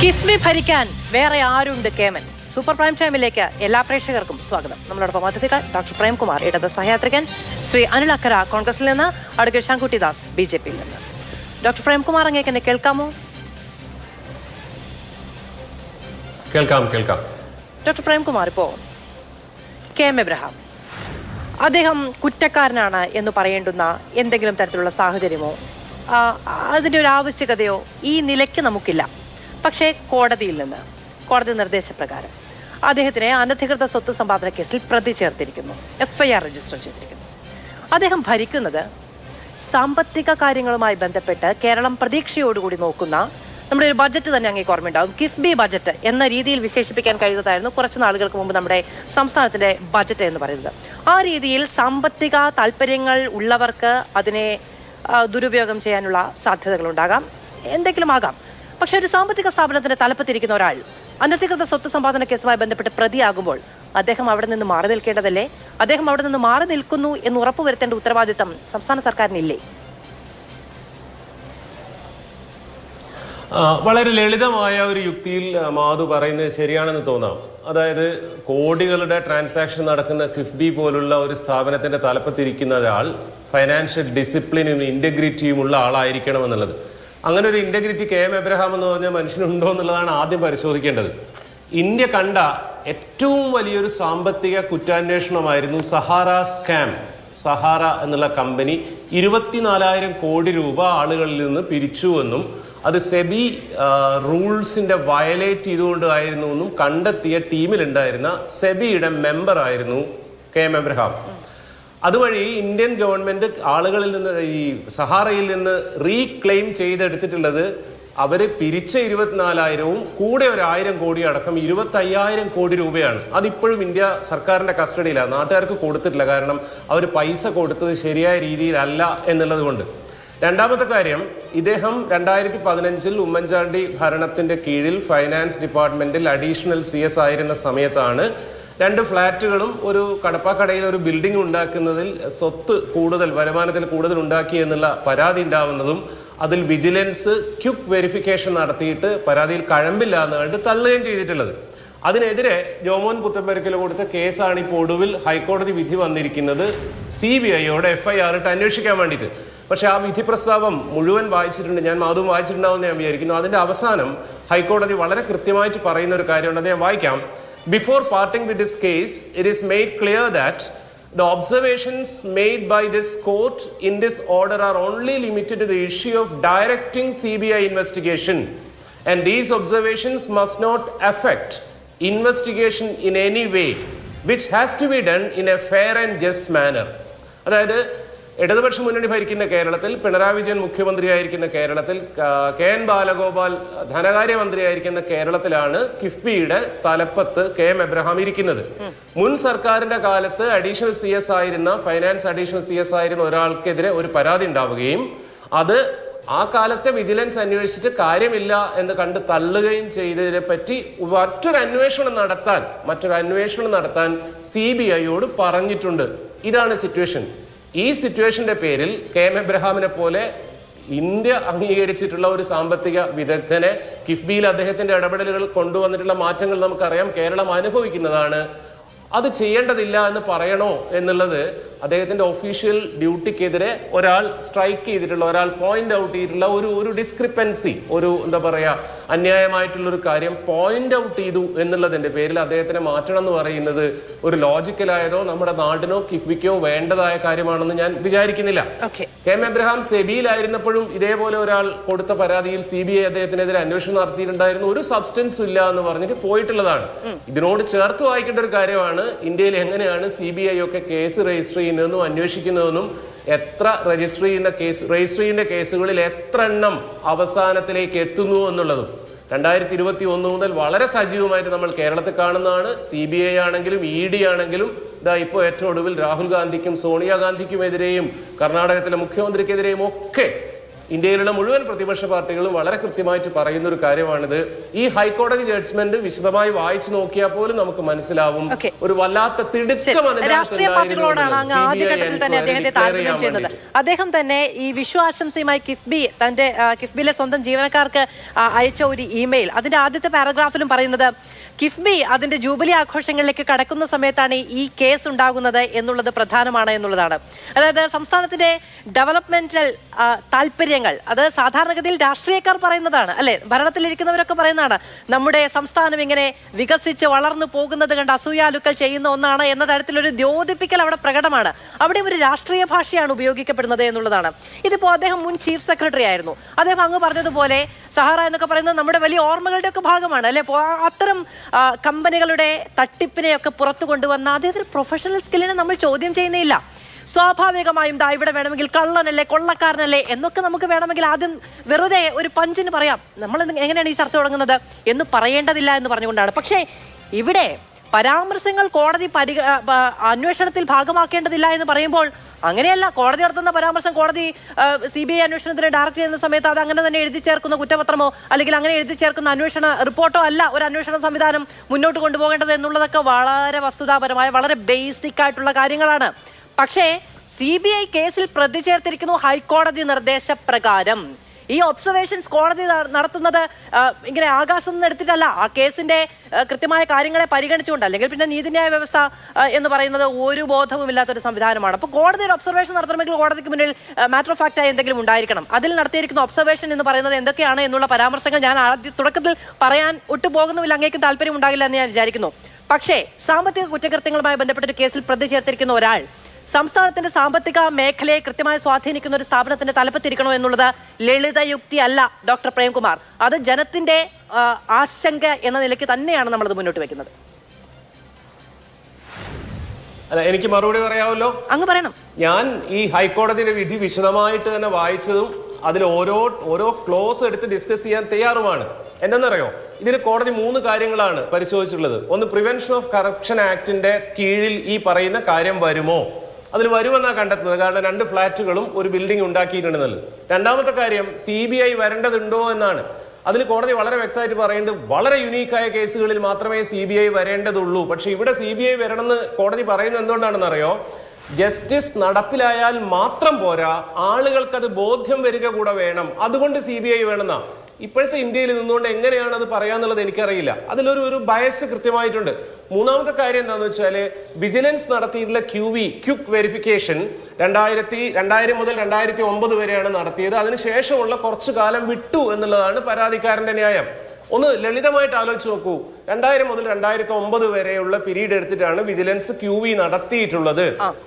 കിഫ്ബി ഭരിക്കാൻ വേറെ ആരുണ്ട് കേമൻ? സൂപ്പർ പ്രൈം ടൈമിലേക്ക് എല്ലാ പ്രേക്ഷകർക്കും സ്വാഗതം. നമ്മളോടൊപ്പം അതിഥികൾ ഡോക്ടർ പ്രേംകുമാർ, ഇടത് സഹയാത്രികൻ, ശ്രീ അനിൽ അക്കര കോൺഗ്രസിൽ നിന്ന്, അഡ്വക്കേറ്റ് ശങ്കുട്ടിദാസ് BJP-യിൽ നിന്ന്. ഡോക്ടർ പ്രേംകുമാർ, അങ്ങേക്ക് എന്നെ കേൾക്കാമോ? കേൾക്കാം. ഡോക്ടർ പ്രേംകുമാർ, ഇപ്പോ KM എബ്രഹാം അദ്ദേഹം കുറ്റക്കാരനാണ് എന്ന് പറയേണ്ടുന്ന എന്തെങ്കിലും തരത്തിലുള്ള സാഹചര്യമോ അതിൻ്റെ ഒരു ആവശ്യകതയോ ഈ നിലയ്ക്ക് നമുക്കില്ല. പക്ഷേ കോടതി നിർദ്ദേശപ്രകാരം അദ്ദേഹത്തിനെ അനധികൃത സ്വത്ത് സമ്പാദന കേസിൽ പ്രതി ചേർത്തിരിക്കുന്നു, FIR രജിസ്റ്റർ ചെയ്തിരിക്കുന്നു. അദ്ദേഹം ഭരിക്കുന്നത് സാമ്പത്തിക കാര്യങ്ങളുമായി ബന്ധപ്പെട്ട് കേരളം പ്രതീക്ഷയോടുകൂടി നോക്കുന്ന നമ്മുടെ ഒരു ബജറ്റ് തന്നെ അങ്ങേക്ക് ഓർമ്മയുണ്ടാകും. കിഫ്ബി ബജറ്റ് എന്ന രീതിയിൽ വിശേഷിപ്പിക്കാൻ കഴിയുന്നതായിരുന്നു കുറച്ച് നാളുകൾക്ക് മുമ്പ് നമ്മുടെ സംസ്ഥാനത്തിൻ്റെ ബജറ്റ് എന്ന് പറയുന്നത്. ആ രീതിയിൽ സാമ്പത്തിക താല്പര്യങ്ങൾ ഉള്ളവർക്ക് അതിനെ ദുരുപയോഗം ചെയ്യാനുള്ള സാധ്യതകളുണ്ടാകാം, എന്തെങ്കിലും ആകാം. പക്ഷെ ഒരു സാമ്പത്തിക സ്ഥാപനത്തിന്റെ തലപ്പത്തിരിക്കുന്ന ഒരാൾ അനധികൃത സ്വത്ത് സമ്പാദന കേസുമായി ബന്ധപ്പെട്ട് പ്രതിയാകുമ്പോൾ അദ്ദേഹം അവിടെ നിന്ന് മാറി നിൽക്കേണ്ടതല്ലേ? അദ്ദേഹം അവിടെ നിന്ന് മാറി നിൽക്കുന്നു എന്ന് ഉറപ്പുവരുത്തേണ്ട ഉത്തരവാദിത്തം സംസ്ഥാന സർക്കാരിനില്ലേ? വളരെ ലളിതമായ ഒരു യുക്തിയിൽ മാധു പറയുന്നത് ശരിയാണെന്ന് തോന്നാം. അതായത് കോടികളുടെ ട്രാൻസാക്ഷൻ നടക്കുന്ന കിഫ്ബി പോലുള്ള ഒരു സ്ഥാപനത്തിന്റെ തലപ്പത്തിരിക്കുന്ന ഒരാൾ ഫൈനാൻഷ്യൽ ഡിസിപ്ലിനും ഇന്റഗ്രിറ്റിയും ഉള്ള ആളായിരിക്കണം എന്നുള്ളത്. അങ്ങനെ ഒരു ഇന്റഗ്രിറ്റി KM എബ്രഹാം എന്ന് പറഞ്ഞ മനുഷ്യനുണ്ടോ എന്നുള്ളതാണ് ആദ്യം പരിശോധിക്കേണ്ടത്. ഇന്ത്യ കണ്ട ഏറ്റവും വലിയൊരു സാമ്പത്തിക കുറ്റാന്വേഷണമായിരുന്നു സഹാറ സ്കാം. സഹാറ എന്നുള്ള കമ്പനി 24,000 കോടി രൂപ ആളുകളിൽ നിന്ന് പിരിച്ചുവെന്നും അത് സെബി റൂൾസിന്റെ വയലേറ്റ് ചെയ്തുകൊണ്ടായിരുന്നു എന്നും കണ്ടെത്തിയ ടീമിലുണ്ടായിരുന്ന സെബിയുടെ മെമ്പർ ആയിരുന്നു KM എബ്രഹാം. അതുവഴി ഇന്ത്യൻ ഗവൺമെന്റ് ആളുകളിൽ നിന്ന് ഈ സഹാറയിൽ നിന്ന് റീക്ലെയിം ചെയ്തെടുത്തിട്ടുള്ളത് അവര് പിരിച്ച 24,000-വും കൂടെ ഒരു 1,000 കോടി അടക്കം 25,000 കോടി രൂപയാണ്. അതിപ്പോഴും ഇന്ത്യ സർക്കാരിന്റെ കസ്റ്റഡിയിലാണ്, നാട്ടുകാർക്ക് കൊടുത്തിട്ടില്ല. കാരണം അവർ പൈസ കൊടുത്തത് ശരിയായ രീതിയിലല്ല എന്നുള്ളത് കൊണ്ട്. രണ്ടാമത്തെ കാര്യം, ഇദ്ദേഹം 2015 ഉമ്മൻചാണ്ടി ഭരണത്തിന്റെ കീഴിൽ ഫൈനാൻസ് ഡിപ്പാർട്ട്മെന്റിൽ അഡീഷണൽ CS ആയിരുന്ന സമയത്താണ് 2 ഫ്ലാറ്റുകളും ഒരു കടപ്പാക്കടയിൽ ഒരു ബിൽഡിംഗ് ഉണ്ടാക്കുന്നതിൽ സ്വത്ത് കൂടുതൽ, വരുമാനത്തിൽ കൂടുതൽ ഉണ്ടാക്കി എന്നുള്ള പരാതി ഉണ്ടാവുന്നതും അതിൽ വിജിലൻസ് ക്വിക്ക് വെരിഫിക്കേഷൻ നടത്തിയിട്ട് പരാതിയിൽ കഴമ്പില്ല എന്ന് കണ്ട് തള്ളുകയും ചെയ്തിട്ടുള്ളത്. അതിനെതിരെ ജോമോൻ പുത്തമ്പരക്കൽ കൊടുത്ത കേസാണ് ഇപ്പോൾ ഒടുവിൽ ഹൈക്കോടതി വിധി വന്നിരിക്കുന്നത് CBIയോട് FIR ഇട്ട് അന്വേഷിക്കാൻ വേണ്ടിയിട്ട്. പക്ഷെ ആ വിധി പ്രസ്താവം മുഴുവൻ വായിച്ചിട്ടുണ്ട്, ഞാൻ മാധുവും വായിച്ചിട്ടുണ്ടാവുമെന്ന് ഞാൻ വിചാരിക്കുന്നു. അതിന്റെ അവസാനം ഹൈക്കോടതി വളരെ കൃത്യമായിട്ട് പറയുന്ന ഒരു കാര്യമുണ്ട്, അത് ഞാൻ വായിക്കാം. Before parting with this case, it is made clear that the observations made by this court in this order are only limited to the issue of directing CBI investigation, and these observations must not affect investigation in any way, which has to be done in a fair and just manner. അതായത് ഇടതുപക്ഷ മുന്നണി ഭരിക്കുന്ന കേരളത്തിൽ, പിണറായി വിജയൻ മുഖ്യമന്ത്രിയായിരിക്കുന്ന കേരളത്തിൽ, KN Balagopal ധനകാര്യമന്ത്രിയായിരിക്കുന്ന കേരളത്തിലാണ് കിഫ്ബിയുടെ തലപ്പത്ത് KM Abraham ഇരിക്കുന്നത്. മുൻ സർക്കാരിന്റെ കാലത്ത് അഡീഷണൽ CS ആയിരുന്ന, ഫൈനാൻസ് അഡീഷണൽ CS ആയിരുന്ന ഒരാൾക്കെതിരെ ഒരു പരാതി ഉണ്ടാവുകയും അത് ആ കാലത്തെ വിജിലൻസ് അന്വേഷിച്ചിട്ട് കാര്യമില്ല എന്ന് കണ്ട് തള്ളുകയും ചെയ്തതിനെ പറ്റി മറ്റൊരു അന്വേഷണം നടത്താൻ CBIയോട് പറഞ്ഞിട്ടുണ്ട്. ഇതാണ് സിറ്റുവേഷൻ. ഈ സിറ്റുവേഷന്റെ പേരിൽ KM എബ്രഹാമിനെ പോലെ ഇന്ത്യ അംഗീകരിച്ചിട്ടുള്ള ഒരു സാമ്പത്തിക വിദഗ്ധനെ കിഫ്ബിയിൽ അദ്ദേഹത്തിന്റെ ഇടപെടലുകൾ കൊണ്ടുവന്നിട്ടുള്ള മാറ്റങ്ങൾ നമുക്കറിയാം, കേരളം അനുഭവിക്കുന്നതാണ്. അത് ചെയ്യേണ്ടതില്ല എന്ന് പറയണോ എന്നുള്ളത് അദ്ദേഹത്തിന്റെ ഒഫീഷ്യൽ ഡ്യൂട്ടിക്കെതിരെ ഒരാൾ സ്ട്രൈക്ക് ചെയ്തിട്ടുള്ള, ഒരാൾ പോയിന്റ് ഔട്ട് ചെയ്തിട്ടുള്ള ഒരു ഡിസ്ക്രിപ്പൻസി, ഒരു എന്താ പറയാ, അന്യായമായിട്ടുള്ളൊരു കാര്യം പോയിന്റ് ഔട്ട് ചെയ്തു എന്നുള്ളതിന്റെ പേരിൽ അദ്ദേഹത്തിനെ മാറ്റണം എന്ന് പറയുന്നത് ഒരു ലോജിക്കലായതോ നമ്മുടെ നാടിനോ കിഫ്ബിക്കോ വേണ്ടതായ കാര്യമാണെന്ന് ഞാൻ വിചാരിക്കുന്നില്ല. KM എബ്രഹാം സെബിയിലായിരുന്നപ്പോഴും ഇതേപോലെ ഒരാൾ കൊടുത്ത പരാതിയിൽ CBI അദ്ദേഹത്തിനെതിരെ അന്വേഷണം നടത്തിയിട്ടുണ്ടായിരുന്നു. ഒരു സബ്സ്റ്റൻസും ഇല്ല എന്ന് പറഞ്ഞിട്ട് പോയിട്ടുള്ളതാണ്. ഇതിനോട് ചേർത്ത് വായിക്കേണ്ട ഒരു കാര്യമാണ് ഇന്ത്യയിൽ എങ്ങനെയാണ് CBI ഒക്കെ കേസ് രജിസ്റ്റർ ചെയ്യുന്നതെന്നും അന്വേഷിക്കുന്നതെന്നും എത്ര രജിസ്റ്റർ ചെയ്യുന്ന കേസുകളിൽ എത്ര എണ്ണം അവസാനത്തിലേക്ക് എത്തുന്നു എന്നുള്ളതും 2021 മുതൽ വളരെ സജീവമായിട്ട് നമ്മൾ കേരളത്തിൽ കാണുന്നതാണ്. CBI ആണെങ്കിലും ED ആണെങ്കിലും ഇതാ ഇപ്പോൾ ഏറ്റവും ഒടുവിൽ രാഹുൽ ഗാന്ധിക്കും സോണിയാഗാന്ധിക്കുമെതിരെയും കർണാടകത്തിലെ മുഖ്യമന്ത്രിക്കെതിരെയും ഒക്കെ ഇന്ത്യയിലുള്ള മുഴുവൻ പ്രതിപക്ഷ പാർട്ടികളും വളരെ കൃത്യമായിട്ട് പറയുന്ന ഒരു കാര്യമാണിത്. ഈ ഹൈക്കോടതി ജഡ്ജ്മെന്റ് വിശദമായി വായിച്ചു നോക്കിയാൽ പോലും നമുക്ക് മനസ്സിലാവും ഒരു വല്ലാത്ത തിടുക്കം രാഷ്ട്രീയ പാർട്ടികളോടാണ് അങ്ങ് ആദ്യഘട്ടത്തിൽ തന്നെ അദ്ദേഹത്തെ താരതമ്യം ചെയ്യുന്നത്. അദ്ദേഹം തന്നെ ഈ വിശ്വാശംസയുമായി കിഫ്ബിയിലെ സ്വന്തം ജീവനക്കാർക്ക് അയച്ച ഒരു ഇമെയിൽ, അതിന്റെ ആദ്യത്തെ പാരഗ്രാഫിലും പറയുന്നത് കിഫ്ബി അതിന്റെ ജൂബിലി ആഘോഷങ്ങളിലേക്ക് കടക്കുന്ന സമയത്താണ് ഈ കേസ് ഉണ്ടാകുന്നത് എന്നുള്ളത് പ്രധാനമാണ് എന്നുള്ളതാണ്. അതായത് സംസ്ഥാനത്തിന്റെ ഡെവലപ്മെന്റൽ താല്പര്യങ്ങൾ അത് സാധാരണഗതിയിൽ രാഷ്ട്രീയക്കാർ പറയുന്നതാണ്, അല്ലെ? ഭരണത്തിലിരിക്കുന്നവരൊക്കെ പറയുന്നതാണ്. നമ്മുടെ സംസ്ഥാനം ഇങ്ങനെ വികസിച്ച് വളർന്നു പോകുന്നത് കണ്ട് അസൂയാലുക്കൾ ചെയ്യുന്ന ഒന്നാണ് എന്ന തരത്തിലൊരു ദ്യോതിപ്പിക്കൽ അവിടെ പ്രകടമാണ്. അവിടെ ഒരു രാഷ്ട്രീയ ഭാഷയാണ് ഉപയോഗിക്കപ്പെടുന്നത് എന്നുള്ളതാണ്. ഇതിപ്പോ അദ്ദേഹം മുൻ ചീഫ് സെക്രട്ടറി ആയിരുന്നു. അദ്ദേഹം അങ്ങ് പറഞ്ഞതുപോലെ സഹാറ എന്നൊക്കെ പറയുന്നത് നമ്മുടെ വലിയ ഓർമ്മകളുടെ ഒക്കെ ഭാഗമാണ്, അല്ലെ? അത്തരം കമ്പനികളുടെ തട്ടിപ്പിനെയൊക്കെ പുറത്തു കൊണ്ടുവന്ന അദ്ദേഹത്തിന് പ്രൊഫഷണൽ സ്കില്ലിനെ നമ്മൾ ചോദ്യം ചെയ്യുന്നില്ല. സ്വാഭാവികമായും ഇവിടെ വേണമെങ്കിൽ കള്ളനല്ലേ കൊള്ളക്കാരനല്ലേ എന്നൊക്കെ നമുക്ക് വേണമെങ്കിൽ ആദ്യം വെറുതെ ഒരു പഞ്ചിന് പറയാം. നമ്മൾ എങ്ങനെയാണ് ഈ ചർച്ച തുടങ്ങുന്നത് എന്ന് പറയേണ്ടതില്ല എന്ന് പറഞ്ഞുകൊണ്ടാണ്. പക്ഷേ ഇവിടെ പരാമർശങ്ങൾ കോടതി അന്വേഷണത്തിൽ ഭാഗമാക്കേണ്ടതില്ല എന്ന് പറയുമ്പോൾ അങ്ങനെയല്ല. കോടതി നടത്തുന്ന പരാമർശം കോടതി CBI അന്വേഷണത്തിന് ഡയറക്റ്റ് ചെയ്യുന്ന സമയത്ത് അത് അങ്ങനെ തന്നെ എഴുതി ചേർക്കുന്ന കുറ്റപത്രമോ അല്ലെങ്കിൽ അങ്ങനെ എഴുതി ചേർക്കുന്ന അന്വേഷണ റിപ്പോർട്ടോ അല്ല ഒരു അന്വേഷണ സംവിധാനം മുന്നോട്ട് കൊണ്ടുപോകേണ്ടത് എന്നുള്ളതൊക്കെ വളരെ വസ്തുതാപരമായ വളരെ ബേസിക് ആയിട്ടുള്ള കാര്യങ്ങളാണ്. പക്ഷേ CBI കേസിൽ പ്രതി ചേർത്തിരിക്കുന്നു ഹൈക്കോടതി നിർദ്ദേശപ്രകാരം. ഈ ഒബ്സർവേഷൻസ് കോടതി നടത്തുന്നത് ഇങ്ങനെ ആകാശം നിന്ന് എടുത്തിട്ടല്ല, ആ കേസിന്റെ കൃത്യമായ കാര്യങ്ങളെ പരിഗണിച്ചുകൊണ്ട്. അല്ലെങ്കിൽ പിന്നെ നീതിന്യായ വ്യവസ്ഥ എന്ന് പറയുന്നത് ഒരു ബോധവുമില്ലാത്തൊരു സംവിധാനമാണ്. അപ്പോൾ കോടതി ഒരു ഒബ്സർവേഷൻ നടത്തണമെങ്കിൽ കോടതിക്ക് മുന്നിൽ മാറ്റർ ഓഫ് ഫാക്റ്റ് ആയി എന്തെങ്കിലും ഉണ്ടായിരിക്കണം. അതിൽ നടത്തിയിരിക്കുന്ന ഒബ്സർവേഷൻ എന്ന് പറയുന്നത് എന്തൊക്കെയാണ് എന്നുള്ള പരാമർശങ്ങൾ ഞാൻ തുടക്കത്തിൽ പറയാൻ ഒട്ടുപോകുന്നുമില്ല. അങ്ങേക്കും താല്പര്യം ഉണ്ടാകില്ല എന്ന് ഞാൻ വിചാരിക്കുന്നു. പക്ഷേ സാമ്പത്തിക കുറ്റകൃത്യങ്ങളുമായി ബന്ധപ്പെട്ടൊരു കേസിൽ പ്രതി ചേർത്തിരിക്കുന്ന ഒരാൾ സംസ്ഥാനത്തിന്റെ സാമ്പത്തിക മേഖലയെ കൃത്യമായി സ്വാധീനിക്കുന്ന ഒരു സ്ഥാപനത്തിന്റെ തലപ്പത്തിരിക്കണോ എന്നുള്ളത് ലളിതയുക്തി അല്ല ഡോക്ടർ പ്രേംകുമാർ. അത് ജനത്തിന്റെ ആശങ്ക എന്ന നിലയ്ക്ക് തന്നെയാണ് നമ്മളത് മുന്നോട്ട് വെക്കുന്നത്. അല്ല, എനിക്ക് മറുപടി പറയാമല്ലോ. അങ്ങ് പറയണം. ഞാൻ ഈ ഹൈക്കോടതിയുടെ വിധി വിശദമായിട്ട് തന്നെ വായിച്ചതും അതിൽ ഓരോ ക്ലോസ് എടുത്ത് ഡിസ്കസ് ചെയ്യാൻ തയ്യാറുമാണ്. എന്തെന്നറിയോ, ഇതിന് കോടതി 3 കാര്യങ്ങളാണ് പരിശോധിച്ചിട്ടുള്ളത്. ഒന്ന്, പ്രിവെൻഷൻ ഓഫ് കറപ്ഷൻ ആക്ടിന്റെ കീഴിൽ ഈ പറയുന്ന കാര്യം വരുമോ? അതിൽ വരുമെന്നാണ് കണ്ടെത്തുന്നത്. കാരണം 2 ഫ്ലാറ്റുകളും ഒരു ബിൽഡിംഗ് ഉണ്ടാക്കിയിട്ടുണ്ടെന്നുള്ളത്. രണ്ടാമത്തെ കാര്യം CBI വരേണ്ടതുണ്ടോ എന്നാണ്. അതിൽ കോടതി വളരെ വ്യക്തമായിട്ട് പറയുന്നത് വളരെ യുണീക്കായ കേസുകളിൽ മാത്രമേ CBI വരേണ്ടതുള്ളൂ. പക്ഷെ ഇവിടെ CBI വരണമെന്ന് കോടതി പറയുന്നത് എന്തുകൊണ്ടാണെന്ന് അറിയോ? ജസ്റ്റിസ് നടപ്പിലായാൽ മാത്രം പോരാ, ആളുകൾക്ക് അത് ബോധ്യം വരിക കൂടെ വേണം. അതുകൊണ്ട് CBI വേണമെന്നാ. ഇപ്പോഴത്തെ ഇന്ത്യയിൽ നിന്നുകൊണ്ട് എങ്ങനെയാണ് അത് പറയാന്നുള്ളത് എനിക്കറിയില്ല. അതിലൊരു ബയസ് കൃത്യമായിട്ടുണ്ട്. മൂന്നാമത്തെ കാര്യം എന്താണെന്ന് വെച്ചാല് വിജിലൻസ് നടത്തിയിട്ടുള്ള ക്വിക്ക് വെരിഫിക്കേഷൻ 2000 മുതൽ 2009 വരെയാണ് നടത്തിയത്. അതിനുശേഷമുള്ള കുറച്ചു കാലം വിട്ടു എന്നുള്ളതാണ് പരാതിക്കാരന്റെ ന്യായം. ഒന്ന് ലളിതമായിട്ട് ആലോചിച്ച് നോക്കൂ. 2000 മുതൽ 2009 വരെയുള്ള പീരീഡ് എടുത്തിട്ടാണ് വിജിലൻസ് QV നടത്തിയിട്ടുള്ളത്.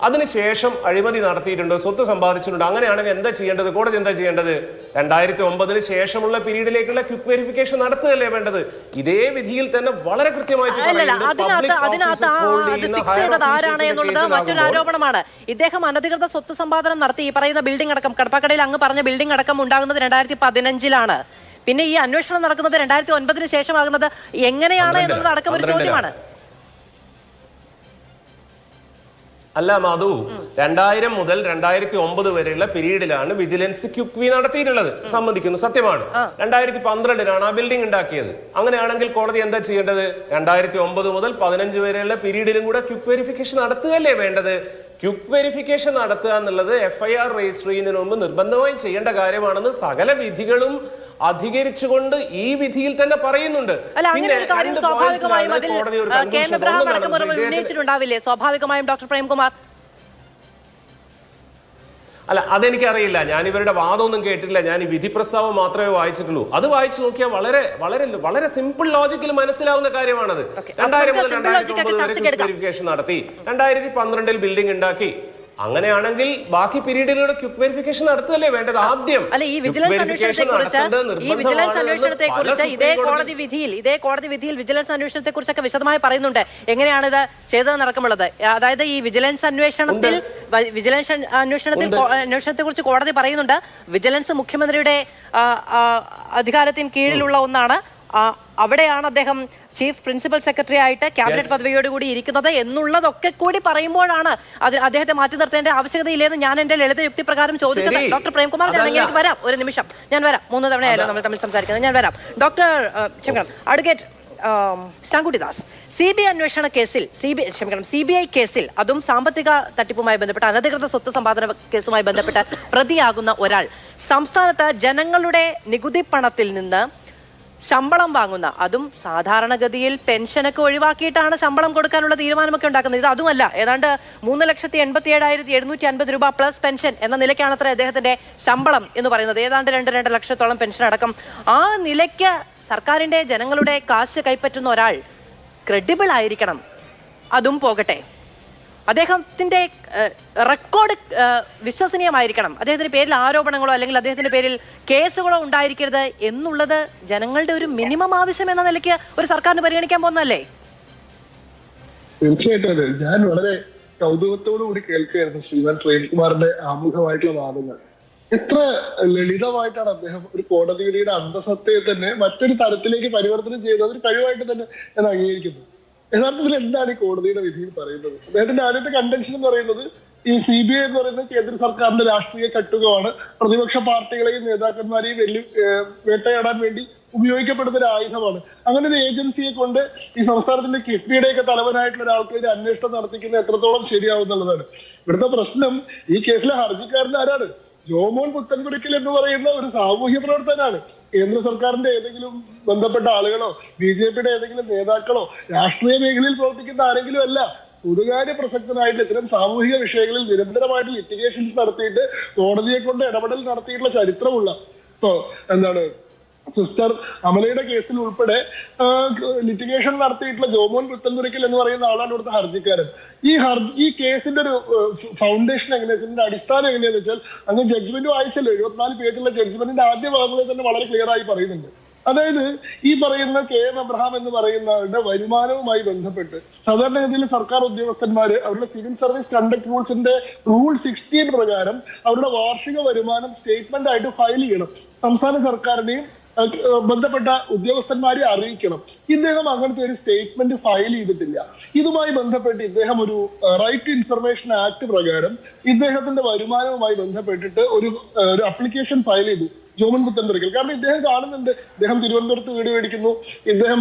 അതിനുശേഷം അഴിമതി നടത്തിയിട്ടുണ്ട്, സ്വത്ത് സമ്പാദിച്ചിട്ടുണ്ട്. അങ്ങനെയാണെങ്കിൽ എന്താ ചെയ്യേണ്ടത്? കോടതി എന്താ ചെയ്യേണ്ടത്? 2009 ശേഷമുള്ള പീരീഡിലേക്കുള്ള ക്വിക്ക് വെരിഫിക്കേഷൻ നടത്തുകയല്ലേ വേണ്ടത്? ഇതേ വിധിയിൽ തന്നെ വളരെ കൃത്യമായിട്ട് ആരാണ് എന്നുള്ളത് മറ്റൊരു ആരോപണമാണ്. ഇദ്ദേഹം അനധികൃത സ്വത്ത് സമ്പാദനം നടത്തി. ഈ പറയുന്ന ബിൽഡിംഗ് അടക്കം, കടപ്പാക്കടയിൽ അങ്ങ് പറഞ്ഞ ബിൽഡിംഗ് അടക്കം ഉണ്ടാകുന്നത് 2015-ലാണ്. പിന്നെ ഈ അന്വേഷണം നടക്കുന്നത് 2009 ശേഷമാകുന്നത് എങ്ങനെയാണ് എന്നുള്ളത് അടക്കം ഒരു ചോദ്യമാണ്. അല്ല മാധു, 2000 മുതൽ 2009 വരെയുള്ള പീരീഡിലാണ് വിജിലൻസ് ക്വിക്ക് നടത്തിയിട്ടുള്ളത്. സമ്മതിക്കുന്നു, സത്യമാണ്. 2012-ലാണ് ആ ബിൽഡിംഗ് ഉണ്ടാക്കിയത്. അങ്ങനെയാണെങ്കിൽ കോടതി എന്താ ചെയ്യേണ്ടത്? 2009 മുതൽ 2015 വരെയുള്ള പീരീഡിലും കൂടെ ക്വിക്ക് വെരിഫിക്കേഷൻ നടത്തുകയല്ലേ വേണ്ടത്? ക്വിക്ക് വെരിഫിക്കേഷൻ നടത്തുക എന്നുള്ളത് FIR രജിസ്റ്റർ ചെയ്യുന്നതിന് മുമ്പ് നിർബന്ധമായും ചെയ്യേണ്ട കാര്യമാണെന്ന് സകല വിധികളും അധികരിച്ചുകൊണ്ട് ഈ വിധിയിൽ തന്നെ പറയുന്നുണ്ട്. സ്വാഭാവികമായും ഡോക്ടർ പ്രേംകുമാർ, അല്ല അതെനിക്കറിയില്ല. ഞാൻ ഇവരുടെ വാദമൊന്നും കേട്ടിട്ടില്ല. ഞാൻ ഈ വിധി പ്രസ്താവം മാത്രമേ വായിച്ചിട്ടുള്ളൂ. അത് വായിച്ചു നോക്കിയാൽ വളരെ വളരെ വളരെ സിമ്പിൾ ലോജിക്കിൽ മനസ്സിലാവുന്ന കാര്യമാണത്. 2000 മുതൽ 2009 വെരിഫിക്കേഷൻ നടത്തി, 2012 ബിൽഡിംഗ് ഉണ്ടാക്കി. അങ്ങനെയാണെങ്കിൽ ബാക്കി പീരീഡിലൂടെ ക്വിക്ക് വെരിഫിക്കേഷൻ നടത്തുകയല്ലേ വേണ്ടത്? ആദ്യം അല്ല, ഈ വിജിലൻസ് അന്വേഷണത്തെ കുറിച്ച് ഇതേ കോടതി വിധിയിൽ വിജിലൻസ് അന്വേഷണത്തെ കുറിച്ചൊക്കെ വിശദമായി പറയുന്നുണ്ട്. എങ്ങനെയാണ് ഇത് ചെയ്തതെന്ന് അടക്കമുള്ളത്. അതായത് ഈ വിജിലൻസ് അന്വേഷണത്തെ കുറിച്ച് കോടതി പറയുന്നുണ്ട്, വിജിലൻസ് മുഖ്യമന്ത്രിയുടെ അധികാരത്തിന് കീഴിലുള്ള ഒന്നാണ്. അവിടെയാണ് അദ്ദേഹം ചീഫ് പ്രിൻസിപ്പൽ സെക്രട്ടറി ആയിട്ട് ക്യാബിനറ്റ് പദവിയോട് കൂടി ഇരിക്കുന്നത് എന്നുള്ളതൊക്കെ കൂടി പറയുമ്പോഴാണ് അത് അദ്ദേഹത്തെ മാറ്റി നിർത്തേണ്ട ആവശ്യകതയില്ലെന്ന് ഞാൻ എന്റെ ലളിത യുക്തി പ്രകാരം ചോദിച്ചത്. ഡോക്ടർ പ്രേംകുമാർ, ഞാൻ എനിക്ക് വരാം, ഒരു നിമിഷം ഞാൻ വരാം. 3 തവണയായാലും നമ്മൾ തമ്മിൽ സംസാരിക്കുന്നത്, ഞാൻ വരാം. ഡോക്ടർ അഡ്വക്കേറ്റ് ശങ്കുട്ടിദാസ്, CBI അന്വേഷണ കേസിൽ CBI കേസിൽ, അതും സാമ്പത്തിക തട്ടിപ്പുമായി ബന്ധപ്പെട്ട അനധികൃത സ്വത്ത് സമ്പാദന കേസുമായി ബന്ധപ്പെട്ട പ്രതിയാകുന്ന ഒരാൾ സംസ്ഥാനത്ത് ജനങ്ങളുടെ നികുതി പണത്തിൽ നിന്ന് ശമ്പളം വാങ്ങുന്ന, അതും സാധാരണഗതിയിൽ പെൻഷനൊക്കെ ഒഴിവാക്കിയിട്ടാണ് ശമ്പളം കൊടുക്കാനുള്ള തീരുമാനമൊക്കെ ഉണ്ടാക്കുന്നത്. ഇത് അതുമല്ല, ഏതാണ്ട് 3,87,750 രൂപ പ്ലസ് പെൻഷൻ എന്ന നിലയ്ക്കാണ് അത്ര അദ്ദേഹത്തിന്റെ ശമ്പളം എന്ന് പറയുന്നത്. ഏതാണ്ട് 2 ലക്ഷത്തോളം പെൻഷൻ അടക്കം. ആ നിലയ്ക്ക് സർക്കാരിന്റെ ജനങ്ങളുടെ കാശ് കൈപ്പറ്റുന്ന ഒരാൾ ക്രെഡിബിൾ ആയിരിക്കണം. അതും പോകട്ടെ, അദ്ദേഹത്തിന്റെ റെക്കോർഡ് വിശ്വസനീയമായിരിക്കണം. അദ്ദേഹത്തിന്റെ പേരിൽ ആരോപണങ്ങളോ അല്ലെങ്കിൽ അദ്ദേഹത്തിന്റെ പേരിൽ കേസുകളോ ഉണ്ടായിരിക്കരുത് എന്നുള്ളത് ജനങ്ങളുടെ ഒരു മിനിമം ആവശ്യം എന്ന നിലയ്ക്ക് ഒരു സർക്കാരിന് പരിഗണിക്കാൻ പോകുന്നല്ലേ? തീർച്ചയായിട്ടും ഞാൻ വളരെ കൗതുകത്തോടു കൂടി കേൾക്കുകയായിരുന്നു ശ്രീമാൻ പ്രേംകുമാറിന്റെ ആമുഖമായിട്ടുള്ള വാദങ്ങൾ. എത്ര ലളിതമായിട്ടാണ് അദ്ദേഹം ഒരു കോടതിയുടെ അന്തസത്തയെ തന്നെ മറ്റൊരു തരത്തിലേക്ക് പരിവർത്തനം ചെയ്തത്. ഒരു കഴിവായിട്ട് തന്നെ ഞാൻ അംഗീകരിക്കുന്നു. യഥാർത്ഥത്തിൽ എന്താണ് ഈ കോടതിയുടെ വിധിയിൽ പറയുന്നത്? അദ്ദേഹത്തിന്റെ ആദ്യത്തെ കണ്ടൻഷൻ എന്ന് പറയുന്നത് ഈ CBI എന്ന് പറയുന്നത് കേന്ദ്ര സർക്കാരിന്റെ രാഷ്ട്രീയ ചട്ടുകമാണ്, പ്രതിപക്ഷ പാർട്ടികളെയും നേതാക്കന്മാരെയും വേട്ടയാടാൻ വേണ്ടി ഉപയോഗിക്കപ്പെടുന്ന ഒരു ആയുധമാണ്. അങ്ങനെ ഒരു ഏജൻസിയെ കൊണ്ട് ഈ സംസ്ഥാനത്തിന്റെ കിഫ്ബിയുടെയൊക്കെ തലവനായിട്ടുള്ള ഒരാൾക്ക് ഒരു അന്വേഷണം നടത്തിക്കുന്നത് എത്രത്തോളം ശരിയാവുന്നുള്ളതാണ്. ഇവിടുത്തെ പ്രശ്നം ഈ കേസിലെ ഹർജിക്കാരൻ ആരാണ്? ജോമോൻ പുത്തൻകുടിക്കൽ എന്ന് പറയുന്ന ഒരു സാമൂഹ്യ പ്രവർത്തകനാണ്. കേന്ദ്ര സർക്കാരിന്റെ ഏതെങ്കിലും ബന്ധപ്പെട്ട ആളുകളോ BJPയുടെ ഏതെങ്കിലും നേതാക്കളോ രാഷ്ട്രീയ മേഖലയിൽ പ്രവർത്തിക്കുന്ന ആരെങ്കിലും അല്ല. പൊതുകാര്യ പ്രസക്തനായിട്ട് ഇത്തരം സാമൂഹിക വിഷയങ്ങളിൽ നിരന്തരമായിട്ട് ലിറ്റിഗേഷൻസ് നടത്തിയിട്ട് കോടതിയെ കൊണ്ട് ഇടപെടൽ നടത്തിയിട്ടുള്ള ചരിത്രമുള്ള സിസ്റ്റർ അമലയുടെ കേസിൽ ഉൾപ്പെടെ ലിറ്റിഗേഷൻ നടത്തിയിട്ടുള്ള ജോമോൻ പുത്തൻപുരയ്ക്കൽ എന്ന് പറയുന്ന ആളാണ് ഇവിടുത്തെ ഹർജിക്കാരൻ. ഈ കേസിന്റെ ഒരു ഫൗണ്ടേഷൻ എങ്ങനെയാ, ഇതിന്റെ അടിസ്ഥാനം എങ്ങനെയാന്ന് വെച്ചാൽ, അങ്ങ് ജഡ്ജ്മെന്റ് വായിച്ചല്ലോ, 74 പേജുള്ള ജഡ്ജ്മെന്റിന്റെ ആദ്യ ഭാഗങ്ങളിൽ തന്നെ വളരെ ക്ലിയർ ആയി പറയുന്നുണ്ട്. അതായത് ഈ പറയുന്ന KM എബ്രഹാം എന്ന് പറയുന്നവരുടെ വരുമാനവുമായി ബന്ധപ്പെട്ട് സാധാരണഗതിയിൽ സർക്കാർ ഉദ്യോഗസ്ഥന്മാര് അവരുടെ സിവിൽ സർവീസ് കണ്ടക്ട് റൂൾസിന്റെ റൂൾ 16 പ്രകാരം അവരുടെ വാർഷിക വരുമാനം സ്റ്റേറ്റ്മെന്റ് ആയിട്ട് ഫയൽ ചെയ്യണം. സംസ്ഥാന സർക്കാരിനെയും ബന്ധപ്പെട്ട ഉദ്യോഗസ്ഥന്മാരെ അറിയിക്കണം. ഇദ്ദേഹം അങ്ങനത്തെ ഒരു സ്റ്റേറ്റ്മെന്റ് ഫയൽ ചെയ്തിട്ടില്ല. ഇതുമായി ബന്ധപ്പെട്ട് ഇദ്ദേഹം ഒരു റൈറ്റ് ടു ഇൻഫർമേഷൻ ആക്ട് പ്രകാരം ഇദ്ദേഹത്തിന്റെ വരുമാനവുമായി ബന്ധപ്പെട്ടിട്ട് ഒരു അപ്ലിക്കേഷൻ ഫയൽ ചെയ്തു ജോമൻ പുത്തൻപുരയ്ക്കൽ. കാരണം ഇദ്ദേഹം കാണുന്നുണ്ട്, ഇദ്ദേഹം തിരുവനന്തപുരത്ത് വീട് മേടിക്കുന്നു, ഇദ്ദേഹം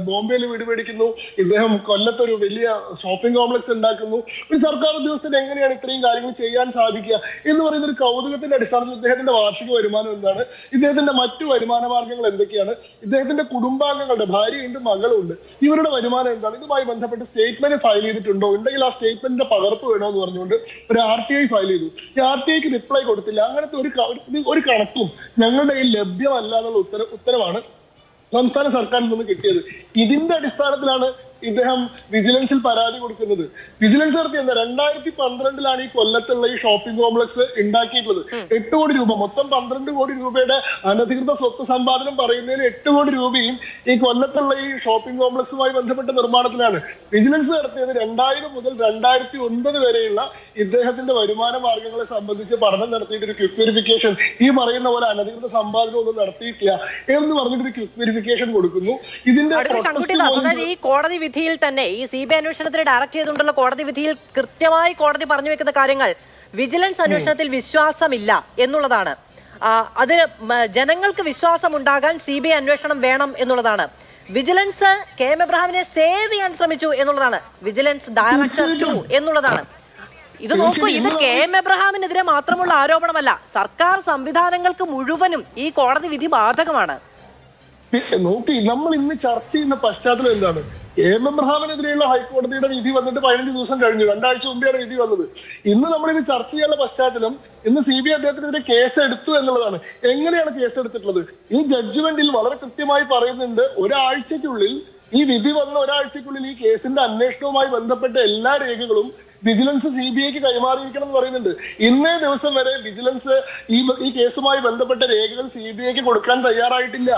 ബോംബെയിൽ വീട് മേടിക്കുന്നു, ഇദ്ദേഹം കൊല്ലത്തൊരു വലിയ ഷോപ്പിംഗ് കോംപ്ലക്സ് ഉണ്ടാക്കുന്നു. ഒരു സർക്കാർ ഉദ്യോഗസ്ഥന് എങ്ങനെയാണ് ഇത്രയും കാര്യങ്ങൾ ചെയ്യാൻ സാധിക്കുക എന്ന് പറയുന്ന ഒരു കൗതുകത്തിന്റെ അടിസ്ഥാനത്തിൽ ഇദ്ദേഹത്തിന്റെ വാർഷിക വരുമാനം എന്താണ്, ഇദ്ദേഹത്തിന്റെ മറ്റു വരുമാന മാർഗങ്ങൾ എന്തൊക്കെയാണ്, ഇദ്ദേഹത്തിന്റെ കുടുംബാംഗങ്ങളുടെ ഭാര്യയുണ്ട്, മകളുണ്ട്, ഇവരുടെ വരുമാനം എന്താണ്, ഇതുമായി ബന്ധപ്പെട്ട് സ്റ്റേറ്റ്മെന്റ് ഫയൽ ചെയ്തിട്ടുണ്ടോ, ഉണ്ടെങ്കിൽ ആ സ്റ്റേറ്റ്മെന്റിന്റെ പകർപ്പ് വേണമെന്ന് പറഞ്ഞുകൊണ്ട് ഒരു RTI ഫയൽ ചെയ്തു. ഈ RTIക്ക് റിപ്ലൈ കൊടുത്തില്ല. അങ്ങനത്തെ ഒരു കണക്കും ഞങ്ങളുടെ കയ്യിൽ ലഭ്യമല്ല എന്നുള്ള ഉത്തരവാണ് സംസ്ഥാന സർക്കാരിൽ നിന്ന് കിട്ടിയത്. ഇതിന്റെ അടിസ്ഥാനത്തിലാണ് ഇദ്ദേഹം വിജിലൻസിൽ പരാതി കൊടുക്കുന്നത്. വിജിലൻസ് നടത്തി 2012 ഈ കൊല്ലത്തുള്ള ഈ ഷോപ്പിംഗ് കോംപ്ലക്സ് ഉണ്ടാക്കിയിട്ടുള്ളത്. 8 കോടി രൂപ, മൊത്തം 12 കോടി രൂപയുടെ അനധികൃത സ്വത്ത് സമ്പാദനം പറയുന്നതിന് 8 കോടി രൂപയും ഈ കൊല്ലത്തുള്ള ഈ ഷോപ്പിംഗ് കോംപ്ലക്സുമായി ബന്ധപ്പെട്ട നിർമ്മാണത്തിലാണ്. വിജിലൻസ് നടത്തിയത് 2000 മുതൽ 2009 വരെയുള്ള ഇദ്ദേഹത്തിന്റെ വരുമാന മാർഗങ്ങളെ സംബന്ധിച്ച് പഠനം നടത്തിയിട്ട് ഒരു ക്വിക്ക് വെരിഫിക്കേഷൻ, ഈ പറയുന്ന പോലെ അനധികൃത സമ്പാദനം ഒന്നും നടത്തിയിട്ടില്ല എന്ന് പറഞ്ഞിട്ട് ഒരു ക്വിക്ക് വെരിഫിക്കേഷൻ കൊടുക്കുന്നു. ഇതിന്റെ ഈ കോടതി വിധിയിൽ തന്നെ, ഈ CBI അന്വേഷണത്തിന് ഡയറക്ട് ചെയ്തുകൊണ്ടുള്ള കോടതി വിധിയിൽ കൃത്യമായി കോടതി പറഞ്ഞു വെക്കുന്ന കാര്യങ്ങൾ വിജിലൻസ് അന്വേഷണത്തിൽ വിശ്വാസമില്ല എന്നുള്ളതാണ്. അത് ജനങ്ങൾക്ക് വിശ്വാസം ഉണ്ടാകാൻ CBI അന്വേഷണം വേണം എന്നുള്ളതാണ്. വിജിലൻസ് KM എബ്രഹാമിനെ സേവ് ചെയ്യാൻ ശ്രമിച്ചു എന്നുള്ളതാണ്. വിജിലൻസ് ഡയറക്ടർ 2 എന്നുള്ളതാണ്. ഇത് നോക്കൂ, ഇത് KM എബ്രഹാമിനെതിരെ മാത്രമുള്ള ആരോപണമല്ല, സർക്കാർ സംവിധാനങ്ങൾക്ക് മുഴുവനും ഈ കോടതി വിധി ബാധകമാണ്. നോക്കി, നമ്മൾ ഇന്ന് ചർച്ച ചെയ്യുന്ന പശ്ചാത്തലം എന്താണ്? KM എബ്രഹാമിനെതിരെയുള്ള ഹൈക്കോടതിയുടെ വിധി വന്നിട്ട് 15 ദിവസം കഴിഞ്ഞു. 2 ആഴ്ച മുമ്പെയാണ് വിധി വന്നത്. ഇന്ന് നമ്മളിത് ചർച്ച ചെയ്യാനുള്ള പശ്ചാത്തലം, ഇന്ന് CBI അദ്ദേഹത്തിനെതിരെ കേസ് എടുത്തു എന്നുള്ളതാണ്. എങ്ങനെയാണ് കേസ് എടുത്തിട്ടുള്ളത്? ഈ ജഡ്ജ്മെന്റിൽ വളരെ കൃത്യമായി പറയുന്നുണ്ട്, ഒരാഴ്ചക്കുള്ളിൽ, ഈ വിധി വന്ന ഒരാഴ്ചക്കുള്ളിൽ ഈ കേസിന്റെ അന്വേഷണവുമായി ബന്ധപ്പെട്ട എല്ലാ രേഖകളും വിജിലൻസ് CBIക്ക് കൈമാറിയിരിക്കണം എന്ന് പറയുന്നുണ്ട്. ഇന്നേ ദിവസം വരെ വിജിലൻസ് ഈ കേസുമായി ബന്ധപ്പെട്ട രേഖകൾ CBIക്ക് കൊടുക്കാൻ തയ്യാറായിട്ടില്ല.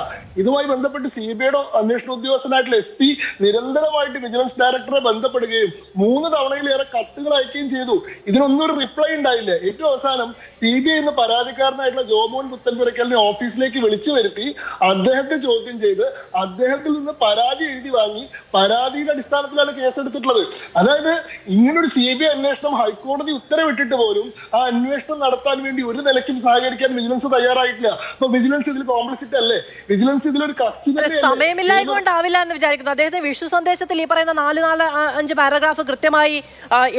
ഇതുമായി ബന്ധപ്പെട്ട് CBIയുടെ അന്വേഷണ ഉദ്യോഗസ്ഥനായിട്ടുള്ള SP നിരന്തരമായിട്ട് വിജിലൻസ് ഡയറക്ടറെ ബന്ധപ്പെടുകയും 3 തവണയിലേറെ കത്തുകൾ അയക്കുകയും ചെയ്തു. ഇതിനൊന്നും ഒരു റിപ്ലൈ ഉണ്ടായില്ല. ഏറ്റവും അവസാനം CBI എന്ന പരാതിക്കാരനായിട്ടുള്ള ജോമോൻ പുത്തൻപുരയ്ക്കലിനെ ഓഫീസിലേക്ക് വിളിച്ചു വരുത്തി അദ്ദേഹത്തെ ചോദ്യം ചെയ്ത് അദ്ദേഹത്തിൽ നിന്ന് പരാതി എഴുതി വാങ്ങി പരാതിയുടെ അടിസ്ഥാനത്തിലാണ് കേസെടുത്തിട്ടുള്ളത്. അതായത് ഇങ്ങനൊരു CBI അന്വേഷണം ഹൈക്കോടതി ഉത്തരവിട്ടിട്ട് പോലും ആ അന്വേഷണം നടത്താൻ വേണ്ടി ഒരു നിലയ്ക്കും സഹകരിക്കാൻ വിജിലൻസ് തയ്യാറായിട്ടില്ല. അപ്പൊ വിജിലൻസ് ഇതിൽ കോംപ്ലിസിറ്റ് അല്ലേ? വിജിലൻസ് ഇതിലൊരു കക്ഷി സമയമില്ലായ്മ കൊണ്ടാവില്ല എന്ന് വിചാരിക്കുന്നു. അദ്ദേഹത്തെ വിഷു സന്ദേശത്തിൽ ഈ പറയുന്ന 4-5 പാരഗ്രാഫ് കൃത്യമായി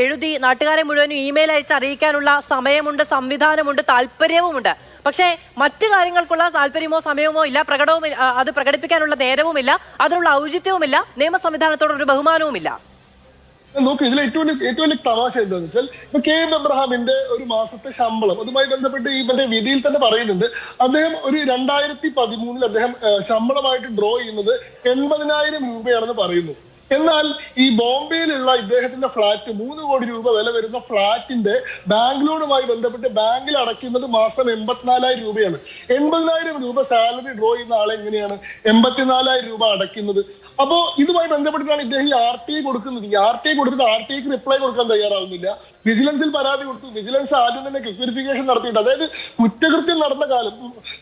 എഴുതി നാട്ടുകാരെ മുഴുവനും ഇമെയിൽ അയച്ച് അറിയിക്കാനുള്ള സമയമുണ്ട്, സംവിധാനമുണ്ട്, താല്പര്യവുമുണ്ട്. പക്ഷേ മറ്റു കാര്യങ്ങൾക്കുള്ള താല്പര്യമോ സമയമോ ഇല്ല, അത് പ്രകടിപ്പിക്കാനുള്ള നേരവുമില്ല, അതിനുള്ള ഔചിത്യവുമില്ല, നിയമ സംവിധാനത്തോടൊരു ബഹുമാനവുമില്ല. നോക്ക്, ഇതിൽ ഏറ്റവും വലിയ തമാശ എന്താണെന്ന് വെച്ചാൽ ഇപ്പൊ KM എബ്രഹാമിന്റെ ഒരു മാസത്തെ ശമ്പളം അതുമായി ബന്ധപ്പെട്ട് ഈ വിധിയിൽ തന്നെ പറയുന്നുണ്ട്. അദ്ദേഹം ഒരു 2013 അദ്ദേഹം ശമ്പളമായിട്ട് ഡ്രോ ചെയ്യുന്നത് 80,000 രൂപയാണെന്ന് പറയുന്നു. എന്നാൽ ഈ ബോംബെയിലുള്ള ഇദ്ദേഹത്തിന്റെ ഫ്ലാറ്റ് 3 കോടി രൂപ വില വരുന്ന ഫ്ലാറ്റിന്റെ ബാങ്ക് ലോണുമായി ബന്ധപ്പെട്ട് ബാങ്കിൽ അടയ്ക്കുന്നത് മാസം 84,000 രൂപയാണ്. 80,000 രൂപ സാലറി ഡ്രോ ചെയ്യുന്ന ആളെ എങ്ങനെയാണ് 84,000 രൂപ അടയ്ക്കുന്നത്? അപ്പോ ഇതുമായി ബന്ധപ്പെട്ടിട്ടാണ് ഇദ്ദേഹം ഈ RTI കൊടുക്കുന്നത്. ഈ RTI കൊടുത്തിട്ട് RTIക്ക് റിപ്ലൈ കൊടുക്കാൻ തയ്യാറാവുന്നില്ല. വിജിലൻസിൽ പരാതി കൊടുത്തു. വിജിലൻസ് ആദ്യം തന്നെ ക്വിക്ക് വെരിഫിക്കേഷൻ നടത്തിയിട്ട്, അതായത് കുറ്റകൃത്യം നടന്ന കാലം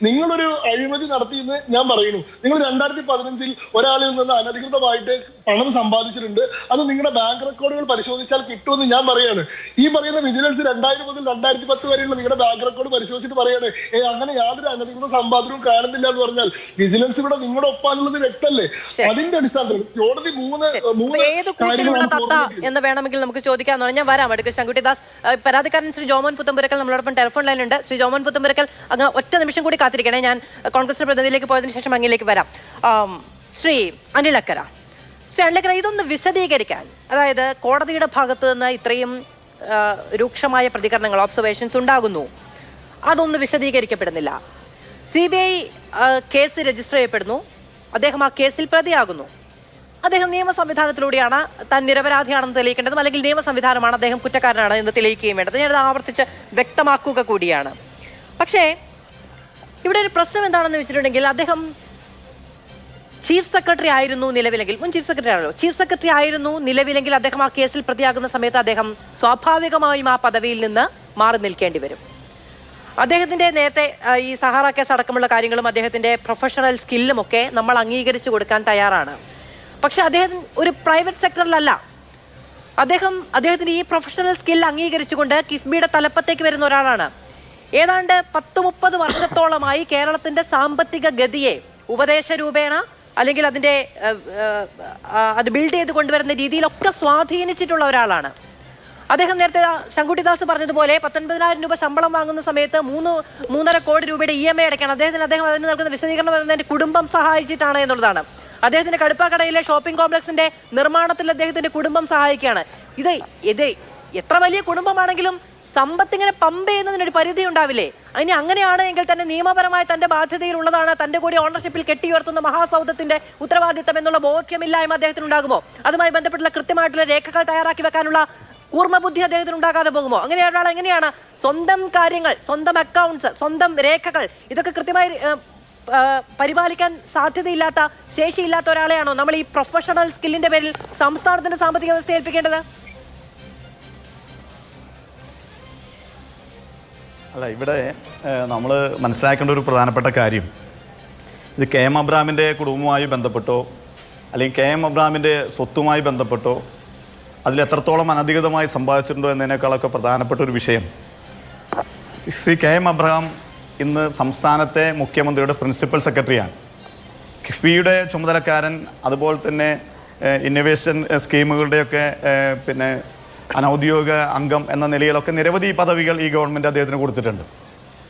നിങ്ങളൊരു അഴിമതി നടത്തിയെന്ന് ഞാൻ പറയുന്നു. നിങ്ങൾ 2015 ഒരാളിൽ നിന്ന് അനധികൃതമായിട്ട് പണം സമ്പാദിച്ചിട്ടുണ്ട്, അത് നിങ്ങളുടെ ബാങ്ക് റെക്കോർഡുകൾ പരിശോധിച്ചാൽ കിട്ടുമെന്ന് ഞാൻ പറയാണ്. ഈ പറയുന്ന വിജിലൻസ് 2000 മുതൽ 2010 വരെയുള്ള നിങ്ങളുടെ ബാങ്ക് റെക്കോർഡ് പരിശോധിച്ചിട്ട് പറയാണ് അങ്ങനെ യാതൊരു അനധികൃത സമ്പാദനവും കാണുന്നില്ല എന്ന് പറഞ്ഞാൽ വിജിലൻസ് ഇവിടെ നിങ്ങളുടെ ഒപ്പാനുള്ളത് വ്യക്തല്ലേ? അതിന്റെ അടിസ്ഥാനത്തിൽ കോടതി എന്ന് വേണമെങ്കിൽ നമുക്ക് ചോദിക്കാന്ന് പറഞ്ഞാൽ വരാം. അടുത്ത ശങ്കുട്ടിദാസ്, പരാതിക്കാരൻ ശ്രീ ജോമോൻ പുത്തമ്പുരക്കൽ നമ്മളോടൊപ്പം ടെലിഫോൺ ലൈനിലുണ്ട്. ശ്രീ ജോമോൻ പുത്തമ്പുരക്കൽ, അങ്ങ് ഒറ്റ നിമിഷം കൂടി കാത്തിരിക്കണേ, ഞാൻ കോൺഗ്രസിന്റെ പ്രതിനിധിയിലേക്ക് പോയതിനു ശേഷം അങ്ങിലേക്ക് വരാം. ശ്രീ അനിലക്കര, ഇതൊന്ന് വിശദീകരിക്കാൻ, അതായത് കോടതിയുടെ ഭാഗത്ത് നിന്ന് ഇത്രയും രൂക്ഷമായ പ്രതികരണങ്ങൾ, ഒബ്സർവേഷൻസ് ഉണ്ടാകുന്നു, അതൊന്ന് വിശദീകരിക്കപ്പെടുന്നില്ല. CBI കേസ് രജിസ്റ്റർ ചെയ്യപ്പെടുന്നു, അദ്ദേഹം ആ കേസിൽ പ്രതിയാകുന്നു. അദ്ദേഹം നിയമ സംവിധാനത്തിലൂടെയാണ് താൻ നിരപരാധിയാണെന്ന് തെളിയിക്കേണ്ടതും, അല്ലെങ്കിൽ നിയമ സംവിധാനമാണ് അദ്ദേഹം കുറ്റക്കാരനാണ് എന്ന് തെളിയിക്കുകയും വേണ്ടത്. ഞാനത് ആവർത്തിച്ച് വ്യക്തമാക്കുക കൂടിയാണ്. പക്ഷേ ഇവിടെ ഒരു പ്രശ്നം എന്താണെന്ന് വെച്ചിട്ടുണ്ടെങ്കിൽ, അദ്ദേഹം ചീഫ് സെക്രട്ടറി ആയിരുന്നു നിലവിലെങ്കിൽ, മുൻ ചീഫ് സെക്രട്ടറി ആണല്ലോ, ചീഫ് സെക്രട്ടറി ആയിരുന്നു നിലവിലെങ്കിൽ അദ്ദേഹം ആ കേസിൽ പ്രതിയാകുന്ന സമയത്ത് അദ്ദേഹം സ്വാഭാവികമായും ആ പദവിയിൽ നിന്ന് മാറി നിൽക്കേണ്ടി വരും. അദ്ദേഹത്തിന്റെ നേരത്തെ ഈ സഹാറ കേസ് അടക്കമുള്ള കാര്യങ്ങളും അദ്ദേഹത്തിന്റെ പ്രൊഫഷണൽ സ്കില്ലും ഒക്കെ നമ്മൾ അംഗീകരിച്ചു കൊടുക്കാൻ തയ്യാറാണ്. പക്ഷെ അദ്ദേഹം ഒരു പ്രൈവറ്റ് സെക്ടറിലല്ല. അദ്ദേഹത്തിന് ഈ പ്രൊഫഷണൽ സ്കിൽ അംഗീകരിച്ചുകൊണ്ട് കിഫ്ബിയുടെ തലപ്പത്തേക്ക് വരുന്ന ഒരാളാണ്. ഏതാണ്ട് 10-30 വർഷത്തോളമായി കേരളത്തിന്റെ സാമ്പത്തിക ഗതിയെ ഉപദേശ രൂപേണ അല്ലെങ്കിൽ അത് ബിൽഡ് ചെയ്ത് കൊണ്ടുവരുന്ന രീതിയിലൊക്കെ സ്വാധീനിച്ചിട്ടുള്ള ഒരാളാണ് അദ്ദേഹം. നേരത്തെ ശങ്കുട്ടിദാസ് പറഞ്ഞതുപോലെ 19,000 രൂപ ശമ്പളം വാങ്ങുന്ന സമയത്ത് 3.5 കോടി രൂപയുടെ EMI അടയ്ക്കണം. അദ്ദേഹം അതിന് നൽകുന്ന വിശദീകരണം പറയുന്നത് കുടുംബം സഹായിച്ചിട്ടാണ് എന്നുള്ളതാണ്. അദ്ദേഹത്തിന്റെ കടുപ്പാക്കടയിലെ ഷോപ്പിംഗ് കോംപ്ലക്സിന്റെ നിർമ്മാണത്തിൽ അദ്ദേഹത്തിന്റെ കുടുംബം സഹായിക്കുകയാണ്. ഇത് എത്ര വലിയ കുടുംബമാണെങ്കിലും സമ്പത്ത് ഇങ്ങനെ പമ്പ് ചെയ്യുന്നതിനൊരു പരിധി ഉണ്ടാവില്ലേ? അതിന് അങ്ങനെയാണ് എങ്കിൽ തന്നെ നിയമപരമായി തന്റെ ബാധ്യതയിലുള്ളതാണ് തന്റെ കൂടി ഓണർഷിപ്പിൽ കെട്ടിയുയർത്തുന്ന മഹാസൗധത്തിന്റെ ഉത്തരവാദിത്തം എന്നുള്ള ബോധ്യമില്ലായ്മ അദ്ദേഹത്തിന് ഉണ്ടാകുമോ? അതുമായി ബന്ധപ്പെട്ടുള്ള കൃത്യമായിട്ടുള്ള രേഖകൾ തയ്യാറാക്കി വെക്കാനുള്ള കൂർമ്മബുദ്ധി അദ്ദേഹത്തിന് ഉണ്ടാകാതെ പോകുമോ? അങ്ങനെയുള്ള ആൾ എങ്ങനെയാണ് സ്വന്തം കാര്യങ്ങൾ, സ്വന്തം അക്കൗണ്ട്സ്, സ്വന്തം രേഖകൾ ഇതൊക്കെ കൃത്യമായി പരിപാലിക്കാൻ സാധ്യതയില്ലാത്ത, ശേഷിയില്ലാത്ത ഒരാളെയാണോ നമ്മൾ ഈ പ്രൊഫഷണൽ സ്കില്ലിന്റെ പേരിൽ സംസ്ഥാനത്തിന്റെ സാമ്പത്തിക വ്യവസ്ഥ ഏൽപ്പിക്കേണ്ടത്? അല്ല, ഇവിടെ നമ്മൾ മനസ്സിലാക്കേണ്ട ഒരു പ്രധാനപ്പെട്ട കാര്യം, ഇത് KM അബ്രഹാമിൻ്റെ കുടുംബവുമായി ബന്ധപ്പെട്ടോ അല്ലെങ്കിൽ KM അബ്രഹാമിൻ്റെ സ്വത്തുമായി ബന്ധപ്പെട്ടോ അതിൽ എത്രത്തോളം അനധികൃതമായി സമ്പാദിച്ചിട്ടുണ്ടോ എന്നതിനേക്കാളൊക്കെ പ്രധാനപ്പെട്ട ഒരു വിഷയം, ശ്രീ KM അബ്രഹാം ഇന്ന് സംസ്ഥാനത്തെ മുഖ്യമന്ത്രിയുടെ പ്രിൻസിപ്പൽ സെക്രട്ടറിയാണ്. കിഫ്ബിയുടെ ചുമതലക്കാരൻ, അതുപോലെ തന്നെ ഇന്നൊവേഷൻ സ്കീമുകളുടെയൊക്കെ പിന്നെ അനൗദ്യോഗിക അംഗം എന്ന നിലയിലൊക്കെ നിരവധി പദവികൾ ഈ ഗവൺമെൻറ് അദ്ദേഹത്തിന് കൊടുത്തിട്ടുണ്ട്.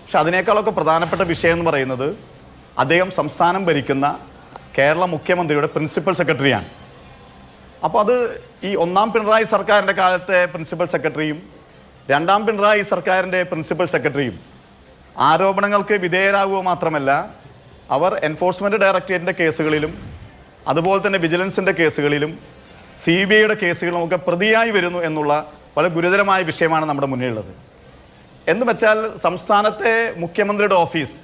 പക്ഷെ അതിനേക്കാളൊക്കെ പ്രധാനപ്പെട്ട വിഷയം എന്ന് പറയുന്നത് അദ്ദേഹം സംസ്ഥാനം ഭരിക്കുന്ന കേരള മുഖ്യമന്ത്രിയുടെ പ്രിൻസിപ്പൽ സെക്രട്ടറിയാണ്. അപ്പോൾ അത് ഈ 1ാം പിണറായി സർക്കാരിൻ്റെ കാലത്തെ പ്രിൻസിപ്പൽ സെക്രട്ടറിയും 2ാം പിണറായി സർക്കാരിൻ്റെ പ്രിൻസിപ്പൽ സെക്രട്ടറിയും ആരോപണങ്ങൾക്ക് വിധേയരാകുക മാത്രമല്ല, അവർ എൻഫോഴ്സ്മെൻറ്റ് ഡയറക്ടറേറ്റിൻ്റെ കേസുകളിലും അതുപോലെ തന്നെ വിജിലൻസിൻ്റെ കേസുകളിലും CBIയുടെ കേസുകളിലുമൊക്കെ പ്രതിയായി വരുന്നു എന്നുള്ള വളരെ ഗുരുതരമായ വിഷയമാണ് നമ്മുടെ മുന്നിലുള്ളത്. എന്ന് വെച്ചാൽ സംസ്ഥാനത്തെ മുഖ്യമന്ത്രിയുടെ ഓഫീസ്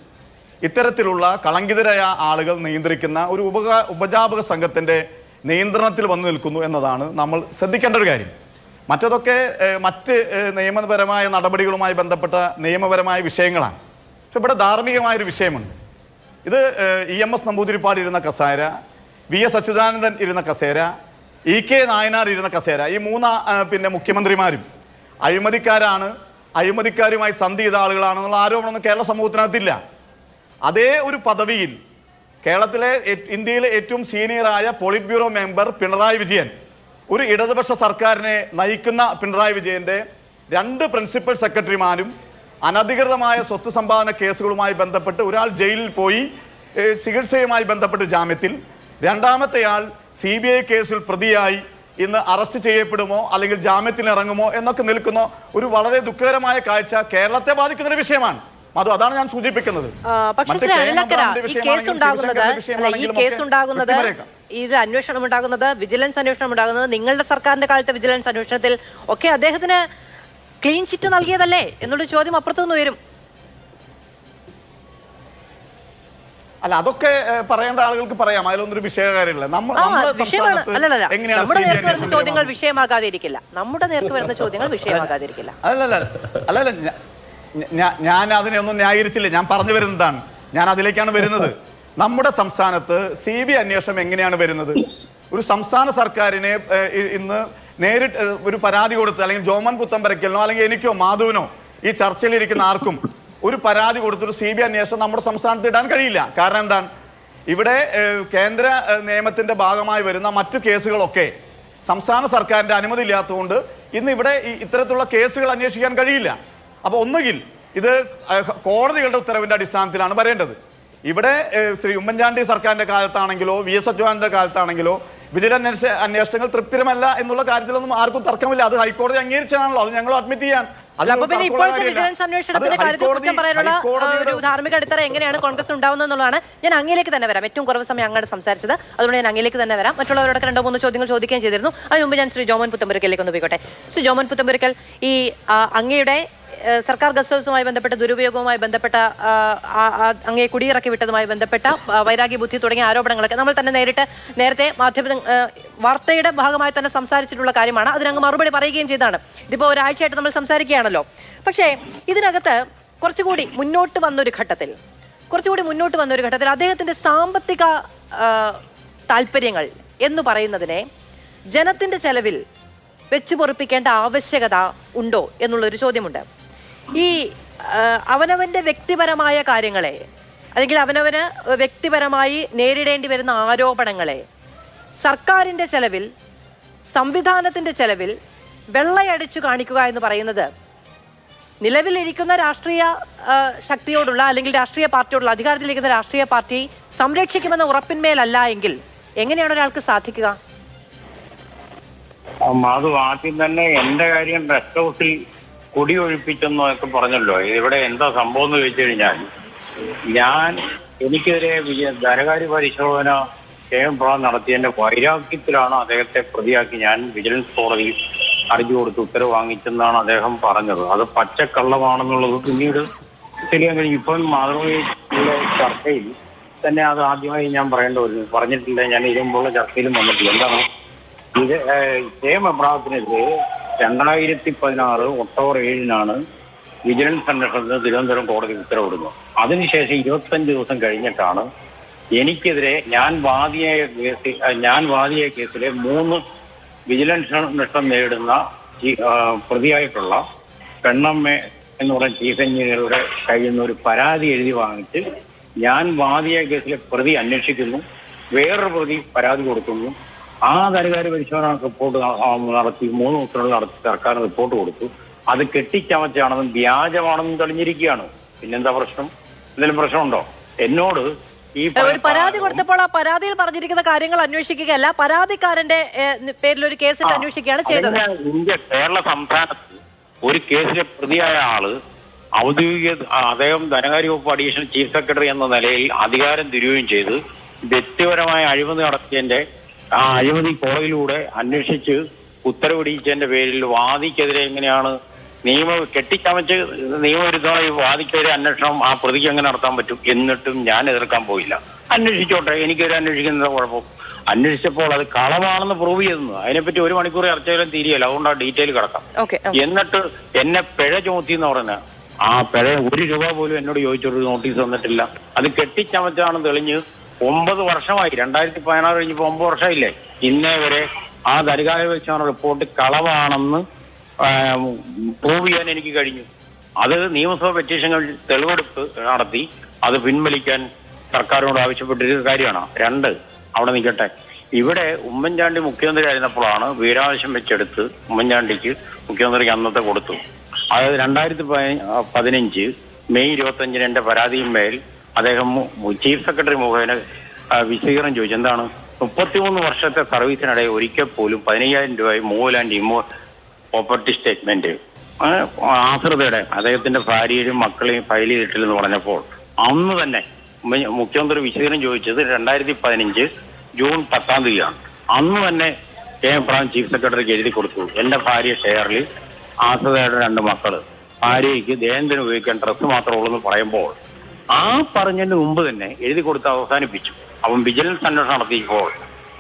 ഇത്തരത്തിലുള്ള കളങ്കിതരായ ആളുകൾ നിയന്ത്രിക്കുന്ന ഒരു ഉപജാപക സംഘത്തിൻ്റെ നിയന്ത്രണത്തിൽ വന്നു നിൽക്കുന്നു എന്നതാണ് നമ്മൾ ശ്രദ്ധിക്കേണ്ട ഒരു കാര്യം. മറ്റതൊക്കെ മറ്റ് നിയമപരമായ നടപടികളുമായി ബന്ധപ്പെട്ട നിയമപരമായ വിഷയങ്ങളാണ്. പക്ഷെ ഇവിടെ ധാർമ്മികമായൊരു വിഷയമുണ്ട്. ഇത് EMS നമ്പൂതിരിപ്പാട് ഇരുന്ന കസേര, VS അച്യുതാനന്ദൻ ഇരുന്ന കസേര, EK നായനാർ ഇരുന്ന കസേര, ഈ മൂന്ന് മുഖ്യമന്ത്രിമാരും അഴിമതിക്കാരാണ്, അഴിമതിക്കാരുമായി സന്ധി ചെയ്ത ആളുകളാണെന്നുള്ള ആരോപണമൊന്നും കേരള സമൂഹത്തിനകത്തില്ല. അതേ ഒരു പദവിയിൽ കേരളത്തിലെ ഇന്ത്യയിലെ ഏറ്റവും സീനിയറായ polit bureau member Pinarayi Vijayan, ഒരു ഇടതുപക്ഷ സർക്കാരിനെ നയിക്കുന്ന പിണറായി വിജയൻ്റെ 2 പ്രിൻസിപ്പൽ സെക്രട്ടറിമാരും അനധികൃതമായ സ്വത്ത് സമ്പാദന കേസുകളുമായി ബന്ധപ്പെട്ട് ഒരാൾ ജയിലിൽ പോയി ചികിത്സയുമായി ബന്ധപ്പെട്ട് ജാമ്യത്തിൽ, രണ്ടാമത്തെയാൾ CBI കേസിൽ പ്രതിയായി ഇന്ന് അറസ്റ്റ് ചെയ്യപ്പെടുമോ അല്ലെങ്കിൽ ജാമ്യത്തിൽ ഇറങ്ങുമോ എന്നൊക്കെ നിൽക്കുന്ന ഒരു വളരെ ദുഃഖകരമായ കാഴ്ച കേരളത്തെ ബാധിക്കുന്ന ഒരു വിഷയമാണ്. അതാണ് ഞാൻ സൂചിപ്പിക്കുന്നത്. ഇത് അന്വേഷണം ഉണ്ടാകുന്നത്, വിജിലൻസ് അന്വേഷണം ഉണ്ടാകുന്നത് നിങ്ങളുടെ സർക്കാരിന്റെ കാലത്തെ വിജിലൻസ് അന്വേഷണത്തിൽ ഒക്കെ അദ്ദേഹത്തിന് ക്ലീൻ ചിറ്റ് നൽകിയതല്ലേ എന്നുള്ള ചോദ്യം അപ്പുറത്തുനിന്ന് ഉയരും. അല്ല, അതൊക്കെ പറയേണ്ട ആളുകൾക്ക് പറയാം, അതിലൊന്നൊരു വിഷയകാര്യമില്ല. നമ്മുടെ നേർക്ക് വരുന്ന ചോദ്യങ്ങൾ വിഷയമാകാതിരിക്കില്ല. നമ്മുടെ നേർക്ക് വരുന്ന ചോദ്യങ്ങൾ വിഷയമാകാതിരിക്കില്ല. അല്ലല്ല, ഞാൻ അതിനെയൊന്നും ന്യായീകരിച്ചില്ല. ഞാൻ പറഞ്ഞു വരുന്നതാണ്, ഞാൻ അതിലേക്കാണ് വരുന്നത്. നമ്മുടെ സംസ്ഥാനത്ത് CBI അന്വേഷണം എങ്ങനെയാണ് വരുന്നത്? ഒരു സംസ്ഥാന സർക്കാരിനെ ഇന്ന് നേരിട്ട് ഒരു പരാതി കൊടുത്ത്, അല്ലെങ്കിൽ ജോമൻ പുത്തമ്പരക്കലിനോ അല്ലെങ്കിൽ എനിക്കോ മാധുവിനോ ഈ ചർച്ചയിലിരിക്കുന്ന ആർക്കും ഒരു പരാതി കൊടുത്തൊരു CBI അന്വേഷണം നമ്മുടെ സംസ്ഥാനത്ത് ഇടാൻ കഴിയില്ല. കാരണം എന്താണ്? ഇവിടെ കേന്ദ്ര നിയമത്തിന്റെ ഭാഗമായി വരുന്ന മറ്റു കേസുകളൊക്കെ സംസ്ഥാന സർക്കാരിന്റെ അനുമതി ഇല്ലാത്തതുകൊണ്ട് ഇന്ന് ഇവിടെ ഇത്തരത്തിലുള്ള കേസുകൾ അന്വേഷിക്കാൻ കഴിയില്ല. അപ്പോൾ ഒന്നുകിൽ ഇത് കോടതികളുടെ ഉത്തരവിന്റെ അടിസ്ഥാനത്തിലാണ് വരേണ്ടത്. ഇവിടെ ശ്രീ ഉമ്മൻചാണ്ടി സർക്കാരിന്റെ കാലത്താണെങ്കിലോ VS അച്യുതാനന്ദന്റെ കാലത്താണെങ്കിലോ വിജിലൻസ് അന്വേഷണങ്ങൾ തൃപ്തികരമല്ല എന്നുള്ള കാര്യത്തിലൊന്നും ആർക്കും തർക്കമില്ല. അത് ഹൈക്കോടതി അംഗീകരിച്ചാണല്ലോ, അത് ഞങ്ങൾ അഡ്മിറ്റ് ചെയ്യാൻ. വിജിലൻസ് അന്വേഷണത്തിന്റെ കാര്യത്തിൽ കുറ്റം പറയാനുള്ള ഒരു ധാർമ്മിക അടിത്തറ എങ്ങനെയാണ് കോൺഗ്രസ് ഉണ്ടാവുന്നത് എന്നുള്ളതാണ്. ഞാൻ അങ്ങയിലേക്ക് തന്നെ വരാം. ഏറ്റവും കുറവ് സമയം അങ്ങോട്ട് സംസാരിച്ചത്, അതുകൊണ്ട് ഞാൻ അങ്ങയിലേക്ക് തന്നെ വരാം. മറ്റുള്ളവരോടൊക്കെ 2-3 ചോദ്യങ്ങൾ ചോദിക്കുകയും ചെയ്തിരുന്നു. അതിന് മുമ്പ് ഞാൻ ശ്രീ ജോമൻ പുത്തമ്പുരക്കലിലേക്ക് ഒന്ന് പോയിക്കോട്ടെ. ശ്രീ ജോമൻ പുത്തമ്പുരക്കൽ, ഈ അങ്ങയുടെ സർക്കാർ ഗസ്റ്റ് ഹൗസുമായി ബന്ധപ്പെട്ട ദുരുപയോഗവുമായി ബന്ധപ്പെട്ട അങ്ങയെ കുടിയിറക്കി വിട്ടതുമായി ബന്ധപ്പെട്ട വൈരാഗ്യ ബുദ്ധി തുടങ്ങിയ ആരോപണങ്ങളൊക്കെ നമ്മൾ തന്നെ നേരത്തെ വാർത്തയുടെ ഭാഗമായി തന്നെ സംസാരിച്ചിട്ടുള്ള കാര്യമാണ്. അതിനങ്ങ് മറുപടി പറയുകയും ചെയ്തതാണ്. ഇതിപ്പോൾ ഒരാഴ്ചയായിട്ട് നമ്മൾ സംസാരിക്കുകയാണല്ലോ. പക്ഷേ ഇതിനകത്ത് കുറച്ചുകൂടി മുന്നോട്ട് വന്നൊരു ഘട്ടത്തിൽ അദ്ദേഹത്തിൻ്റെ സാമ്പത്തിക താല്പര്യങ്ങൾ എന്ന് പറയുന്നതിനെ ജനത്തിൻ്റെ ചെലവിൽ വെച്ചു പൊറുപ്പിക്കേണ്ട ആവശ്യകത ഉണ്ടോ എന്നുള്ളൊരു ചോദ്യമുണ്ട്. ഈ അവനവൻ്റെ വ്യക്തിപരമായ കാര്യങ്ങളെ, അല്ലെങ്കിൽ അവനവന് വ്യക്തിപരമായി നേരിടേണ്ടി വരുന്ന ആരോപണങ്ങളെ സർക്കാരിൻ്റെ ചെലവിൽ, സംവിധാനത്തിൻ്റെ ചെലവിൽ വെള്ളയടിച്ചു കാണിക്കുക എന്ന് പറയുന്നത് നിലവിലിരിക്കുന്ന രാഷ്ട്രീയ ശക്തിയോടുള്ള, അല്ലെങ്കിൽ രാഷ്ട്രീയ പാർട്ടിയോടുള്ള, അധികാരത്തിലിരിക്കുന്ന രാഷ്ട്രീയ പാർട്ടി സംരക്ഷിക്കുമെന്ന ഉറപ്പിന്മേലല്ല എങ്കിൽ എങ്ങനെയാണ് ഒരാൾക്ക് സാധിക്കുക? മാധു, ആദ്യം തന്നെ എന്റെ കാര്യം റെസ്റ്റ് ഹൗസിൽ കുടിയൊഴിപ്പിച്ചെന്നൊക്കെ പറഞ്ഞല്ലോ. ഇവിടെ എന്താ സംഭവം എന്ന് ചോദിച്ചു കഴിഞ്ഞാൽ, എനിക്കെതിരെ ധനകാര്യ പരിശോധന നടത്തിയതിന്റെ വൈരാഗ്യത്തിലാണ് അദ്ദേഹത്തെ പ്രതിയാക്കി ഞാൻ വിജിലൻസ് കോടതിയിൽ ഹർജി കൊടുത്ത് ഉത്തരവ് വാങ്ങിച്ചെന്നാണ് അദ്ദേഹം പറഞ്ഞത്. അത് പച്ചക്കള്ളമാണെന്നുള്ളത് പിന്നീട് ശരിയാൻ കഴിയും. ഇപ്പം മാതൃഭൂമിയിലെ ചർച്ചയിൽ തന്നെ അത് ആദ്യമായി ഞാൻ പറഞ്ഞിട്ടില്ല. ഞാൻ ഇതിനുള്ള ചർച്ചയിലും വന്നിട്ടില്ല. എന്താണ് ഇത്? എബ്രഹാത്തിനെതിരെ 2016 ഒക്ടോബർ 7-നാണ് വിജിലൻസ് അന്വേഷണത്തിന് തിരുവനന്തപുരം കോടതി ഉത്തരവിടുന്നത്. അതിനുശേഷം 25 ദിവസം കഴിഞ്ഞിട്ടാണ് എനിക്കെതിരെ ഞാൻ വാദിയായ കേസിലെ 3 വിജിലൻസ് അന്വേഷണം നേരിടുന്ന പ്രതിയായിട്ടുള്ള പെണ്ണമ്മ എന്ന് പറയുന്ന ചീഫ് എഞ്ചിനീയറുടെ കയ്യിൽ നിന്ന് ഒരു പരാതി എഴുതി വാങ്ങിച്ച് ഞാൻ വാദിയായ കേസിലെ പ്രതി അന്വേഷിക്കുന്നു, വേറൊരു പ്രതി പരാതി കൊടുക്കുന്നു. ആ ധനകാര്യ പരിശോധന റിപ്പോർട്ട് നടത്തി 3 ദിവസത്തിനുള്ളിൽ നടത്തി സർക്കാർ റിപ്പോർട്ട് കൊടുത്തു. അത് കെട്ടിച്ചമച്ചാണെന്നും വ്യാജമാണെന്നും തെളിഞ്ഞിരിക്കുകയാണ്. പിന്നെന്താ പ്രശ്നം? എന്തെങ്കിലും പ്രശ്നമുണ്ടോ? എന്നോട് ഒരു പരാതി കൊടുത്തപ്പോൾ ആ പരാതിയിൽ പറഞ്ഞിരിക്കുന്ന കാര്യങ്ങൾ അന്വേഷിക്കുകയല്ല, പരാതിക്കാരന്റെ പേരിൽ ഒരു കേസിട്ട് അന്വേഷിക്കുകയാണ് ചെയ്തത്. കേരള സംസ്ഥാനത്ത് ഒരു കേസിലെ പ്രതിയായ ആള് അദ്ദേഹം ധനകാര്യ വകുപ്പ് അഡീഷണൽ ചീഫ് സെക്രട്ടറി എന്ന നിലയിൽ അധികാരം ദുരുപയോഗം ചെയ്ത് വ്യക്തിപരമായ അഴിമതി നടത്തിയതിന്റെ ആ അഴിമതി കോടതിയിലൂടെ അന്വേഷിച്ച് ഉത്തരവിടിച്ചതിന്റെ പേരിൽ വാദിക്കെതിരെ എങ്ങനെയാണ് കെട്ടിച്ചമച്ച് നിയമവിരുദ്ധമായി വാദിക്കെതിരെ അന്വേഷണം ആ പ്രതിക്ക് എങ്ങനെ നടത്താൻ പറ്റും? എന്നിട്ടും ഞാൻ എതിർക്കാൻ പോയില്ല. അന്വേഷിച്ചോട്ടെ, എനിക്കൊരു അന്വേഷിക്കുന്നത് കുഴപ്പം. അന്വേഷിച്ചപ്പോൾ അത് കളവാണെന്ന് പ്രൂവ് ചെയ്തെന്ന്. അതിനെപ്പറ്റി 1 മണിക്കൂർ ചർച്ച ചെയ്യാൻ തീരെയല്ല, അതുകൊണ്ട് ആ ഡീറ്റെയിൽ കിടക്കാം. എന്നിട്ട് എന്നെ പിഴ ചുമത്തി എന്ന് പറഞ്ഞ ആ പിഴ 1 രൂപ പോലും എന്നോട് ചോദിച്ചൊരു നോട്ടീസ് തന്നിട്ടില്ല. അത് കെട്ടിച്ചമച്ചാണെന്ന് തെളിഞ്ഞ് 9 വർഷമായി. 2016 കഴിഞ്ഞപ്പോൾ 9 വർഷമില്ലേ. ഇന്നേ വരെ ആ ധനകാര്യ റിപ്പോർട്ട് കളവാണെന്ന് പ്രൂവ് ചെയ്യാൻ എനിക്ക് കഴിഞ്ഞു. അത് നിയമസഭ പെറ്റീഷനുകൾ തെളിവെടുപ്പ് നടത്തി അത് പിൻവലിക്കാൻ സർക്കാരിനോട് ആവശ്യപ്പെട്ടിരിക്കുന്ന കാര്യമാണ്. 2, അവിടെ നിൽക്കട്ടെ. ഇവിടെ ഉമ്മൻചാണ്ടി മുഖ്യമന്ത്രി ആയിരുന്നപ്പോഴാണ് വീരാവശ്യം വെച്ചെടുത്ത് ഉമ്മൻചാണ്ടിക്ക് മുഖ്യമന്ത്രിക്ക് അന്നത്തെ കൊടുത്തു. അതായത് 2015 മെയ് 25 എന്റെ പരാതിയിന്മേൽ അദ്ദേഹം ചീഫ് സെക്രട്ടറി മുഖേന വിശദീകരണം ചോദിച്ചു. എന്താണ് 33 വർഷത്തെ സർവീസിനിടെ ഒരിക്കൽ പോലും 15,000 രൂപ മൂവ് ആൻഡ് പ്രോപ്പർട്ടി സ്റ്റേറ്റ്മെന്റ് ആശ്രിതയുടെ അദ്ദേഹത്തിന്റെ ഭാര്യയും മക്കളെയും ഫയൽ ചെയ്തിട്ടില്ലെന്ന് പറഞ്ഞപ്പോൾ അന്ന് തന്നെ മുഖ്യമന്ത്രി വിശദീകരണം ചോദിച്ചത് 2015 ജൂൺ 10-ാം തീയതിയാണ്. അന്ന് തന്നെ KM എബ്രഹാം ചീഫ് സെക്രട്ടറിക്ക് എഴുതി കൊടുത്തു. എന്റെ ഭാര്യ ഷെയർലി, ആശ്രിതയുടെ 2 മക്കള്, ഭാര്യയ്ക്ക് ദേഹത്തിന് ഉപയോഗിക്കാൻ ഡ്രസ്സ് മാത്രമേ ഉള്ളൂ എന്ന് പറയുമ്പോൾ ആ പറഞ്ഞതിന് മുമ്പ് തന്നെ എഴുതി കൊടുത്ത് അവസാനിപ്പിച്ചു. അവൻ വിജിലൻസ് അന്വേഷണം നടത്തിയപ്പോൾ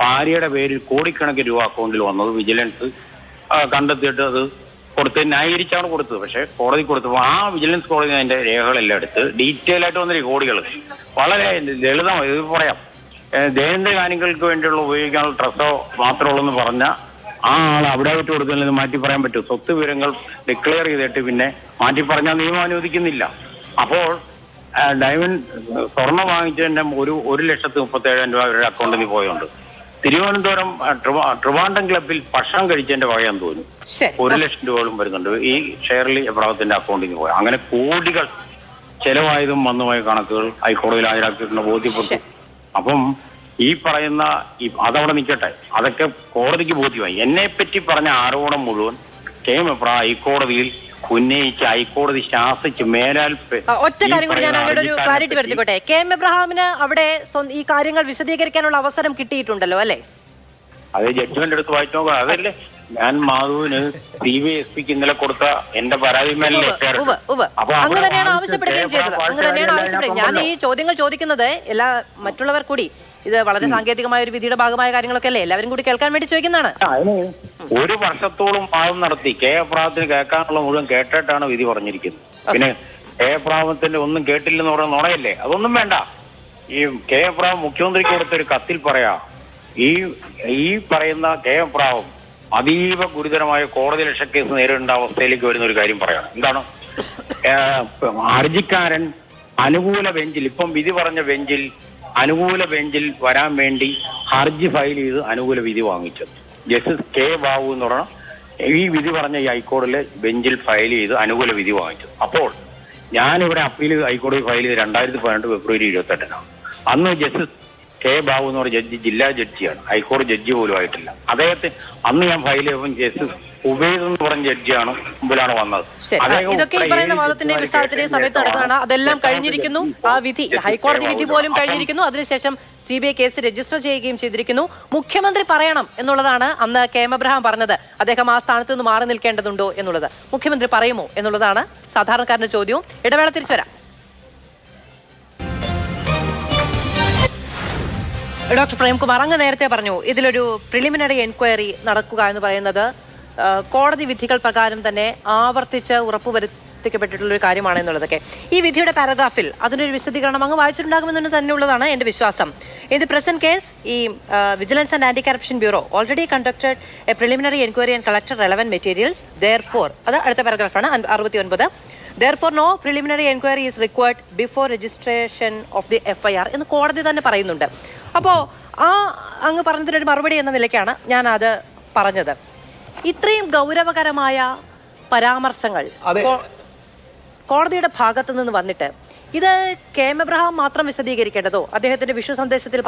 ഭാര്യയുടെ പേരിൽ കോടിക്കണക്കിന് രൂപ അക്കൗണ്ടിൽ വന്നത് വിജിലൻസ് കണ്ടെത്തിയിട്ട് അത് കൊടുത്ത് ന്യായീകരിച്ചാണ് കൊടുത്തത്. പക്ഷെ കോടതി കൊടുത്തപ്പോൾ ആ വിജിലൻസ് കോടതി അതിന്റെ രേഖകളെല്ലാം എടുത്ത് ഡീറ്റെയിൽ ആയിട്ട് വന്നിട്ട് കോടികൾ വളരെ ലളിതമായി ഇത് പറയാം. ദൈനംദിന കാര്യങ്ങൾക്ക് വേണ്ടിയുള്ള ഉപയോഗിക്കാനുള്ള ഡ്രസ്സോ മാത്രമേ ഉള്ളൂ എന്ന് പറഞ്ഞ ആ ആൾ അവിടെ വിട്ട് കൊടുക്കുന്നതിൽ മാറ്റി പറയാൻ പറ്റും. സ്വത്ത് വിവരങ്ങൾ ഡിക്ലെയർ ചെയ്തിട്ട് പിന്നെ മാറ്റി പറഞ്ഞാൽ നിയമം അനുവദിക്കുന്നില്ല. അപ്പോൾ ഡയമണ്ട് സ്വർണം വാങ്ങിച്ചതിന്റെ 1,37,000 രൂപ അവരുടെ അക്കൗണ്ടിൽ നിന്ന് പോയുണ്ട്. തിരുവനന്തപുരം ട്രിവാൻഡ്രം ക്ലബിൽ ഭക്ഷണം കഴിച്ചതിന്റെ വകയാന്ന് തോന്നുന്നു 1,00,000 രൂപകളും വരുന്നുണ്ട് ഈ ഷെയർലി എബ്രഹാത്തിന്റെ അക്കൗണ്ടിൽ നിന്ന് പോയി. അങ്ങനെ കോടികൾ ചെലവായതും വന്നുപോയ കണക്കുകൾ ഹൈക്കോടതിയിൽ ഹാജരാക്കിയിട്ടുള്ള ബോധ്യപ്പെട്ടു. അപ്പം ഈ പറയുന്ന അതവിടെ നിൽക്കട്ടെ, അതൊക്കെ കോടതിക്ക് ബോധ്യമായി. എന്നെപ്പറ്റി പറഞ്ഞ ആരോപണം മുഴുവൻ KM എബ്രഹാം ഹൈക്കോടതിയിൽ ഉന്നയിച്ച് ഹൈക്കോടതി ശാസിച്ച് മേലാൽ ഒറ്റ കാര്യം കൂടി ഞാൻ അങ്ങോട്ട് ഒരു ക്ലാരിറ്റി വരുത്തിക്കോട്ടെ. KM എബ്രഹാമിന് അവിടെ ഈ കാര്യങ്ങൾ വിശദീകരിക്കാനുള്ള അവസരം കിട്ടിയിട്ടുണ്ടല്ലോ അല്ലേ? അത് ജഡ്ജ്മെന്റ് എടുത്ത് വായിച്ചു നോക്കാം. അതല്ലേ ഞാൻ മാധുവിന് CBSPക്ക് ഇന്നലെ കൊടുത്ത എന്റെ പരാതി അങ്ങ് തന്നെയാണ് ആവശ്യപ്പെടുകയും ചെയ്തത്. അങ്ങ് തന്നെയാണ് ആവശ്യപ്പെടുന്നത്. ഞാൻ ഈ ചോദ്യങ്ങൾ ചോദിക്കുന്നത് എല്ലാ മറ്റുള്ളവർ കൂടി ഇത് വളരെ സാങ്കേതികമായ ഒരു വിധിയുടെ ഭാഗമായ കാര്യങ്ങളൊക്കെ അല്ലേ എല്ലാവരും കൂടി കേൾക്കാൻ വേണ്ടി ചോദിക്കുന്നതാണ്. 1 വർഷത്തോളം വാദം നടത്തി KM എബ്രഹാത്തിന് കേൾക്കാനുള്ള മുഴുവൻ കേട്ടിട്ടാണ് വിധി പറഞ്ഞിരിക്കുന്നത്. പിന്നെ KM എബ്രഹാമത്തിന്റെ ഒന്നും കേട്ടില്ലെന്ന് പറഞ്ഞ നുണയല്ലേ? അതൊന്നും വേണ്ട. ഈ KM എബ്രഹാം മുഖ്യമന്ത്രിക്ക് കൊടുത്തൊരു കത്തിൽ പറയാ ഈ പറയുന്ന KM എബ്രഹാം അതീവ ഗുരുതരമായ കോടതി ലക്ഷക്കേസ് നേരിടേണ്ട അവസ്ഥയിലേക്ക് വരുന്ന ഒരു കാര്യം പറയണം. എന്താണ്? ഹർജിക്കാരൻ അനുകൂല ബെഞ്ചിൽ, ഇപ്പം വിധി പറഞ്ഞ ബെഞ്ചിൽ അനുകൂല ബെഞ്ചിൽ വരാൻ വേണ്ടി ഹർജി ഫയൽ ചെയ്ത് അനുകൂല വിധി വാങ്ങിച്ചത് ജസ്റ്റിസ് K. ബാബു എന്ന് പറഞ്ഞ ഈ വിധി പറഞ്ഞ ഈ ഹൈക്കോടതിയിലെ ബെഞ്ചിൽ ഫയൽ ചെയ്ത് അനുകൂല വിധി വാങ്ങിച്ചത്. അപ്പോൾ ഞാനിവിടെ അപ്പീൽ ഹൈക്കോടതി ഫയൽ ചെയ്ത് 2018 ഫെബ്രുവരി 28-നാണ്. അന്ന് ജസ്റ്റിസ് K. ബാബു എന്ന് പറഞ്ഞ ജഡ്ജി ജില്ലാ ജഡ്ജിയാണ്, ഹൈക്കോടതി ജഡ്ജി പോലും ആയിട്ടില്ല. അദ്ദേഹത്തെ അന്ന് ഞാൻ ഫയൽ ചെയ്തപ്പോൾ ജസ്റ്റിസ് ഉബൈദ് എന്ന് പറഞ്ഞ ജഡ്ജിയാണ് മുമ്പിലാണ് വന്നത്. ഇതൊക്കെ ഈ പറയുന്ന വാദത്തിന്റെയും വിസ്താരത്തിന്റെയും സമയത്ത് നടക്കുന്നതാണ്. അതെല്ലാം കഴിഞ്ഞിരിക്കുന്നു. ആ വിധി ഹൈക്കോടതി വിധി പോലും കഴിഞ്ഞിരിക്കുന്നു. അതിനുശേഷം CBI കേസ് രജിസ്റ്റർ ചെയ്യുകയും ചെയ്തിരിക്കുന്നു. മുഖ്യമന്ത്രി പറയണം എന്നുള്ളതാണ് അന്ന് KM എബ്രഹാം പറഞ്ഞത്. അദ്ദേഹം ആ സ്ഥാനത്ത് നിന്ന് മാറി നിൽക്കേണ്ടതുണ്ടോ എന്നുള്ളത് മുഖ്യമന്ത്രി പറയുമോ എന്നുള്ളതാണ് സാധാരണക്കാരന്റെ ചോദ്യവും. ഇടവേള തിരിച്ചു വരാം. ഡോക്ടർ പ്രേംകുമാർ, അങ്ങ് നേരത്തെ പറഞ്ഞു ഇതിലൊരു പ്രിലിമിനറി എൻക്വയറി നടക്കുക എന്ന് പറയുന്നത് കോടതി വിധികൾ പ്രകാരം തന്നെ ആവർത്തിച്ച് ഉറപ്പുവരുത്തിക്കപ്പെട്ടിട്ടുള്ളൊരു കാര്യമാണ് എന്നുള്ളതൊക്കെ. ഈ വിധിയുടെ പാരഗ്രാഫിൽ അതിനൊരു വിശദീകരണം അങ്ങ് വായിച്ചിട്ടുണ്ടാകുമെന്ന് തന്നെയുള്ളതാണ് എൻ്റെ വിശ്വാസം. ഇൻ ദി പ്രസന്റ് കേസ് ഈ vigilance and anti corruption bureau already conducted a preliminary enquiry and collected relevant materials. Therefore, അത് അടുത്ത പാരഗ്രാഫാണ് 69. Therefore, no preliminary inquiry is required before registration of the FIR എന്ന് കോടതി തന്നെ പറയുന്നുണ്ട്. അപ്പോൾ ആ അങ്ങ് പറഞ്ഞതിനൊരു മറുപടി എന്ന നിലയ്ക്കാണ് ഞാൻ അത് പറഞ്ഞത്. ഇത്രയും ഗൗരവകരമായ പരാമർശങ്ങൾ കോടതിയുടെ ഭാഗത്തു നിന്ന് വന്നിട്ട് ഇത് KM എബ്രഹാം മാത്രം വിശദീകരിക്കേണ്ടതോ അദ്ദേഹത്തിന്റെ വിഷു സന്ദേശത്തിൽ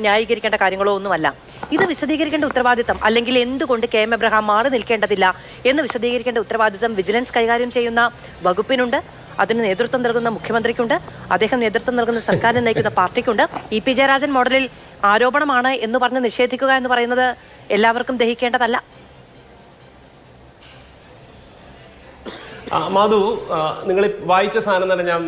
ന്യായീകരിക്കേണ്ട കാര്യങ്ങളോ ഒന്നുമല്ല. ഇത് വിശദീകരിക്കേണ്ട ഉത്തരവാദിത്തം, അല്ലെങ്കിൽ എന്തുകൊണ്ട് KM എബ്രഹാം മാറി നിൽക്കേണ്ടതില്ല എന്ന് വിശദീകരിക്കേണ്ട ഉത്തരവാദിത്തം വിജിലൻസ് കൈകാര്യം ചെയ്യുന്ന വകുപ്പിനുണ്ട്. അതിന് നേതൃത്വം നൽകുന്ന മുഖ്യമന്ത്രിക്കുണ്ട്. അദ്ദേഹം നേതൃത്വം നൽകുന്ന സർക്കാരിനെ നയിക്കുന്ന പാർട്ടിക്കുണ്ട്. EP ജയരാജൻ മോഡലിൽ ആരോപണമാണ് എന്ന് പറഞ്ഞ് നിഷേധിക്കുക എന്ന് പറയുന്നത് എല്ലാവർക്കും ദഹിക്കേണ്ടതല്ല. മാധു, നിങ്ങൾ വായിച്ച സാധനം തന്നെ ഞാൻ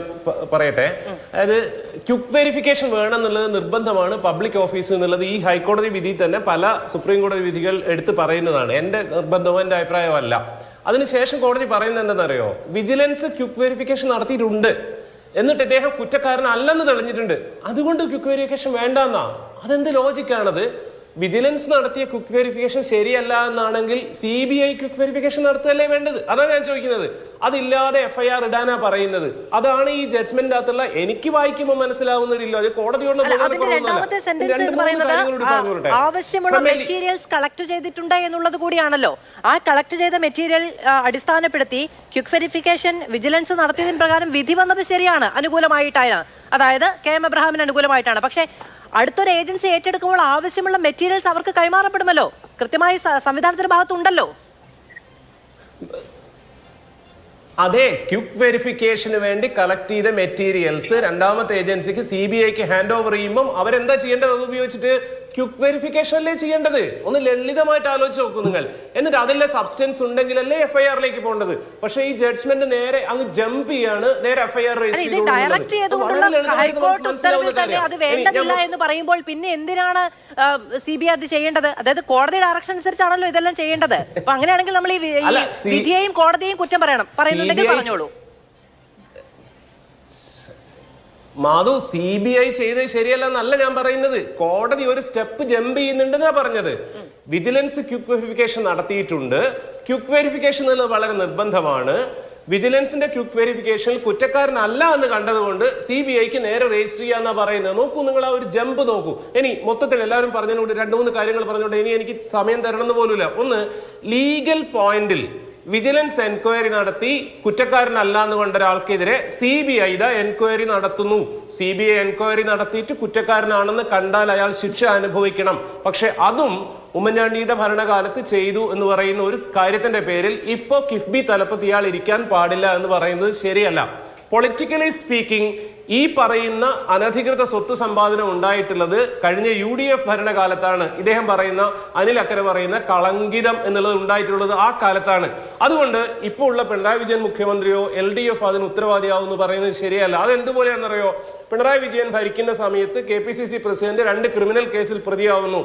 പറയട്ടെ. അതായത് ക്വിക്ക് വെരിഫിക്കേഷൻ വേണം എന്നുള്ളത് നിർബന്ധമാണ് പബ്ലിക് ഓഫീസ് എന്നുള്ളത് ഈ ഹൈക്കോടതി വിധി തന്നെ പല സുപ്രീം കോടതി വിധികൾ എടുത്ത് പറയുന്നതാണ്. എന്റെ നിർബന്ധമോ എന്റെ അഭിപ്രായമോ അല്ല. അതിനുശേഷം കോടതി പറയുന്നത് എന്താണെന്നറിയോ? വിജിലൻസ് ക്വിക്ക് വെരിഫിക്കേഷൻ നടത്തിയിട്ടുണ്ട്, എന്നിട്ട് ഇദ്ദേഹം കുറ്റക്കാരനല്ലെന്ന് തെളിഞ്ഞിട്ടുണ്ട്, അതുകൊണ്ട് ക്വിക്ക് വെരിഫിക്കേഷൻ വേണ്ടെന്നാ. അതെന്ത് ലോജിക്കാണത്? വിജിലൻസ് നടത്തിയ ക്വിക്ക് വെരിഫിക്കേഷൻ ശരിയല്ല എന്നാണെങ്കിൽ CBI ക്വിക്ക് വെരിഫിക്കേഷൻ നടത്തുകയല്ലേ വേണ്ടത്? അതാണ് ഞാൻ ചോദിക്കുന്നത്. അതില്ലാതെ FIR ഇടാനാ പറയുന്നത്. അതാണ് ഈ ജഡ്ജ്മെന്റ് അകത്തുള്ള എനിക്ക് വായിക്കുമ്പോൾ മനസ്സിലാവുന്നതില്ല. അത് കോടതിയോട് ആവശ്യമുള്ള മെറ്റീരിയൽസ് കളക്ട് ചെയ്തിട്ടുണ്ട് എന്നുള്ളത് കൂടിയാണല്ലോ. ആ കളക്ട് ചെയ്ത മെറ്റീരിയൽ അടിസ്ഥാനപ്പെടുത്തി ക്വിക്ക് വെരിഫിക്കേഷൻ വിജിലൻസ് നടത്തിയതിന് പ്രകാരം വിധി വന്നത് ശരിയാണ്, അനുകൂലമായിട്ടാണ്. അതായത് KM എബ്രഹാമിന് അനുകൂലമായിട്ടാണ്. പക്ഷേ അടുത്തൊരു ഏജൻസി ഏറ്റെടുക്കുമ്പോൾ ആവശ്യമുള്ള മെറ്റീരിയൽസ് അവർക്ക് കൈമാറപ്പെടുമല്ലോ, കൃത്യമായി സംവിധാനത്തിന്റെ ഭാഗത്തുണ്ടല്ലോ. അതെ, ക്വിക്ക് വെരിഫിക്കേഷന് വേണ്ടി കളക്ട് ചെയ്ത മെറ്റീരിയൽസ് രണ്ടാമത്തെ ഏജൻസിക്ക് CBIക്ക് ഹാൻഡ് ഓവർ ചെയ്യുമ്പോൾ അവരെന്താ ചെയ്യേണ്ടത്? അത് ഉപയോഗിച്ചിട്ട് ക്വിക്ക് വെരിഫിക്കേഷൻ അല്ലേ ചെയ്യേണ്ടത്? ഒന്ന് ലളിതമായിട്ട് ആലോചിച്ച് നോക്കൂ നിങ്ങൾ. എന്നിട്ട് അതിലെ സബ്സ്റ്റൻസ് ഉണ്ടെങ്കിലല്ലേ FIRലേക്ക് പോകേണ്ടത്. പക്ഷെ ഈ ജഡ്ജ്മെന്റ് നേരെ അങ്ങ് ജമ്പ് ചെയ്യാണ്, നേരെ FIR അത് വേണ്ടതില്ല എന്ന് പറയുമ്പോൾ പിന്നെ എന്തിനാണ് CBI അത് ചെയ്യേണ്ടത്? അതായത് കോടതി ഡയറക്ഷൻ അനുസരിച്ചാണല്ലോ ഇതെല്ലാം ചെയ്യേണ്ടത്. അപ്പൊ അങ്ങനെയാണെങ്കിൽ നമ്മൾ ഈ വിധിയെയും കോടതിയെയും കുറ്റം പറയുന്നുണ്ടെങ്കിൽ പറഞ്ഞോളൂ. മാധു, CBI ചെയ്തത് ശരിയല്ലെന്നല്ല ഞാൻ പറയുന്നത്. കോടതി ഒരു സ്റ്റെപ്പ് ജമ്പ് ചെയ്യുന്നുണ്ടെന്നാ പറഞ്ഞത്. വിജിലൻസ് ക്വിക്ക് വെരിഫിക്കേഷൻ നടത്തിയിട്ടുണ്ട്. ക്വിക്ക് വെരിഫിക്കേഷൻ എന്നുള്ളത് വളരെ നിർബന്ധമാണ്. വിജിലൻസിന്റെ ക്വിക്ക് വെരിഫിക്കേഷൻ കുറ്റക്കാരനല്ല എന്ന് കണ്ടതുകൊണ്ട് CBIക്ക് നേരെ രജിസ്റ്റർ ചെയ്യാന്നാ പറയുന്നത്. നോക്കൂ, നിങ്ങൾ ആ ഒരു ജമ്പ് നോക്കൂ. ഇനി മൊത്തത്തിൽ എല്ലാവരും പറഞ്ഞതിനോട് 2-3 കാര്യങ്ങൾ പറഞ്ഞോണ്ട് ഇനി എനിക്ക് സമയം തരണമെന്ന് പോലുമില്ല. ഒന്ന്, ലീഗൽ പോയിന്റിൽ വിജിലൻസ് എൻക്വയറി നടത്തി കുറ്റക്കാരനല്ല എന്ന് കൊണ്ട ഒരാൾക്കെതിരെ CBI എൻക്വയറി നടത്തുന്നു. CBI എൻക്വയറി നടത്തിയിട്ട് കുറ്റക്കാരനാണെന്ന് കണ്ടാൽ അയാൾ ശിക്ഷ അനുഭവിക്കണം. പക്ഷെ അതും ഉമ്മൻചാണ്ടിയുടെ ഭരണകാലത്ത് ചെയ്തു എന്ന് പറയുന്ന ഒരു കാര്യത്തിന്റെ പേരിൽ ഇപ്പോ കിഫ്ബി തലപ്പത്ത് ഇയാൾ ഇരിക്കാൻ പാടില്ല എന്ന് പറയുന്നത് ശരിയല്ല. പൊളിറ്റിക്കലി സ്പീക്കിംഗ്, ഈ പറയുന്ന അനധികൃത സ്വത്ത് സമ്പാദനം ഉണ്ടായിട്ടുള്ളത് കഴിഞ്ഞ UDF ഭരണകാലത്താണ്. ഇദ്ദേഹം പറയുന്ന, അനിൽ അക്കരെ പറയുന്ന കളങ്കിതം എന്നുള്ളത് ഉണ്ടായിട്ടുള്ളത് ആ കാലത്താണ്. അതുകൊണ്ട് ഇപ്പോൾ ഉള്ള പിണറായി വിജയൻ മുഖ്യമന്ത്രിയോ LDF അതിന് ഉത്തരവാദിയാവും എന്ന് പറയുന്നത് ശരിയല്ല. അതെന്തുപോലെയാണെന്നറിയോ? പിണറായി വിജയൻ ഭരിക്കുന്ന സമയത്ത് KPCC പ്രസിഡന്റ് 2 ക്രിമിനൽ കേസിൽ പ്രതിയാവുന്നു.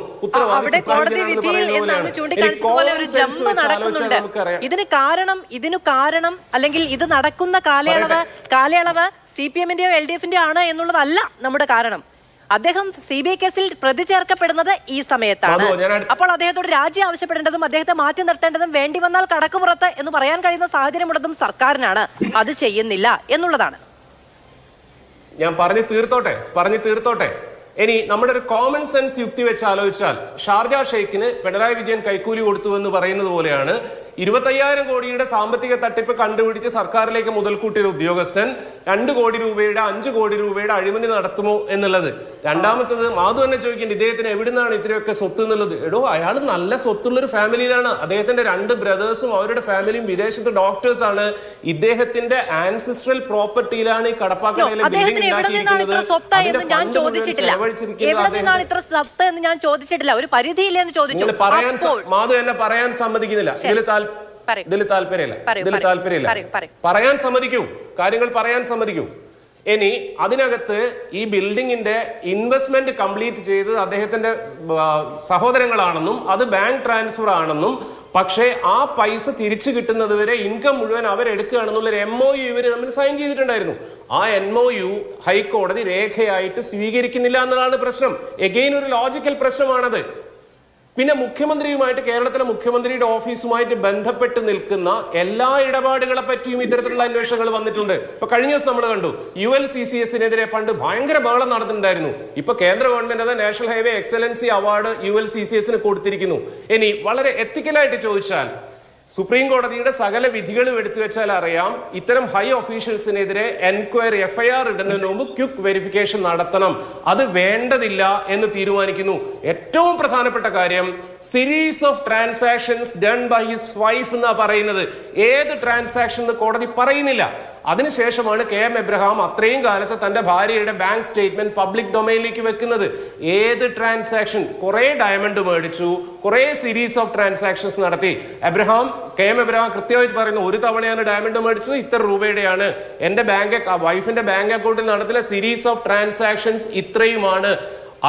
ഇതിനു കാരണം അല്ലെങ്കിൽ ഇത് നടക്കുന്ന കാലയളവ് CPM-ന്റെയോ LDF-ന്റെയോ ആണ് എന്നുള്ളതല്ല നമ്മുടെ കാരണം. അദ്ദേഹം CBI കേസിൽ പ്രതി ചേർക്കപ്പെടുന്നത് ഈ സമയത്താണ്. അപ്പോൾ അദ്ദേഹത്തോട് രാജി ആവശ്യപ്പെടേണ്ടതും അദ്ദേഹത്തെ മാറ്റി നിർത്തേണ്ടതും വേണ്ടി വന്നാൽ കടക്കുപുറത്ത് എന്ന് പറയാൻ കഴിയുന്ന സാഹചര്യമുള്ളതും സർക്കാരിനാണ്. അത് ചെയ്യുന്നില്ല എന്നുള്ളതാണ്. ഞാൻ പറഞ്ഞു തീർത്തോട്ടെ. ഇനി നമ്മുടെ ഒരു കോമൺ സെൻസ് യുക്തി വെച്ച് ആലോചിച്ചാൽ, ഷാർജ ഷെയ്ഖിന് പിണറായി വിജയൻ കൈക്കൂലി കൊടുത്തു എന്ന് പറയുന്നത് പോലെയാണ് 25,000 കോടിയുടെ സാമ്പത്തിക തട്ടിപ്പ് കണ്ടുപിടിച്ച് സർക്കാരിലേക്ക് മുതൽക്കൂട്ടിയ ഉദ്യോഗസ്ഥൻ 2 കോടി രൂപയുടെ 5 കോടി രൂപയുടെ അഴിമതി നടത്തുമോ എന്നുള്ളത്. രണ്ടാമത്തത്, മാധു തന്നെ ചോദിക്കേണ്ടത് ഇദ്ദേഹത്തിന് എവിടുന്നാണ് ഇത്രയൊക്കെ സ്വത്ത് എന്നുള്ളത്. എടോ, അയാൾ നല്ല സ്വത്തുള്ളൊരു ഫാമിലിയിലാണ്. അദ്ദേഹത്തിന്റെ 2 ബ്രദേഴ്സും അവരുടെ ഫാമിലിയും വിദേശത്ത് ഡോക്ടേഴ്സ് ആണ്. ഇദ്ദേഹത്തിന്റെ ആൻസിസ്ട്രൽ പ്രോപ്പർട്ടിയിലാണ് ഈ കടപ്പാക്കടയിലെ ബിൽഡിംഗ് ഒരു പരിധിയില്ലെന്ന് ചോദിച്ചു. മാധു എന്നെ പറയാൻ സമ്മതിക്കുന്നില്ല. ഇതിൽ താല്പര്യമില്ല. പറയാൻ സമ്മതിക്കൂ, കാര്യങ്ങൾ പറയാൻ സമ്മതിക്കൂ. ഇനി അതിനകത്ത് ഈ ബിൽഡിങ്ങിന്റെ ഇൻവെസ്റ്റ്മെന്റ് കംപ്ലീറ്റ് ചെയ്ത് അദ്ദേഹത്തിന്റെ സഹോദരങ്ങളാണെന്നും അത് ബാങ്ക് ട്രാൻസ്ഫർ ആണെന്നും, പക്ഷേ ആ പൈസ തിരിച്ചു കിട്ടുന്നത് വരെ ഇൻകം മുഴുവൻ അവരെടുക്കുകയാണെന്നുള്ള ഒരു MOU ഇവര് തമ്മിൽ സൈൻ ചെയ്തിട്ടുണ്ടായിരുന്നു. ആ MOU ഹൈക്കോടതി രേഖയായിട്ട് സ്വീകരിക്കുന്നില്ല എന്നുള്ളതാണ് പ്രശ്നം. എഗെയിൻ ഒരു ലോജിക്കൽ പ്രശ്നമാണത്. പിന്നെ മുഖ്യമന്ത്രിയുമായിട്ട്, കേരളത്തിലെ മുഖ്യമന്ത്രിയുടെ ഓഫീസുമായിട്ട് ബന്ധപ്പെട്ട് നിൽക്കുന്ന എല്ലാ ഇടപാടുകളെ പറ്റിയും ഇത്തരത്തിലുള്ള അന്വേഷണങ്ങൾ വന്നിട്ടുണ്ട്. ഇപ്പൊ കഴിഞ്ഞ ദിവസം നമ്മൾ കണ്ടു ULCCS-നെതിരെ പണ്ട് ഭയങ്കര ബഹളം നടന്നിട്ടുണ്ടായിരുന്നു. ഇപ്പൊ കേന്ദ്ര ഗവൺമെന്റ് അത് നാഷണൽ ഹൈവേ എക്സലൻസി അവാർഡ് ULCCS-ന് കൊടുത്തിരിക്കുന്നു. ഇനി വളരെ എത്തിക്കലായിട്ട് ചോദിച്ചാൽ, സുപ്രീം കോടതിയുടെ സകല വിധികളും എടുത്തു വെച്ചാൽ അറിയാം, ഇത്തരം ഹൈ ഒഫീഷ്യൽസിനെതിരെ എൻക്വയറി FIR ഇടുന്നതിന് മുമ്പ് ക്വിക്ക് വെരിഫിക്കേഷൻ നടത്തണം. അത് വേണ്ടതില്ല എന്ന് തീരുമാനിക്കുന്നു. ഏറ്റവും പ്രധാനപ്പെട്ട കാര്യം, series of transactions done by his wife എന്നാ പറയുന്നത്. ഏത് ട്രാൻസാക്ഷൻ എന്ന് കോടതി പറയുന്നില്ല. അതിനുശേഷമാണ് KM എബ്രഹാം അത്രയും കാലത്ത് തന്റെ ഭാര്യയുടെ ബാങ്ക് സ്റ്റേറ്റ്മെന്റ് പബ്ലിക് ഡൊമൈനിലേക്ക് വെക്കുന്നത്. ഏത് ട്രാൻസാക്ഷൻ, കുറെ ഡയമണ്ട് മേടിച്ചു, കുറെ സീരീസ് ഓഫ് ട്രാൻസാക്ഷൻസ് നടത്തി. KM എബ്രഹാം കൃത്യമായിട്ട് പറയുന്നു, ഒരു തവണയാണ് ഡയമണ്ട് മേടിച്ചത്, ഇത്ര രൂപയുടെയാണ്. എന്റെ വൈഫിന്റെ ബാങ്ക് അക്കൗണ്ടിൽ നടത്തിയ സീരീസ് ഓഫ് ട്രാൻസാക്ഷൻസ് ഇത്രയുമാണ്.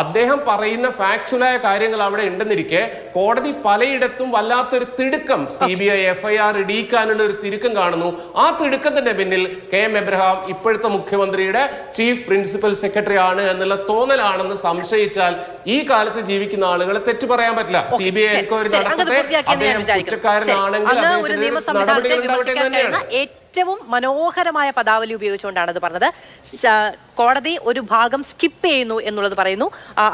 അദ്ദേഹം പറയുന്ന ഫാക്ച്വലായ കാര്യങ്ങൾ അവിടെ ഉണ്ടെന്നിരിക്കെ കോടതി പലയിടത്തും വല്ലാത്തൊരു തിടുക്കം, CBI FIR ഇടിക്കാനുള്ള ഒരു തിടുക്കം കാണുന്നു. ആ തിടുക്കത്തിന്റെ പിന്നിൽ KM എബ്രഹാം ഇപ്പോഴത്തെ മുഖ്യമന്ത്രിയുടെ ചീഫ് പ്രിൻസിപ്പൽ സെക്രട്ടറി ആണ് എന്നുള്ള തോന്നലാണെന്ന് സംശയിച്ചാൽ ഈ കാലത്ത് ജീവിക്കുന്ന ആളുകളെ തെറ്റു പറയാൻ പറ്റില്ല. CBI എൻക്വയറി നടത്തട്ടെ, അദ്ദേഹം കുറ്റക്കാരനാണെങ്കിൽ ഏറ്റവും മനോഹരമായ പദാവലി ഉപയോഗിച്ചുകൊണ്ടാണ് അത് പറഞ്ഞത്. കോടതി ഒരു ഭാഗം സ്കിപ്പ് ചെയ്യുന്നു എന്നുള്ളത് പറയുന്നു.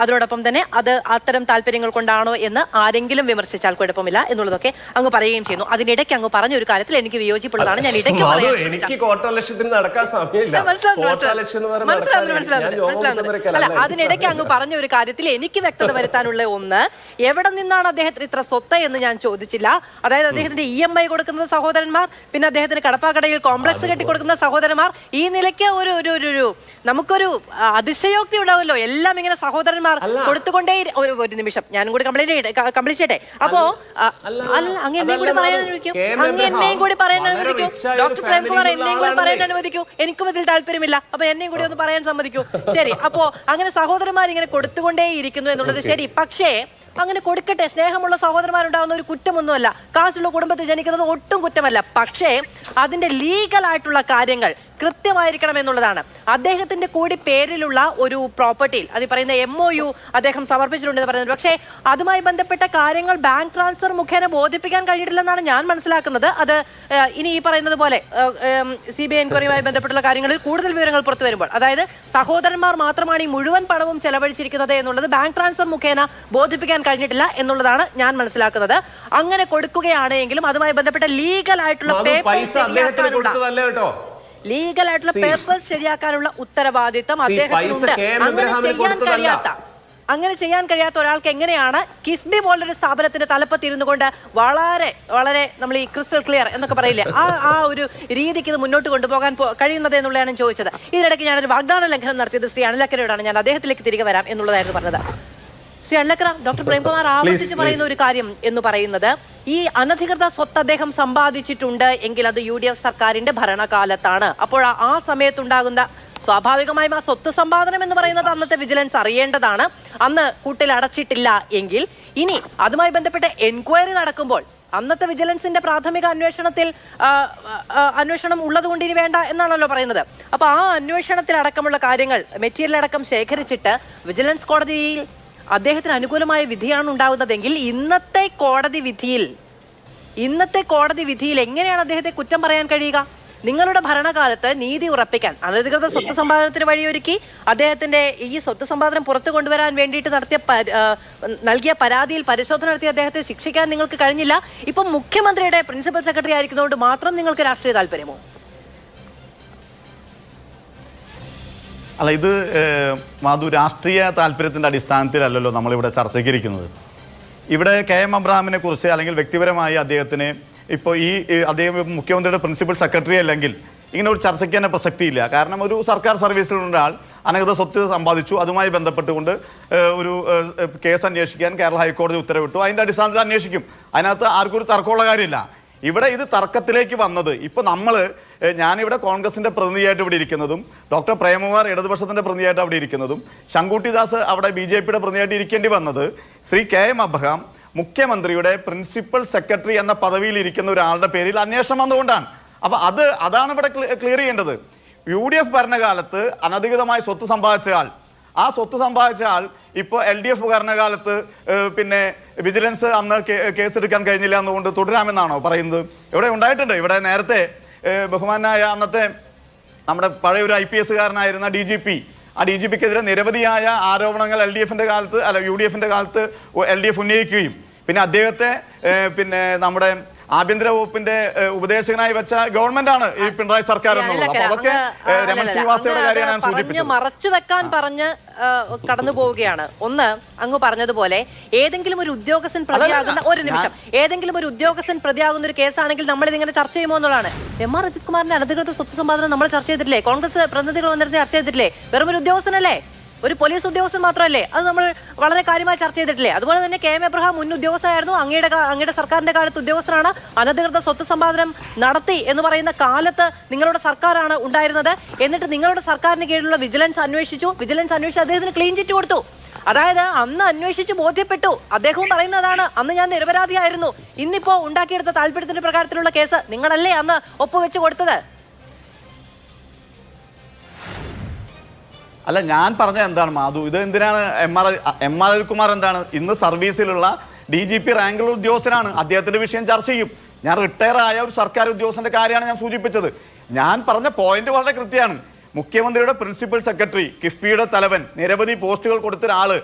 അതോടൊപ്പം തന്നെ അത് അത്തരം താല്പര്യങ്ങൾ കൊണ്ടാണോ എന്ന് ആരെങ്കിലും വിമർശിച്ചാൽ കുഴപ്പമില്ല എന്നുള്ളതൊക്കെ അങ്ങ് പറയുകയും ചെയ്യുന്നു. അതിനിടയ്ക്ക് അങ്ങ് പറഞ്ഞ ഒരു കാര്യത്തിൽ എനിക്ക് വിയോജിപ്പുള്ളതാണ്. ഞാൻ ഇടയ്ക്ക് അതിനിടയ്ക്ക് അങ്ങ് പറഞ്ഞ ഒരു കാര്യത്തിൽ എനിക്ക് വ്യക്തത വരുത്താനുള്ള ഒന്ന്, എവിടെ നിന്നാണ് അദ്ദേഹത്തിന് ഇത്ര സ്വത്ത് എന്ന് ഞാൻ ചോദിച്ചില്ല. അതായത് അദ്ദേഹത്തിന്റെ EMI കൊടുക്കുന്ന സഹോദരന്മാർ, പിന്നെ അദ്ദേഹത്തിന് കടപ്പാക്കടയിൽ കോംപ്ലക്സ് കെട്ടിക്കൊടുക്കുന്ന സഹോദരന്മാർ, ഈ നിലയ്ക്ക് ഒരു നമുക്കൊരു അതിശയോക്തി ഉണ്ടാവുമല്ലോ. എല്ലാം ഇങ്ങനെ സഹോദരന്മാർ കൊടുത്തുകൊണ്ടേ. ഒരു നിമിഷം ഞാനും കൂടി കംപ്ലീറ്റ് ചെയ്യട്ടെ. അപ്പോ അങ്ങ് എന്നെയും കൂടി പറയാൻ അനുവദിക്കൂ, ഡോക്ടർ പ്രേംകുമാർ എന്നെയും കൂടി പറയാൻ അനുവദിക്കൂ. എനിക്കും ഇതിൽ താല്പര്യമില്ല, അപ്പൊ എന്നെയും കൂടി ഒന്ന് പറയാൻ സമ്മതിക്കൂ. ശരി, അപ്പോ അങ്ങനെ സഹോദരന്മാർ ഇങ്ങനെ കൊടുത്തുകൊണ്ടേ ഇരിക്കുന്നു എന്നുള്ളത് ശരി. പക്ഷേ അങ്ങനെ കൊടുക്കട്ടെ, സ്നേഹമുള്ള സഹോദരന്മാരുണ്ടാകുന്ന ഒരു കുറ്റമൊന്നുമല്ല. കാശുള്ള കുടുംബത്തിൽ ജനിക്കുന്നത് ഒട്ടും കുറ്റമല്ല. പക്ഷേ അതിന്റെ ലീഗലായിട്ടുള്ള കാര്യങ്ങൾ കൃത്യമായിരിക്കണം എന്നുള്ളതാണ്. അദ്ദേഹത്തിന്റെ കൂടി പേരിലുള്ള ഒരു പ്രോപ്പർട്ടിയിൽ അത് പറയുന്ന MOU അദ്ദേഹം സമർപ്പിച്ചിട്ടുണ്ടെന്ന് പറയുന്നത്. പക്ഷേ അതുമായി ബന്ധപ്പെട്ട കാര്യങ്ങൾ ബാങ്ക് ട്രാൻസ്ഫർ മുഖേന ബോധിപ്പിക്കാൻ കഴിഞ്ഞിട്ടില്ലെന്നാണ് ഞാൻ മനസ്സിലാക്കുന്നത്. അത് ഇനി ഈ പറയുന്നത് പോലെ CBI എൻക്വയറിയുമായി ബന്ധപ്പെട്ടുള്ള കാര്യങ്ങളിൽ കൂടുതൽ വിവരങ്ങൾ പുറത്തു വരുമ്പോൾ, അതായത് സഹോദരന്മാർ മാത്രമാണ് ഈ മുഴുവൻ പണവും ചെലവഴിച്ചിരിക്കുന്നത് എന്നുള്ളത് ബാങ്ക് ട്രാൻസ്ഫർ മുഖേന ബോധിപ്പിക്കാൻ കഴിഞ്ഞിട്ടില്ല എന്നുള്ളതാണ് ഞാൻ മനസ്സിലാക്കുന്നത്. അങ്ങനെ കൊടുക്കുകയാണെങ്കിലും അതുമായി ബന്ധപ്പെട്ട ലീഗൽ ആയിട്ടുള്ള പേപ്പേഴ്സ് ശരിയാക്കാനുള്ള ഉത്തരവാദിത്തം അദ്ദേഹത്തിനുണ്ട്. അങ്ങനെ ചെയ്യാൻ കഴിയാത്ത ഒരാൾക്ക് എങ്ങനെയാണ് കിഫ്ബി പോലൊരു സ്ഥാപനത്തിന്റെ തലപ്പത്തിരുന്നു കൊണ്ട് വളരെ വളരെ നമ്മൾ ഈ ക്രിസ്റ്റൽ ക്ലിയർ എന്നൊക്കെ പറയില്ലേ, ആ ഒരു രീതിക്ക് ഇത് മുന്നോട്ട് കൊണ്ടുപോകാൻ കഴിയുന്നത് എന്നുള്ളതാണ് ചോദിച്ചത്. ഇതിനിടയ്ക്ക് ഞാനൊരു വാഗ്ദാന ലംഘനം നടത്തിയത് ശ്രീ അനിലക്കരയോടാണ്. ഞാൻ അദ്ദേഹത്തിലേക്ക് തിരികെ വരാം എന്നുള്ളതായിരുന്നു പറഞ്ഞത്. ശ്രീ അനിലക്കര, ഡോക്ടർ പ്രേംകുമാർ ആവർത്തിച്ച് പറയുന്ന ഒരു കാര്യം എന്ന് പറയുന്നത്, ഈ അനധികൃത സ്വത്ത് അദ്ദേഹം സമ്പാദിച്ചിട്ടുണ്ട് എങ്കിൽ അത് UDF സർക്കാരിന്റെ ഭരണകാലത്താണ്. അപ്പോൾ ആ സമയത്തുണ്ടാകുന്ന സ്വാഭാവികമായും ആ സ്വത്ത് സമ്പാദനം എന്ന് പറയുന്നത് അന്നത്തെ വിജിലൻസ് അറിയേണ്ടതാണ്. അന്ന് കൂട്ടിൽ അടച്ചിട്ടില്ല എങ്കിൽ ഇനി അതുമായി ബന്ധപ്പെട്ട എൻക്വയറി നടക്കുമ്പോൾ അന്നത്തെ വിജിലൻസിന്റെ പ്രാഥമിക അന്വേഷണം ഉള്ളതുകൊണ്ട് ഇനി വേണ്ട എന്നാണല്ലോ പറയുന്നത്. അപ്പൊ ആ അന്വേഷണത്തിലടക്കമുള്ള കാര്യങ്ങൾ മെറ്റീരിയൽ അടക്കം ശേഖരിച്ചിട്ട് വിജിലൻസ് കോടതിയിൽ അദ്ദേഹത്തിന് അനുകൂലമായ വിധിയാണ് ഉണ്ടാകുന്നതെങ്കിൽ ഇന്നത്തെ കോടതി വിധിയിൽ എങ്ങനെയാണ് അദ്ദേഹത്തെ കുറ്റം പറയാൻ കഴിയുക? നിങ്ങളുടെ ഭരണകാലത്ത് നീതി ഉറപ്പിക്കാൻ അനധികൃത സ്വത്ത് സമ്പാദനത്തിന് വഴിയൊരുക്കി അദ്ദേഹത്തിന്റെ ഈ സ്വത്ത് സമ്പാദനം പുറത്തു കൊണ്ടുവരാൻ വേണ്ടിയിട്ട് നൽകിയ പരാതിയിൽ പരിശോധന നടത്തി അദ്ദേഹത്തെ ശിക്ഷിക്കാൻ നിങ്ങൾക്ക് കഴിഞ്ഞില്ല. ഇപ്പം മുഖ്യമന്ത്രിയുടെ പ്രിൻസിപ്പൽ സെക്രട്ടറി ആയിരിക്കുന്നതുകൊണ്ട് മാത്രം നിങ്ങൾക്ക് രാഷ്ട്രീയ താല്പര്യമോ? അല്ല, ഇത് മാധു, രാഷ്ട്രീയ താല്പര്യത്തിൻ്റെ അടിസ്ഥാനത്തിലല്ലല്ലോ നമ്മളിവിടെ ചർച്ചയ്ക്ക് ഇരിക്കുന്നത്. ഇവിടെ KM അബ്രഹാമിനെ കുറിച്ച് അല്ലെങ്കിൽ വ്യക്തിപരമായി അദ്ദേഹത്തിന് ഇപ്പോൾ അദ്ദേഹം മുഖ്യമന്ത്രിയുടെ പ്രിൻസിപ്പൽ സെക്രട്ടറി അല്ലെങ്കിൽ ഇങ്ങനെ ഒരു ചർച്ചയ്ക്ക് തന്നെ പ്രസക്തിയില്ല. കാരണം ഒരു സർക്കാർ സർവീസിലുള്ള ഒരാൾ അനധികൃത സ്വത്ത് സമ്പാദിച്ചു, അതുമായി ബന്ധപ്പെട്ടുകൊണ്ട് ഒരു കേസ് അന്വേഷിക്കാൻ കേരള ഹൈക്കോടതി ഉത്തരവിട്ടു. അതിൻ്റെ അടിസ്ഥാനത്തിൽ അന്വേഷിക്കും. അതിനകത്ത് ആർക്കും ഒരു തർക്കമുള്ള കാര്യമില്ല. ഇവിടെ ഇത് തർക്കത്തിലേക്ക് വന്നത് ഇപ്പോൾ ഞാനിവിടെ കോൺഗ്രസിൻ്റെ പ്രതിനിധിയായിട്ട് ഇവിടെ ഇരിക്കുന്നതും ഡോക്ടർ പ്രേംകുമാർ ഇടതുപക്ഷത്തിൻ്റെ പ്രതിനിധിയായിട്ട് അവിടെ ഇരിക്കുന്നതും ശങ്കുട്ടിദാസ് അവിടെ BJPയുടെ പ്രതിനിധിയായിട്ട് ഇരിക്കേണ്ടി വന്നത് ശ്രീ KM അബ്രഹാം മുഖ്യമന്ത്രിയുടെ പ്രിൻസിപ്പൽ സെക്രട്ടറി എന്ന പദവിയിൽ ഇരിക്കുന്ന ഒരാളുടെ പേരിൽ അന്വേഷണം വന്നുകൊണ്ടാണ്. അപ്പോൾ അതാണ് ഇവിടെ ക്ലിയർ ചെയ്യേണ്ടത്. UDF ഭരണകാലത്ത് അനധികൃതമായി സ്വത്ത് സമ്പാദിച്ച ആൾ ഇപ്പോൾ LDF ഭരണകാലത്ത് പിന്നെ വിജിലൻസ് അന്ന് കേസെടുക്കാൻ കഴിഞ്ഞില്ല എന്നുകൊണ്ട് തുടരാമെന്നാണോ പറയുന്നത്? ഇവിടെ ഉണ്ടായിട്ടുണ്ട്. ഇവിടെ നേരത്തെ ബഹുമാനായ അന്നത്തെ നമ്മുടെ പഴയ ഒരു IPS-കാരനായിരുന്ന DGP, ആ DGPക്കെതിരെ നിരവധിയായ ആരോപണങ്ങൾ UDF കാലത്ത് LDF ഉന്നയിക്കുകയും പിന്നെ അദ്ദേഹത്തെ നമ്മുടെ ആഭ്യന്തര വകുപ്പിന്റെ ഉപദേശകനായി വെച്ച ഗവൺമെന്റാണ് ഈ പിണറായി സർക്കാർ എന്നുള്ളത്. അപ്പൊ അതൊക്കെ രമൺ ശ്രീവാസ്തവയുടെ കാര്യമാണ് ഞാൻ സൂചിപ്പിച്ചത്. മറച്ചു വെക്കാൻ പറഞ്ഞ് കടന്നു പോവുകയാണ്. ഒന്ന്, അങ്ങ് പറഞ്ഞതുപോലെ ഏതെങ്കിലും ഒരു ഉദ്യോഗസ്ഥൻ പ്രതിയാകുന്ന ഒരു നിമിഷം ഏതെങ്കിലും ഒരു ഉദ്യോഗസ്ഥൻ പ്രതിയാകുന്ന ഒരു കേസാണെങ്കിൽ നമ്മൾ ഇതിങ്ങനെ ചർച്ച ചെയ്യുമോ എന്നുള്ളതാണ്. എം.ആർ. അജിത് കുമാറിന്റെ അനധികൃത സ്വത്ത് സമ്പാദനം നമ്മൾ ചർച്ച ചെയ്തിട്ടില്ലേ? കോൺഗ്രസ് പ്രതിനിധികൾ വന്നിരുന്ന് ചർച്ച ചെയ്തിട്ടില്ലേ? വെറും ഒരു ഉദ്യോഗസ്ഥനല്ലേ, ഒരു പോലീസ് ഉദ്യോഗസ്ഥൻ മാത്രമല്ലേ? അത് നമ്മൾ വളരെ കാര്യമായി ചർച്ച ചെയ്തിട്ടില്ലേ? അതുപോലെ തന്നെ കെ എം എബ്രഹാം മുൻ ഉദ്യോഗസ്ഥനായിരുന്നു. അങ്ങയുടെ സർക്കാരിന്റെ കാലത്ത് ഉദ്യോഗസ്ഥനാണ്. അനധികൃത സ്വത്ത് സമ്പാദനം നടത്തി എന്ന് പറയുന്ന കാലത്ത് നിങ്ങളുടെ സർക്കാരാണ് ഉണ്ടായിരുന്നത്. എന്നിട്ട് നിങ്ങളുടെ സർക്കാരിന് കീഴിലുള്ള വിജിലൻസ് അന്വേഷിച്ചു അദ്ദേഹത്തിന് ക്ലീൻ ചിറ്റ് കൊടുത്തു. അതായത് അന്ന് അന്വേഷിച്ച് ബോധ്യപ്പെട്ടു. അദ്ദേഹവും പറയുന്നതാണ്, അന്ന് ഞാൻ നിരപരാധിയായിരുന്നു. ഇന്നിപ്പോ ഉണ്ടാക്കിയെടുത്ത താല്പര്യത്തിന്റെ പ്രകാരത്തിലുള്ള കേസ് നിങ്ങളല്ലേ അന്ന് ഒപ്പുവെച്ച് കൊടുത്തത്? അല്ല, ഞാൻ പറഞ്ഞ എന്താണ് മാധു, ഇത് എന്തിനാണ് എം ആർ അജിത്കുമാർ എന്താണ് ഇന്ന് സർവീസിലുള്ള DGP റാങ്കിലുള്ള ഉദ്യോഗസ്ഥനാണ്. അദ്ദേഹത്തിന്റെ വിഷയം ചർച്ച ചെയ്യും. ഞാൻ റിട്ടയർ ആയ ഒരു സർക്കാർ ഉദ്യോഗസ്ഥന്റെ കാര്യമാണ് ഞാൻ സൂചിപ്പിച്ചത്. ഞാൻ പറഞ്ഞ പോയിന്റ് വളരെ കൃത്യമാണ്. മുഖ്യമന്ത്രിയുടെ പ്രിൻസിപ്പൽ സെക്രട്ടറി, കിഫ്ബിയുടെ തലവൻ, നിരവധി പോസ്റ്റുകൾ കൊടുത്ത ഒരാള്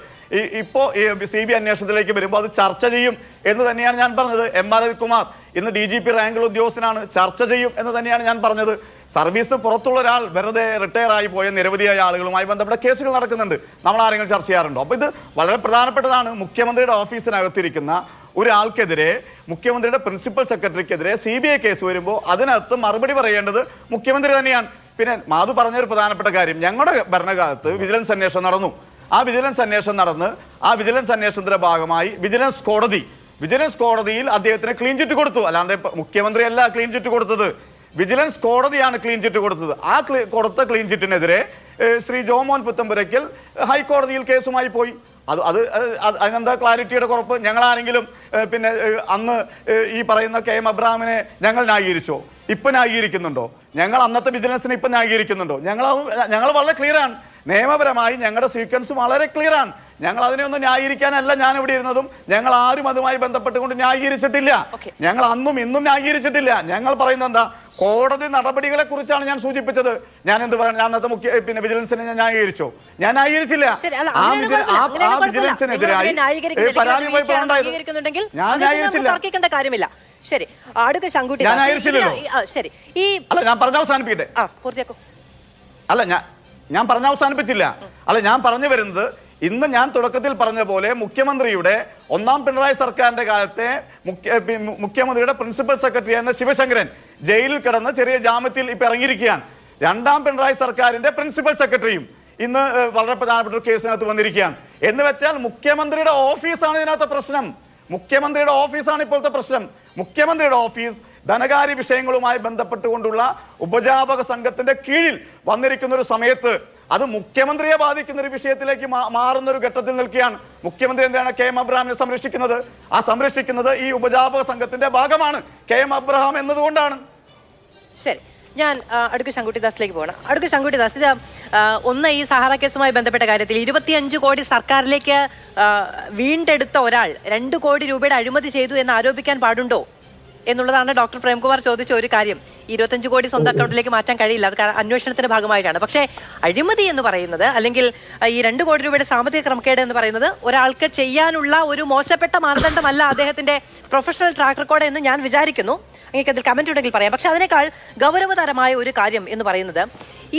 ഇപ്പോൾ CBI അന്വേഷണത്തിലേക്ക് വരുമ്പോൾ അത് ചർച്ച ചെയ്യും എന്ന് തന്നെയാണ് ഞാൻ പറഞ്ഞത്. എം ആർ അജിത്കുമാർ ഇന്ന് DGP റാങ്കിലുള്ള ഉദ്യോഗസ്ഥനാണ്, ചർച്ച ചെയ്യും എന്ന് തന്നെയാണ് ഞാൻ പറഞ്ഞത്. സർവീസിന് പുറത്തുള്ള ഒരാൾ വെറുതെ റിട്ടയർ ആയി പോയ നിരവധിയായ ആളുകളുമായി ബന്ധപ്പെട്ട കേസുകൾ നടക്കുന്നുണ്ട്. നമ്മൾ ആരെങ്കിലും ചർച്ച ചെയ്യാറുണ്ടോ? അപ്പോൾ ഇത് വളരെ പ്രധാനപ്പെട്ടതാണ്. മുഖ്യമന്ത്രിയുടെ ഓഫീസിനകത്തിരിക്കുന്ന ഒരാൾക്കെതിരെ, മുഖ്യമന്ത്രിയുടെ പ്രിൻസിപ്പൽ സെക്രട്ടറിക്കെതിരെ CBI കേസ് വരുമ്പോൾ അതിനകത്ത് മറുപടി പറയേണ്ടത് മുഖ്യമന്ത്രി തന്നെയാണ്. പിന്നെ മാധു പറഞ്ഞൊരു പ്രധാനപ്പെട്ട കാര്യം, ഞങ്ങളുടെ ഭരണകാലത്ത് വിജിലൻസ് അന്വേഷണം നടന്നു. ആ വിജിലൻസ് അന്വേഷണത്തിന്റെ ഭാഗമായി വിജിലൻസ് കോടതിയിൽ അദ്ദേഹത്തിന് ക്ലീൻ ചിറ്റ് കൊടുത്തു. അല്ലാണ്ട് മുഖ്യമന്ത്രിയല്ല ക്ലീൻ ചിറ്റ് കൊടുത്തത്, വിജിലൻസ് കോടതിയാണ് ക്ലീൻ ചിറ്റ് കൊടുത്തത്. ആ കൊടുത്ത ക്ലീൻ ചിറ്റിനെതിരെ ശ്രീ ജോമോൻ പുത്തമ്പുരയ്ക്കൽ ഹൈക്കോടതിയിൽ കേസുമായി പോയി. അതിനെന്താ ക്ലാരിറ്റിയുടെ കുറവ്? ഞങ്ങളാരെങ്കിലും പിന്നെ അന്ന് ഈ പറയുന്ന KM അബ്രഹാമിനെ ഞങ്ങൾ ന്യായീകരിച്ചോ? ഇപ്പം ന്യായീകരിക്കുന്നുണ്ടോ? ഞങ്ങൾ അന്നത്തെ വിജിലൻസിനെ ഇപ്പം ന്യായീകരിക്കുന്നുണ്ടോ? ഞങ്ങൾ വളരെ ക്ലിയറാണ്. നിയമപരമായി ഞങ്ങളുടെ സീക്വൻസ് വളരെ ക്ലിയറാണ്. ഞങ്ങൾ അതിനെ ഒന്നും ന്യായീകരിക്കാനല്ല ഞാൻ ഇവിടെ ഇരുന്നതും. ഞങ്ങൾ ആരും അതുമായി ബന്ധപ്പെട്ടുകൊണ്ട് ന്യായീകരിച്ചിട്ടില്ല. ഞങ്ങൾ അന്നും ഇന്നും ന്യായീകരിച്ചിട്ടില്ല. ഞങ്ങൾ പറയുന്നത് എന്താ, കോടതി നടപടികളെ കുറിച്ചാണ് ഞാൻ സൂചിപ്പിച്ചത്. ഞാൻ എന്ത് പറയാം, ഞാൻ അന്നത്തെ പിന്നെ വിജിലൻസിനെ ഞാൻ ന്യായീകരിച്ചോ? ഞാൻ ന്യായീകരിച്ചില്ല. ആ വിജിലൻസിനെതിരായി പരാതി പോയി ഉണ്ടായത് ഞാൻ ന്യായീകരിച്ചില്ല. കാര്യമില്ല. ശരി, ശങ്കുട്ടി, ഞാൻ ന്യായീകരിച്ചില്ലല്ലോ. ശരി, അല്ല ഞാൻ പറഞ്ഞ അവസാനിപ്പിക്കട്ടെ. അല്ല ഞാൻ പറഞ്ഞ അവസാനിപ്പിച്ചില്ല. അല്ല, ഞാൻ പറഞ്ഞു വരുന്നത്, ഇന്ന് ഞാൻ തുടക്കത്തിൽ പറഞ്ഞ പോലെ മുഖ്യമന്ത്രിയുടെ ഒന്നാം പിണറായി സർക്കാരിന്റെ കാലത്തെ മുഖ്യമന്ത്രിയുടെ പ്രിൻസിപ്പൽ സെക്രട്ടറി എന്ന ശിവശങ്കരൻ ജയിലിൽ കിടന്ന് ചെറിയ ജാമ്യത്തിൽ ഇപ്പൊ ഇറങ്ങിയിരിക്കുകയാണ്. രണ്ടാം പിണറായി സർക്കാരിന്റെ പ്രിൻസിപ്പൽ സെക്രട്ടറിയും ഇന്ന് വളരെ പ്രധാനപ്പെട്ട ഒരു കേസിനകത്ത് വന്നിരിക്കുകയാണ്. എന്ന് വെച്ചാൽ മുഖ്യമന്ത്രിയുടെ ഓഫീസാണ് ഇതിനകത്ത് പ്രശ്നം. മുഖ്യമന്ത്രിയുടെ ഓഫീസാണ് ഇപ്പോഴത്തെ പ്രശ്നം. മുഖ്യമന്ത്രിയുടെ ഓഫീസ് ധനകാര്യ വിഷയങ്ങളുമായി ബന്ധപ്പെട്ടുകൊണ്ടുള്ള ഉപജാപക സംഘത്തിന്റെ കീഴിൽ വന്നിരിക്കുന്ന ഒരു സമയത്ത് അത് മുഖ്യമന്ത്രിയെ ബാധിക്കുന്ന ഒരു വിഷയത്തിലേക്ക് മാറുന്ന ഒരു ഘട്ടത്തിൽ നിൽക്കുകയാണ്. മുഖ്യമന്ത്രി എന്താണ് KM അബ്രഹാമിനെ സംരക്ഷിക്കുന്നത്? ആ സംരക്ഷിക്കുന്നത് ഈ ഉപജാപക സംഘത്തിന്റെ ഭാഗമാണ് KM അബ്രഹാം എന്നതുകൊണ്ടാണ്. ശരി, ഞാൻ അടുക്ക് ശങ്കുട്ടിദാസിലേക്ക് പോകണം. അടുക്ക് ശങ്കുട്ടിദാസ്, ഇത് ഒന്ന്, ഈ സഹാറ കേസുമായി ബന്ധപ്പെട്ട കാര്യത്തിൽ 25 കോടി സർക്കാരിലേക്ക് വീണ്ടെടുത്ത ഒരാൾ 2 കോടി രൂപയുടെ അഴിമതി ചെയ്തു എന്ന് ആരോപിക്കാൻ പാടുണ്ടോ എന്നുള്ളതാണ് ഡോക്ടർ പ്രേംകുമാർ ചോദിച്ച ഒരു കാര്യം. 25 കോടി സ്വന്തം അക്കൗണ്ടിലേക്ക് മാറ്റാൻ കഴിയില്ല, അത് അന്വേഷണത്തിന്റെ ഭാഗമായിട്ടാണ്. പക്ഷേ അഴിമതി എന്ന് പറയുന്നത്, അല്ലെങ്കിൽ ഈ 2 കോടി രൂപയുടെ സാമ്പത്തിക ക്രമക്കേട് എന്ന് പറയുന്നത് ഒരാൾക്ക് ചെയ്യാനുള്ള ഒരു മോശപ്പെട്ട മാനദണ്ഡമല്ല അദ്ദേഹത്തിന്റെ പ്രൊഫഷണൽ ട്രാക്ക് റെക്കോർഡ് എന്ന് ഞാൻ വിചാരിക്കുന്നു. നിങ്ങൾക്ക് അതിൽ കമന്റ് ഉണ്ടെങ്കിൽ പറയാം. പക്ഷെ അതിനേക്കാൾ ഗൗരവതരമായ ഒരു കാര്യം എന്ന് പറയുന്നത്,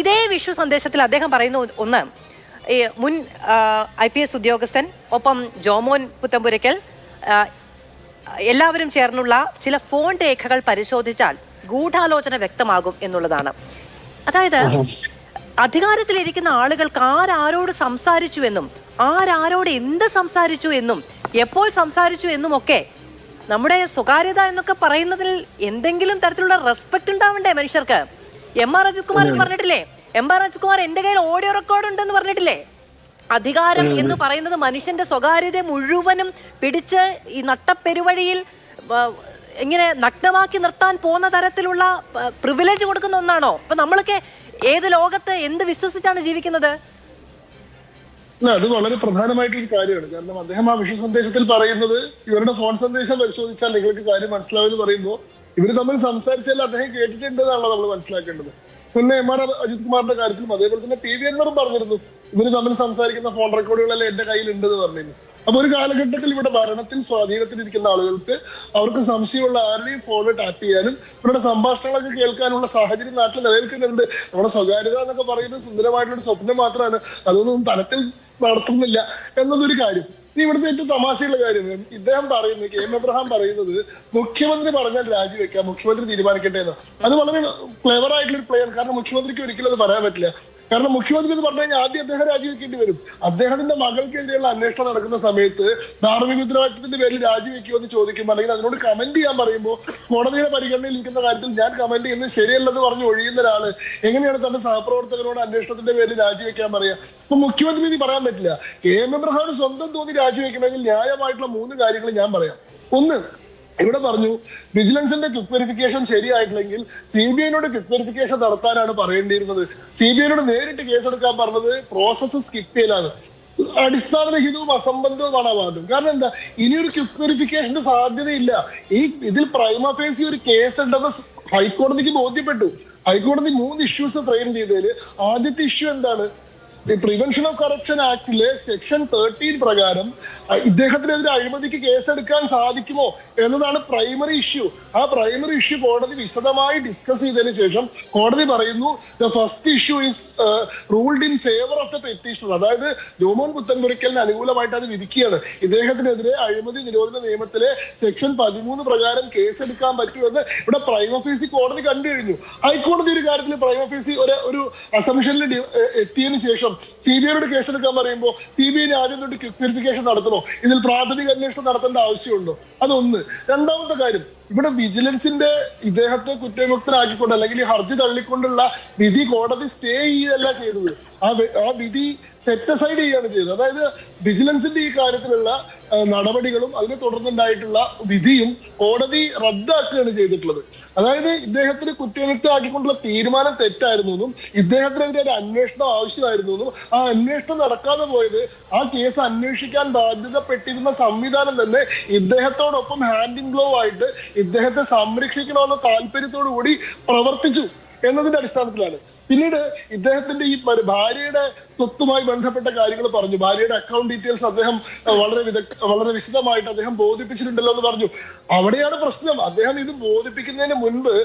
ഇതേ വിഷു സന്ദേശത്തിൽ അദ്ദേഹം പറയുന്ന ഒന്ന്, മുൻ IPS ഉദ്യോഗസ്ഥൻ, ഒപ്പം ജോമോൻ പുത്തമ്പുരയ്ക്കൽ, എല്ലാവരും ചേർന്നുള്ള ചില ഫോൺ രേഖകൾ പരിശോധിച്ചാൽ ഗൂഢാലോചന വ്യക്തമാകും എന്നുള്ളതാണ്. അതായത് അധികാരത്തിലിരിക്കുന്ന ആളുകൾക്ക് ആരോട് സംസാരിച്ചു എന്നും ആരോട് എന്ത് സംസാരിച്ചു എന്നും എപ്പോൾ സംസാരിച്ചു എന്നും ഒക്കെ നമ്മുടെ സ്വകാര്യത എന്നൊക്കെ പറയുന്നതിൽ എന്തെങ്കിലും തരത്തിലുള്ള റെസ്പെക്ട് ഉണ്ടാവണ്ടേ മനുഷ്യർക്ക്? M.R. അജിത് കുമാർ പറഞ്ഞിട്ടില്ലേ? M.R. അജിത് കുമാർ എന്റെ കയ്യിൽ ഓഡിയോ റെക്കോർഡ് ഉണ്ടെന്ന് പറഞ്ഞിട്ടില്ലേ? അധികാരം എന്ന് പറയുന്നത് മനുഷ്യന്റെ സ്വകാര്യത മുഴുവനും പിടിച്ച് ഈ നട്ടപ്പെരുവഴിയിൽ ഇങ്ങനെ നഗ്നമാക്കി നിർത്താൻ പോകുന്ന തരത്തിലുള്ള പ്രിവിലേജ് കൊടുക്കുന്ന ഒന്നാണോ? അപ്പൊ നമ്മളൊക്കെ ഏത് ലോകത്ത് എന്ത് വിശ്വസിച്ചാണ് ജീവിക്കുന്നത്? അത് വളരെ പ്രധാനമായിട്ടൊരു കാര്യമാണ്. കാരണം അദ്ദേഹം ആ വിഷു സന്ദേശത്തിൽ പറയുന്നത്, ഇവരുടെ ഫോൺ സന്ദേശം പരിശോധിച്ചാൽ നിങ്ങൾക്ക് കാര്യം മനസ്സിലാവുമെന്ന് പറയുമ്പോൾ ഇവര് തമ്മിൽ സംസാരിച്ചാൽ അദ്ദേഹം കേട്ടിട്ടുണ്ടെന്നാണല്ലോ നമ്മൾ മനസ്സിലാക്കേണ്ടത്. പിന്നെ M.R. അജിത് കുമാറിന്റെ കാര്യത്തിലും അതേപോലെ തന്നെ PV അൻവറും പറഞ്ഞിരുന്നു, ഇവര് തമ്മിൽ സംസാരിക്കുന്ന ഫോൺ റെക്കോർഡുകളെല്ലാം എന്റെ കയ്യിൽ ഉണ്ടെന്ന് പറഞ്ഞിരുന്നു. അപ്പൊ ഒരു കാലഘട്ടത്തിൽ ഇവിടെ ഭരണത്തിൽ സ്വാധീനത്തിലിരിക്കുന്ന ആളുകൾക്ക് അവർക്ക് സംശയമുള്ള ആരുടെയും ഫോണിൽ ടാപ്പ് ചെയ്യാനും ഇവരുടെ സംഭാഷണങ്ങളൊക്കെ കേൾക്കാനുള്ള സാഹചര്യം നാട്ടിൽ നിലനിൽക്കുന്നുണ്ട്. നമ്മുടെ സ്വകാര്യത എന്നൊക്കെ പറയുന്നത് സുന്ദരമായിട്ടുള്ള ഒരു സ്വപ്നം മാത്രമാണ്, അതൊന്നും തലത്തിൽ നടത്തുന്നില്ല എന്നതൊരു കാര്യം. ഇനി ഇവിടുത്തെ ഏറ്റവും തമാശയുള്ള കാര്യം ഇദ്ദേഹം പറയുന്നത്, കെ എം എബ്രഹാം പറയുന്നത് മുഖ്യമന്ത്രി പറഞ്ഞാൽ രാജിവെക്കാം, മുഖ്യമന്ത്രി തീരുമാനിക്കട്ടെ എന്ന്. അത് വളരെ ക്ലെവർ ആയിട്ടുള്ള ഒരു പ്ലേ ആണ്. കാരണം മുഖ്യമന്ത്രിക്ക് ഒരിക്കലും അത് പറയാൻ പറ്റില്ല. കാരണം മുഖ്യമന്ത്രി എന്ന് പറഞ്ഞു കഴിഞ്ഞാൽ ആദ്യം അദ്ദേഹം രാജിവെക്കേണ്ടി വരും. അദ്ദേഹത്തിന്റെ മകൾക്കെതിരെയുള്ള അന്വേഷണം നടക്കുന്ന സമയത്ത് ധാർമ്മിക ഉത്തരവാദിത്തത്തിന്റെ പേരിൽ രാജിവെക്കുമോ എന്ന് ചോദിക്കുമ്പോൾ അല്ലെങ്കിൽ അതിനോട് കമന്റ് ചെയ്യാൻ പറയുമ്പോൾ കോടതിയുടെ പരിഗണനയിൽ ഇരിക്കുന്ന കാര്യത്തിൽ ഞാൻ കമന്റ് ചെയ്യുന്നത് ശരിയല്ലെന്ന് പറഞ്ഞ് ഒഴിയുന്ന ഒരാള് എങ്ങനെയാണ് തന്റെ സഹപ്രവർത്തകരോട് അന്വേഷണത്തിന്റെ പേരിൽ രാജിവെക്കാൻ പറയാ? അപ്പൊ മുഖ്യമന്ത്രി ഇത് പറയാൻ പറ്റില്ല. കെ എം എബ്രഹാമിന് സ്വന്തം തോന്നി രാജിവെക്കണമെങ്കിൽ ന്യായമായിട്ടുള്ള 3 കാര്യങ്ങൾ ഞാൻ പറയാം. ഒന്ന്, ഇവിടെ പറഞ്ഞു വിജിലൻസിന്റെ ക്വിക്ക് വെരിഫിക്കേഷൻ ശരിയായിട്ടില്ലെങ്കിൽ CBI-നോട് ക്വിക്ക് വെരിഫിക്കേഷൻ നടത്താനാണ് പറയേണ്ടിയിരുന്നത്. CBI-നോട് നേരിട്ട് കേസെടുക്കാൻ പറഞ്ഞത് പ്രോസസ്സ് സ്കിപ്പ് ചെയ്യലാണ്. അടിസ്ഥാനരഹിതവും അസംബന്ധവുമാണ് ആ വാദം. കാരണം എന്താ, ഇനിയൊരു ക്വിക്ക് വെരിഫിക്കേഷന്റെ സാധ്യതയില്ല. ഇതിൽ പ്രൈമ ഫേസി ഒരു കേസ് ഉണ്ടെന്ന് ഹൈക്കോടതിക്ക് ബോധ്യപ്പെട്ടു. ഹൈക്കോടതി 3 ഇഷ്യൂസ് ഫ്രെയിം ചെയ്തതിൽ ആദ്യത്തെ ഇഷ്യൂ എന്താണ്? പ്രിവെൻഷൻ ഓഫ് കറപ്ഷൻ ആക്ടിലെ സെക്ഷൻ 13 പ്രകാരം ഇദ്ദേഹത്തിനെതിരെ അഴിമതിക്ക് കേസെടുക്കാൻ സാധിക്കുമോ എന്നതാണ് പ്രൈമറി ഇഷ്യൂ. ആ പ്രൈമറി ഇഷ്യൂ കോടതി വിശദമായി ഡിസ്കസ് ചെയ്തതിനു ശേഷം കോടതി പറയുന്നു the first issue is ruled in favour of the petitioner. അതായത് ജോമോൻ പുത്തൻപുരയ്ക്കലിന് അനുകൂലമായിട്ട് അത് വിധിക്കുകയാണ്. ഇദ്ദേഹത്തിനെതിരെ അഴിമതി നിരോധന നിയമത്തിലെ സെക്ഷൻ 13 പ്രകാരം കേസെടുക്കാൻ പറ്റുമെന്ന് ഇവിടെ പ്രൈമ ഫേസി കോടതി കണ്ടു കഴിഞ്ഞു. ഹൈക്കോടതി ഒരു കാര്യത്തിൽ പ്രൈമ ഫേസി ഒരു അസംഷനിൽ എത്തിയതിനു ശേഷം CBI-യോട് കേസെടുക്കാൻ പറയുമ്പോൾ CBI ആദ്യം തൊട്ട് ക്വിക്ക് വെരിഫിക്കേഷൻ നടത്തണോ? ഇതിൽ പ്രാഥമിക അന്വേഷണം നടത്തേണ്ട ആവശ്യമുണ്ടോ? അതൊന്ന്. രണ്ടാമത്തെ കാര്യം, ഇവിടെ വിജിലൻസിന്റെ ഇദ്ദേഹത്തെ കുറ്റവിമുക്തനാക്കിക്കൊണ്ട് അല്ലെങ്കിൽ ഈ ഹർജി തള്ളിക്കൊണ്ടുള്ള വിധി കോടതി സ്റ്റേ ചെയ്യുകയല്ല ചെയ്തത്. ആ വിധി സെറ്റ് അസൈഡ് ചെയ്യുകയാണ് ചെയ്തത്. അതായത് വിജിലൻസിന്റെ ഈ കാര്യത്തിലുള്ള നടപടികളും അതിനെ തുടർന്നുണ്ടായിട്ടുള്ള വിധിയും കോടതി റദ്ദാക്കുകയാണ് ചെയ്തിട്ടുള്ളത്. അതായത് ഇദ്ദേഹത്തിന് കുറ്റവിമുക്തനാക്കിക്കൊണ്ടുള്ള തീരുമാനം തെറ്റായിരുന്നു എന്നും ഇദ്ദേഹത്തിനെതിരെ ഒരു അന്വേഷണം ആവശ്യമായിരുന്നു എന്നും ആ അന്വേഷണം നടക്കാതെ പോയത് ആ കേസ് അന്വേഷിക്കാൻ ബാധ്യതപ്പെട്ടിരുന്ന സംവിധാനം തന്നെ ഇദ്ദേഹത്തോടൊപ്പം ഹാൻഡ് ഇൻ ഗ്ലോവ് ആയിട്ട് ഇദ്ദേഹത്തെ സംരക്ഷിക്കണമെന്ന താല്പര്യത്തോടു കൂടി പ്രവർത്തിച്ചു എന്നതിന്റെ അടിസ്ഥാനത്തിലാണ്. പിന്നീട് ഇദ്ദേഹത്തിന്റെ ഈ ഭാര്യയുടെ സ്വത്തുമായി ബന്ധപ്പെട്ട കാര്യങ്ങൾ പറഞ്ഞു. ഭാര്യയുടെ അക്കൗണ്ട് ഡീറ്റെയിൽസ് അദ്ദേഹം വളരെ വിശദമായിട്ട് അദ്ദേഹം ബോധിപ്പിച്ചിട്ടുണ്ടല്ലോ എന്ന് പറഞ്ഞു. അവിടെയാണ് പ്രശ്നം. അദ്ദേഹം ഇത് ബോധിപ്പിക്കുന്നതിന് മുൻപ്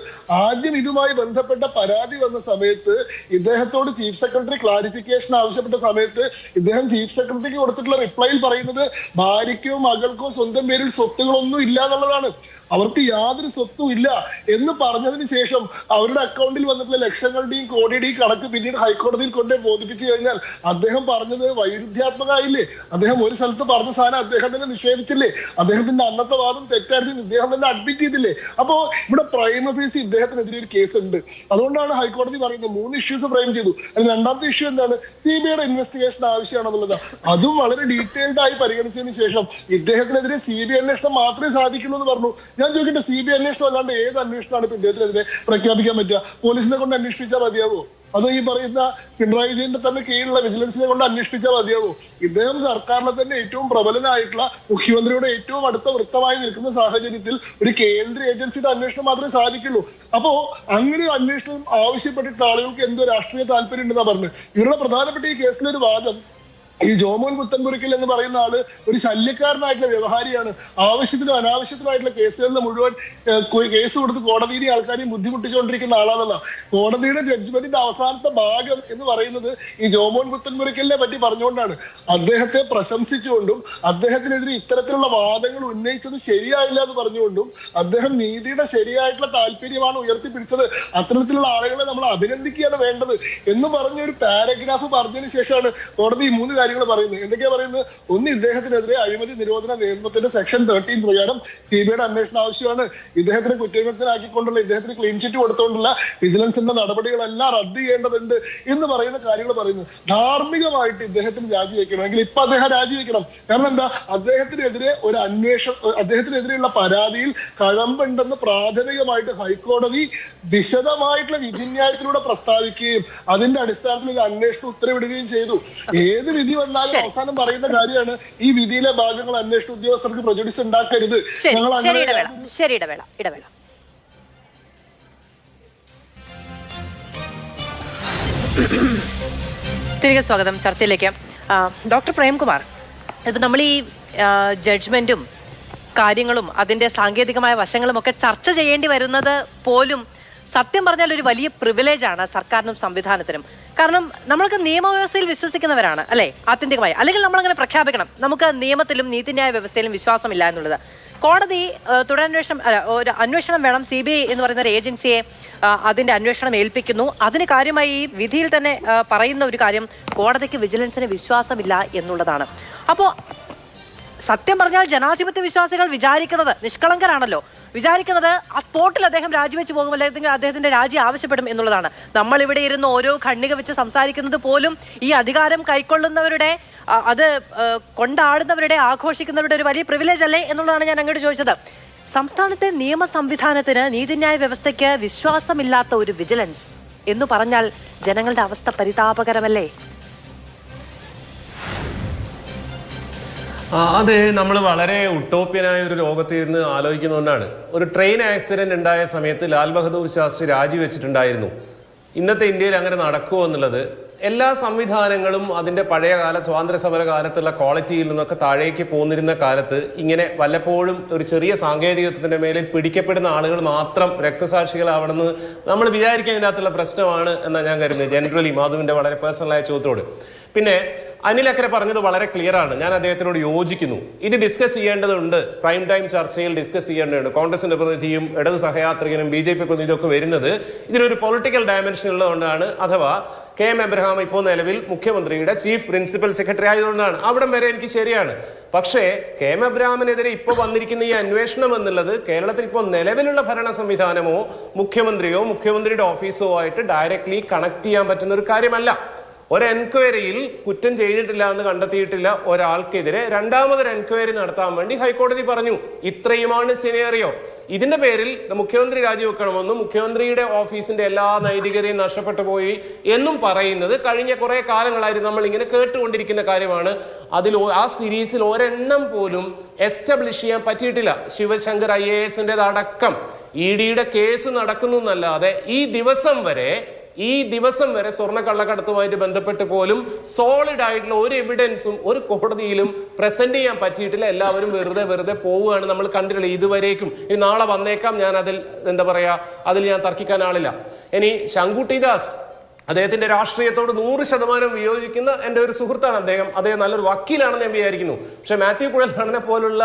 ആദ്യം ഇതുമായി ബന്ധപ്പെട്ട പരാതി വന്ന സമയത്ത് ഇദ്ദേഹത്തോട് ചീഫ് സെക്രട്ടറി ക്ലാരിഫിക്കേഷൻ ആവശ്യപ്പെട്ട സമയത്ത് ഇദ്ദേഹം ചീഫ് സെക്രട്ടറിക്ക് കൊടുത്തിട്ടുള്ള റിപ്ലൈയിൽ പറയുന്നത് ഭാര്യയ്ക്കോ മകൾക്കോ സ്വന്തം പേരിൽ സ്വത്തുകളൊന്നും ഇല്ല എന്നുള്ളതാണ്. അവർക്ക് യാതൊരു സ്വത്തും ഇല്ല എന്ന് പറഞ്ഞതിന് ശേഷം അവരുടെ അക്കൗണ്ടിൽ വന്നിട്ടുള്ള ലക്ഷങ്ങളുടെയും കോടിയുടെയും കണക്ക് പിന്നീട് ഹൈക്കോടതിയിൽ കൊണ്ടേ ബോധിപ്പിച്ചു കഴിഞ്ഞാൽ അദ്ദേഹം പറഞ്ഞത് വൈരുദ്ധ്യാത്മകമായില്ലേ? അദ്ദേഹം ഒരു സ്ഥലത്ത് പറഞ്ഞ സാധനം അദ്ദേഹം തന്നെ നിഷേധിച്ചില്ലേ? അദ്ദേഹത്തിന്റെ അന്നത്തെ വാദം തെറ്റായിരുന്നു ഇദ്ദേഹം തന്നെ അഡ്മിറ്റ് ചെയ്തില്ലേ? അപ്പോ ഇവിടെ പ്രൈമ ഫേസി ഇദ്ദേഹത്തിനെതിരെ ഒരു കേസ് ഉണ്ട്. അതുകൊണ്ടാണ് ഹൈക്കോടതി പറയുന്നത് 3 ഇഷ്യൂസ് ഫ്രെയിം ചെയ്തു. അതിൽ രണ്ടാമത്തെ ഇഷ്യൂ എന്താണ്? CBI-യുടെ ഇൻവെസ്റ്റിഗേഷൻ ആവശ്യമാണെന്നുള്ളത്. അതും വളരെ ഡീറ്റെയിൽഡ് ആയി പരിഗണിച്ചതിന് ശേഷം ഇദ്ദേഹത്തിനെതിരെ CBI അന്വേഷണം മാത്രമേ സാധിക്കുള്ളൂ എന്ന് പറഞ്ഞു. ഞാൻ ചോദിക്കട്ടെ, CBI അന്വേഷണം അല്ലാണ്ട് ഏത് അന്വേഷണമാണ് ഇപ്പൊ ഇദ്ദേഹത്തിനെതിരെ പ്രഖ്യാപിക്കാൻ പറ്റുക? പോലീസിനെ കൊണ്ട് അന്വേഷിപ്പിച്ചാൽ മതിയാവോ? അതോ ഈ പറയുന്ന പിണറായി വിജയന്റെ തന്നെ കീഴിലുള്ള വിജിലൻസിനെ കൊണ്ട് അന്വേഷിപ്പിച്ചാൽ മതിയാവോ? ഇദ്ദേഹം സർക്കാരിലെ തന്നെ ഏറ്റവും പ്രബലനായിട്ടുള്ള മുഖ്യമന്ത്രിയുടെ ഏറ്റവും അടുത്ത വൃത്തമായി നിൽക്കുന്ന സാഹചര്യത്തിൽ ഒരു കേന്ദ്ര ഏജൻസിയുടെ അന്വേഷണം മാത്രമേ സാധിക്കുള്ളൂ. അപ്പോ അങ്ങനെ ഒരു അന്വേഷണം ആവശ്യപ്പെട്ടിട്ടുള്ള ആളുകൾക്ക് എന്തോ രാഷ്ട്രീയ താല്പര്യം ഉണ്ടെന്നാ പറഞ്ഞു. ഇവരുടെ പ്രധാനപ്പെട്ട ഈ കേസിലൊരു വാദം, ഈ ജോമോൻ പുത്തൻപുരയ്ക്കൽ എന്ന് പറയുന്ന ആള് ഒരു ശല്യക്കാരനായിട്ടുള്ള വ്യവഹാരിയാണ്. ആവശ്യത്തിനും അനാവശ്യത്തിനായിട്ടുള്ള കേസുകളിൽ മുഴുവൻ കേസ് കൊടുത്ത് കോടതിയിലെ ആൾക്കാരെയും ബുദ്ധിമുട്ടിച്ചുകൊണ്ടിരിക്കുന്ന ആളാണെന്നല്ല. കോടതിയുടെ ജഡ്ജ്മെന്റിന്റെ അവസാനത്തെ ഭാഗം എന്ന് പറയുന്നത് ഈ ജോമോൻ പുത്തൻപുരയ്ക്കലിനെ പറ്റി പറഞ്ഞുകൊണ്ടാണ്. അദ്ദേഹത്തെ പ്രശംസിച്ചുകൊണ്ടും അദ്ദേഹത്തിനെതിരെ ഇത്തരത്തിലുള്ള വാദങ്ങൾ ഉന്നയിച്ചത് ശരിയായില്ല എന്ന് പറഞ്ഞുകൊണ്ടും അദ്ദേഹം നീതിയുടെ ശരിയായിട്ടുള്ള താല്പര്യമാണ് ഉയർത്തിപ്പിടിച്ചത്, അത്തരത്തിലുള്ള ആളുകളെ നമ്മൾ അഭിനന്ദിക്കുകയാണ് വേണ്ടത് എന്ന് പറഞ്ഞ ഒരു പാരഗ്രാഫ് പറഞ്ഞതിന് ശേഷമാണ് കോടതി 3 കാര്യങ്ങൾ പറയുന്നത്. എന്തൊക്കെയാ പറയുന്നത്? ഒന്ന്, ഇദ്ദേഹത്തിനെതിരെ അഴിമതി നിരോധന നിയമത്തിന്റെ സെക്ഷൻ 13 പ്രകാരം CBI-യുടെ അന്വേഷണം ആവശ്യമാണ്. ഇദ്ദേഹത്തിന് കുറ്റവിമുക്തനാക്കിക്കൊണ്ടുള്ള ഇദ്ദേഹത്തിന് ക്ലീൻ ചിറ്റ് കൊടുത്തുകൊണ്ടുള്ള വിജിലൻസിന്റെ നടപടികളെല്ലാം റദ്ദ് ചെയ്യേണ്ടതുണ്ട് എന്ന് പറയുന്ന കാര്യങ്ങൾ പറയുന്നു. ധാർമ്മികമായിട്ട് ഇദ്ദേഹത്തിന് രാജിവെക്കണമെങ്കിൽ ഇപ്പൊ അദ്ദേഹം രാജിവെക്കണം. കാരണം എന്താ? അദ്ദേഹത്തിനെതിരെ ഒരു അദ്ദേഹത്തിനെതിരെയുള്ള പരാതിയിൽ കഴമ്പുണ്ടെന്ന് പ്രാഥമികമായിട്ട് ഹൈക്കോടതി വിശദമായിട്ടുള്ള വിധിന്യായത്തിലൂടെ പ്രസ്താവിക്കുകയും അതിന്റെ അടിസ്ഥാനത്തിൽ ഒരു അന്വേഷണം ഉത്തരവിടുകയും ചെയ്തു. ഏത് വിധി വന്നാലും അവസാനം പറയുന്ന കാര്യമാണ് ഈ വിധിയിലെ ഭാഗങ്ങൾ അന്വേഷണ ഉദ്യോഗസ്ഥർക്ക് പ്രൊജുഡിസ് ഉണ്ടാക്കരുത്. ഇടവേള. തിരികെ സ്വാഗതം ചർച്ചയിലേക്ക്. ഡോക്ടർ പ്രേംകുമാർ, ഇപ്പം നമ്മൾ ഈ ജഡ്ജ്മെന്റും കാര്യങ്ങളും അതിൻ്റെ സാങ്കേതികമായ വശങ്ങളും ഒക്കെ ചർച്ച ചെയ്യേണ്ടി വരുന്നത് പോലും സത്യം പറഞ്ഞാൽ ഒരു വലിയ പ്രിവിലേജാണ് സർക്കാരിനും സംവിധാനത്തിനും. കാരണം നമ്മൾക്ക് നിയമവ്യവസ്ഥയിൽ വിശ്വസിക്കുന്നവരാണ് അല്ലേ ആത്യന്തികമായി, അല്ലെങ്കിൽ നമ്മളങ്ങനെ പ്രഖ്യാപിക്കണം നമുക്ക് നിയമത്തിലും നീതിന്യായ വ്യവസ്ഥയിലും വിശ്വാസമില്ല എന്നുള്ളത്. കോടതി ഒരു അന്വേഷണം വേണം, CBI എന്ന് പറയുന്ന ഒരു ഏജൻസിയെ അതിൻ്റെ അന്വേഷണം ഏൽപ്പിക്കുന്നു. അതിന് കാര്യമായി ഈ വിധിയിൽ തന്നെ പറയുന്ന ഒരു കാര്യം കോടതിക്ക് വിജിലൻസിന് വിശ്വാസമില്ല എന്നുള്ളതാണ്. അപ്പോൾ സത്യം പറഞ്ഞാൽ ജനാധിപത്യ വിശ്വാസികൾ വിചാരിക്കുന്നത്, നിഷ്കളങ്കരാണല്ലോ, വിചാരിക്കുന്നത് ആ സ്പോട്ടിൽ അദ്ദേഹം രാജിവെച്ച് പോകും, അല്ലെങ്കിൽ അദ്ദേഹത്തിന്റെ രാജി ആവശ്യപ്പെടും എന്നുള്ളതാണ്. നമ്മൾ ഇവിടെ ഇരുന്ന് ഓരോ ഖണ്ഡിക വെച്ച് സംസാരിക്കുന്നത് പോലും ഈ അധികാരം കൈക്കൊള്ളുന്നവരുടെ, അത് കൊണ്ടാടുന്നവരുടെ, ആഘോഷിക്കുന്നവരുടെ ഒരു വലിയ പ്രിവിലേജ് അല്ലേ എന്നുള്ളതാണ് ഞാൻ അങ്ങോട്ട് ചോദിച്ചത്. സംസ്ഥാനത്തെ നിയമ സംവിധാനത്തിന്, നീതിന്യായ വ്യവസ്ഥയ്ക്ക് വിശ്വാസമില്ലാത്ത ഒരു വിജിലൻസ് എന്ന് പറഞ്ഞാൽ ജനങ്ങളുടെ അവസ്ഥ പരിതാപകരമല്ലേ? അത് നമ്മൾ വളരെ ഉട്ടോപ്യനായ ഒരു ലോകത്തിരുന്ന് ആലോചിക്കുന്നതുകൊണ്ടാണ്. ഒരു ട്രെയിൻ ആക്സിഡന്റ് ഉണ്ടായ സമയത്ത് ലാൽ ബഹദൂർ ശാസ്ത്രി രാജിവെച്ചിട്ടുണ്ടായിരുന്നു. ഇന്നത്തെ ഇന്ത്യയിൽ അങ്ങനെ നടക്കുമോ എന്നുള്ളത്, എല്ലാ സംവിധാനങ്ങളും അതിന്റെ പഴയകാല സ്വാതന്ത്ര്യ സമര കാലത്തുള്ള ക്വാളിറ്റിയിൽ നിന്നൊക്കെ താഴേക്ക് പോന്നിരുന്ന കാലത്ത് ഇങ്ങനെ വല്ലപ്പോഴും ഒരു ചെറിയ സാങ്കേതികത്വത്തിന്റെ മേലിൽ പിടിക്കപ്പെടുന്ന ആളുകൾ മാത്രം രക്തസാക്ഷികളാവണമെന്ന് നമ്മൾ വിചാരിക്കുന്നതിനകത്തുള്ള പ്രശ്നമാണ് എന്നാണ് ഞാൻ കരുതുന്നത്. ജനറലി മാധുവിന്റെ വളരെ പേഴ്സണലായ ചോദ്യത്തോട്. പിന്നെ അനിൽ അക്കരെ പറഞ്ഞത് വളരെ ക്ലിയർ ആണ്, ഞാൻ അദ്ദേഹത്തിനോട് യോജിക്കുന്നു. ഇത് ഡിസ്കസ് ചെയ്യേണ്ടതുണ്ട്, പ്രൈം ടൈം ചർച്ചയിൽ ഡിസ്കസ് ചെയ്യേണ്ടതുണ്ട്. കോൺഗ്രസിന്റെ പ്രതിനിധിയും ഇടത് സഹയാത്രികനും BJP പ്രതിനിധിയും ഒക്കെ വരുന്നത് ഇതിനൊരു പൊളിറ്റിക്കൽ ഡയമെൻഷൻ ഉള്ളതുകൊണ്ടാണ്. അഥവാ KM എബ്രഹാം ഇപ്പോൾ നിലവിൽ മുഖ്യമന്ത്രിയുടെ ചീഫ് പ്രിൻസിപ്പൽ സെക്രട്ടറി ആയതുകൊണ്ടാണ്. അവിടം വരെ എനിക്ക് ശരിയാണ്. പക്ഷേ KM എബ്രഹാമിനെതിരെ ഇപ്പോൾ വന്നിരിക്കുന്ന ഈ അന്വേഷണം എന്നുള്ളത് കേരളത്തിൽ ഇപ്പോൾ നിലവിലുള്ള ഭരണ സംവിധാനമോ മുഖ്യമന്ത്രിയോ മുഖ്യമന്ത്രിയുടെ ഓഫീസോ ആയിട്ട് ഡയറക്ട്ലി കണക്ട് ചെയ്യാൻ പറ്റുന്ന ഒരു കാര്യമല്ല. ഒരു എൻക്വയറിയിൽ കുറ്റം ചെയ്തിട്ടില്ല എന്ന് കണ്ടെത്തിയിട്ടില്ല ഒരാൾക്കെതിരെ രണ്ടാമതൊരു എൻക്വയറി നടത്താൻ വേണ്ടി ഹൈക്കോടതി പറഞ്ഞു. ഇത്രയുമാണ് സിനേറിയോ. ഇതിന്റെ പേരിൽ മുഖ്യമന്ത്രി രാജിവെക്കണമെന്നും മുഖ്യമന്ത്രിയുടെ ഓഫീസിന്റെ എല്ലാ നൈതികതയും നഷ്ടപ്പെട്ടു പോയി എന്നും പറയുന്നത് കഴിഞ്ഞ കുറെ കാലങ്ങളായിട്ട് നമ്മൾ ഇങ്ങനെ കേട്ടുകൊണ്ടിരിക്കുന്ന കാര്യമാണ്. അതിൽ ആ സീരീസിൽ ഒരെണ്ണം പോലും എസ്റ്റാബ്ലിഷ് ചെയ്യാൻ പറ്റിയിട്ടില്ല. ശിവശങ്കർ IAS അടക്കം EDയുടെ കേസ് നടക്കുന്നു എന്നല്ലാതെ ഈ ദിവസം വരെ സ്വർണ്ണ കള്ളക്കടത്തുമായിട്ട് ബന്ധപ്പെട്ട് പോലും സോളിഡ് ആയിട്ടുള്ള ഒരു എവിഡൻസും ഒരു കോടതിയിലും പ്രസന്റ് ചെയ്യാൻ പറ്റിയിട്ടില്ല. എല്ലാവരും വെറുതെ പോവുകയാണ് നമ്മൾ കണ്ടിട്ടുള്ളത് ഇതുവരേക്കും. ഇനി നാളെ വന്നേക്കാം, ഞാൻ അതിൽ ഞാൻ തർക്കിക്കാൻ ആളില്ല. ഇനി ശങ്കുട്ടി ദാസ്, അദ്ദേഹത്തിന്റെ രാഷ്ട്രീയത്തോട് 100% വിയോജിക്കുന്ന എൻ്റെ ഒരു സുഹൃത്താണ് അദ്ദേഹം നല്ലൊരു വക്കീലാണെന്ന് ഞാൻ വിചാരിക്കുന്നു. പക്ഷെ മാത്യു കുഴൽനാടനെ പോലുള്ള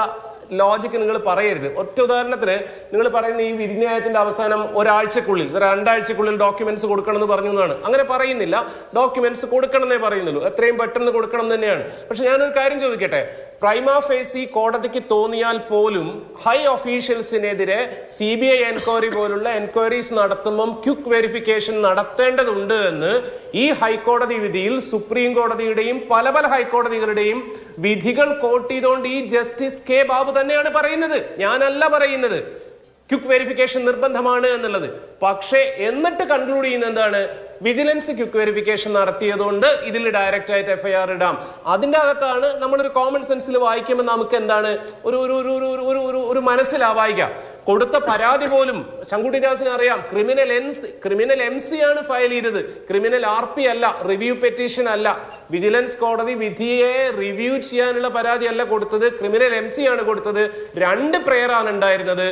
ലോജിക്ക് നിങ്ങൾ പറയരുത്. ഒറ്റ ഉദാഹരണത്തിന് നിങ്ങൾ പറയുന്ന ഈ വിധിന്യായത്തിന്റെ അവസാനം ഒരാഴ്ചക്കുള്ളിൽ 2 ആഴ്ചക്കുള്ളിൽ ഡോക്യുമെന്റ്സ് കൊടുക്കണം എന്ന് പറഞ്ഞു എന്നാണ്. അങ്ങനെ പറയുന്നില്ല, ഡോക്യുമെന്റ്സ് കൊടുക്കണം എന്നേ പറയുന്നുള്ളൂ. എത്രയും പെട്ടെന്ന് കൊടുക്കണം തന്നെയാണ്. പക്ഷെ ഞാനൊരു കാര്യം ചോദിക്കട്ടെ, പ്രൈമാ ഫേസി കോടതിക്ക് തോന്നിയാൽ പോലും ഹൈ ഒഫീഷ്യൽസിനെതിരെ CBI എൻക്വയറി പോലുള്ള എൻക്വയറീസ് നടത്തുമ്പം ക്വിക്ക് വെരിഫിക്കേഷൻ നടത്തേണ്ടതുണ്ട് എന്ന് ഈ ഹൈക്കോടതി വിധിയിൽ സുപ്രീം കോടതിയുടെയും പല ഹൈക്കോടതികളുടെയും വിധികൾ കോട്ട് ചെയ്തുകൊണ്ട് ഈ ജസ്റ്റിസ് K. ബാബു തന്നെയാണ് പറയുന്നത്, ഞാനല്ല പറയുന്നത്. ക്വിക്ക് വെരിഫിക്കേഷൻ നിർബന്ധമാണ് എന്നുള്ളത്. പക്ഷേ എന്നിട്ട് കൺക്ലൂഡ് ചെയ്യുന്ന എന്താണ്? വിജിലൻസ് ക്വിക്ക് വെരിഫിക്കേഷൻ നടത്തിയതുകൊണ്ട് ഇതിൽ ഡയറക്റ്റ് ആയിട്ട് FIR ഇടാം. അതിന്റെ അകത്താണ് നമ്മളൊരു കോമൺ സെൻസിൽ വായിക്കുമ്പോൾ നമുക്ക് എന്താണ് ഒരു മനസ്സിലാവായിക്കാം. കൊടുത്ത പരാതി പോലും ശങ്കുട്ടി ദാസിന് അറിയാം, ക്രിമിനൽ MC ആണ് ഫയൽ ചെയ്തത്, ക്രിമിനൽ RP അല്ല, റിവ്യൂ പെറ്റീഷൻ അല്ല. വിജിലൻസ് കോടതി വിധിയെ റിവ്യൂ ചെയ്യാനുള്ള പരാതി അല്ല കൊടുത്തത്, ക്രിമിനൽ MC ആണ് കൊടുത്തത്. 2 പ്രയറാണ് ഉണ്ടായിരുന്നത്.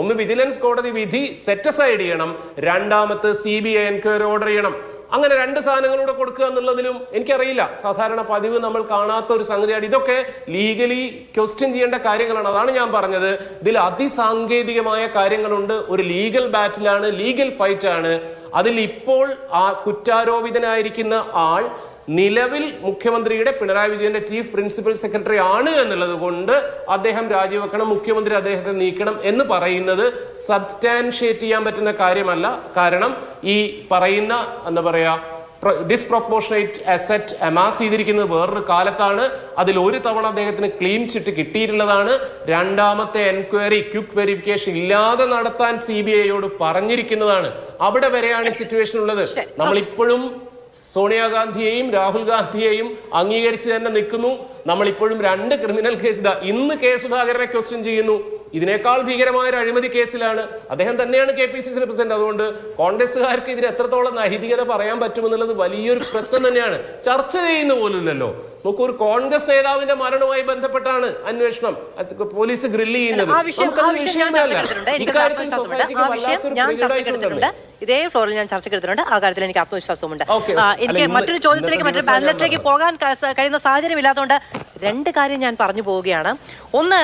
ഒന്ന് വിജിലൻസ് കോടതി വിധി സെറ്റ് അസൈഡ് ചെയ്യണം, രണ്ടാമത്തെ CBI എൻക്വയറി ഓർഡർ ചെയ്യണം. അങ്ങനെ 2 സാധനങ്ങളൂടെ കൊടുക്കുക എന്നുള്ളതിലും എനിക്കറിയില്ല, സാധാരണ പതിവ് നമ്മൾ കാണാത്ത ഒരു സംഗതിയാണ്. ഇതൊക്കെ ലീഗലി ക്വസ്റ്റ്യൻ ചെയ്യേണ്ട കാര്യങ്ങളാണ്. അതാണ് ഞാൻ പറഞ്ഞത്, ഇതിൽ അതിസാങ്കേതികമായ കാര്യങ്ങളുണ്ട്. ഒരു ലീഗൽ ബാറ്റിലാണ്, ലീഗൽ ഫൈറ്റ് ആണ്. അതിൽ ഇപ്പോൾ ആ കുറ്റാരോപിതനായിരിക്കുന്ന ആൾ നിലവിൽ മുഖ്യമന്ത്രിയുടെ പിണറായി വിജയന്റെ ചീഫ് പ്രിൻസിപ്പൽ സെക്രട്ടറി ആണ് എന്നുള്ളത് കൊണ്ട് അദ്ദേഹം രാജിവെക്കണം, മുഖ്യമന്ത്രി അദ്ദേഹത്തെ നീക്കണം എന്ന് പറയുന്നത് സബ്സ്റ്റാൻഷിയേറ്റ് ചെയ്യാൻ പറ്റുന്ന കാര്യമല്ല. കാരണം ഈ പറയുന്ന ഡിസ്പ്രൊപ്പോർഷനേറ്റ് അസറ്റ് അമാസ് ചെയ്തിരിക്കുന്നത് വേറൊരു കാലത്താണ്. അതിൽ ഒരു തവണ അദ്ദേഹത്തിന് ക്ലീൻ ചിറ്റ് കിട്ടിയിട്ടുള്ളതാണ്. രണ്ടാമത്തെ എൻക്വയറി ക്വിക്ക് വെരിഫിക്കേഷൻ ഇല്ലാതെ നടത്താൻ CBIയോട് പറഞ്ഞിരിക്കുന്നതാണ്. അവിടെ വരെയാണ് സിറ്റുവേഷൻ ഉള്ളത്. നമ്മളിപ്പോഴും സോണിയാഗാന്ധിയെയും രാഹുൽ ഗാന്ധിയെയും അംഗീകരിച്ച് തന്നെ നിൽക്കുന്നു. നമ്മളിപ്പോഴും 2 ക്രിമിനൽ കേസ്, ഇന്ന് K. സുധാകരനെ ക്വസ്റ്റ്യൻ ചെയ്യുന്നു. ഇതിനേക്കാൾ ഭീകരമായ ഒരു അഴിമതി കേസിലാണ്. അദ്ദേഹം തന്നെയാണ് KPCC പ്രസിഡന്റ്. അതുകൊണ്ട് കോൺഗ്രസ്സുകാർക്ക് ഇതിന് എത്രത്തോളം നൈതികത പറയാൻ പറ്റുമെന്നുള്ളത് വലിയൊരു പ്രശ്നം തന്നെയാണ്. ചർച്ച ചെയ്യുന്ന പോലുമില്ലല്ലോ. നമുക്ക് ഒരു കോൺഗ്രസ് നേതാവിന്റെ മരണവുമായി ബന്ധപ്പെട്ടാണ് അന്വേഷണം, പോലീസ് ഗ്രില്ല് ചെയ്യുന്നത്. ഇതേ ഫ്ലോറിൽ ഞാൻ ചർച്ചയ്ക്കെടുത്തിട്ടുണ്ട്. ആ കാര്യത്തിൽ എനിക്ക് ആത്മവിശ്വാസമുണ്ട്. എനിക്ക് മറ്റൊരു ചോദ്യത്തിലേക്ക്, മറ്റൊരു പാനലിസ്റ്റിലേക്ക് പോകാൻ കഴിയുന്ന സാഹചര്യം ഇല്ലാത്തതുകൊണ്ട് 2 കാര്യം ഞാൻ പറഞ്ഞു പോവുകയാണ്. ഒന്ന്,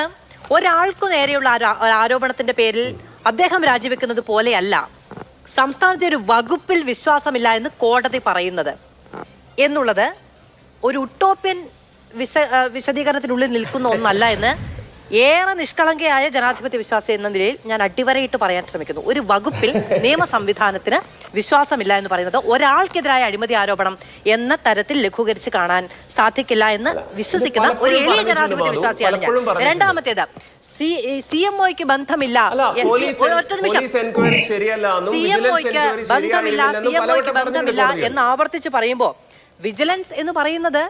ഒരാൾക്കു നേരെയുള്ള ആരോപണത്തിന്റെ പേരിൽ അദ്ദേഹം രാജിവെക്കുന്നത് പോലെയല്ല സംസ്ഥാനത്തെ ഒരു വകുപ്പിൽ വിശ്വാസമില്ല എന്ന് കോടതി പറയുന്നത് എന്നുള്ളത് ഒരു ഉട്ടോപ്യൻ വിശദീകരണത്തിനുള്ളിൽ നിൽക്കുന്ന ഒന്നല്ല എന്ന് ഏറെ നിഷ്കളങ്കയായ ജനാധിപത്യ വിശ്വാസി എന്ന നിലയിൽ ഞാൻ അടിവരയിട്ട് പറയാൻ ശ്രമിക്കുന്നു. ഒരു വകുപ്പിൽ നിയമ സംവിധാനത്തിന് വിശ്വാസമില്ല എന്ന് പറയുന്നത് ഒരാൾക്കെതിരായ അഴിമതി ആരോപണം എന്ന തരത്തിൽ ലഘൂകരിച്ച് കാണാൻ സാധിക്കില്ല എന്ന് വിശ്വസിക്കുന്ന ഒരു എളിയ ജനാധിപത്യ വിശ്വാസിയാണ് ഞാൻ. രണ്ടാമത്തേത്, CMOയ്ക്ക് ബന്ധമില്ല, CMOയ്ക്ക് ബന്ധമില്ല എന്ന് ആവർത്തിച്ച് പറയുമ്പോൾ വിജിലൻസ് എന്ന് പറയുന്നത്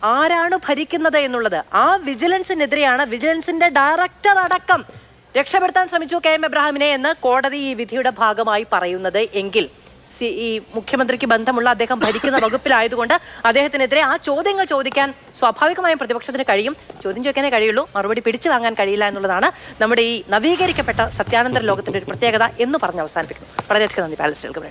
ആരാണ് ഭരിക്കുന്നത് എന്നുള്ളത്, ആ വിജിലൻസിനെതിരെയാണ് വിജിലൻസിന്റെ ഡയറക്ടർ അടക്കം രക്ഷപ്പെടുത്താൻ ശ്രമിച്ചു KM എബ്രഹാമിനെ എന്ന് കോടതി ഈ വിധിയുടെ ഭാഗമായി പറയുന്നത് എങ്കിൽ ഈ മുഖ്യമന്ത്രിക്ക് ബന്ധമുള്ള അദ്ദേഹം ഭരിക്കുന്ന വകുപ്പിലായതുകൊണ്ട് അദ്ദേഹത്തിനെതിരെ ആ ചോദ്യങ്ങൾ ചോദിക്കാൻ സ്വാഭാവികമായും പ്രതിപക്ഷത്തിന് കഴിയും. ചോദ്യം ചോദിക്കാനേ കഴിയുള്ളൂ, മറുപടി പിടിച്ചു വാങ്ങാൻ കഴിയില്ല എന്നുള്ളതാണ് നമ്മുടെ ഈ നവീകരിക്കപ്പെട്ട സത്യാനന്തര ലോകത്തിന്റെ ഒരു പ്രത്യേകത എന്ന് പറഞ്ഞ് അവസാനിപ്പിക്കുന്നു. വളരെയധികം നന്ദി പാനലിസ്റ്റുകൾക്കും.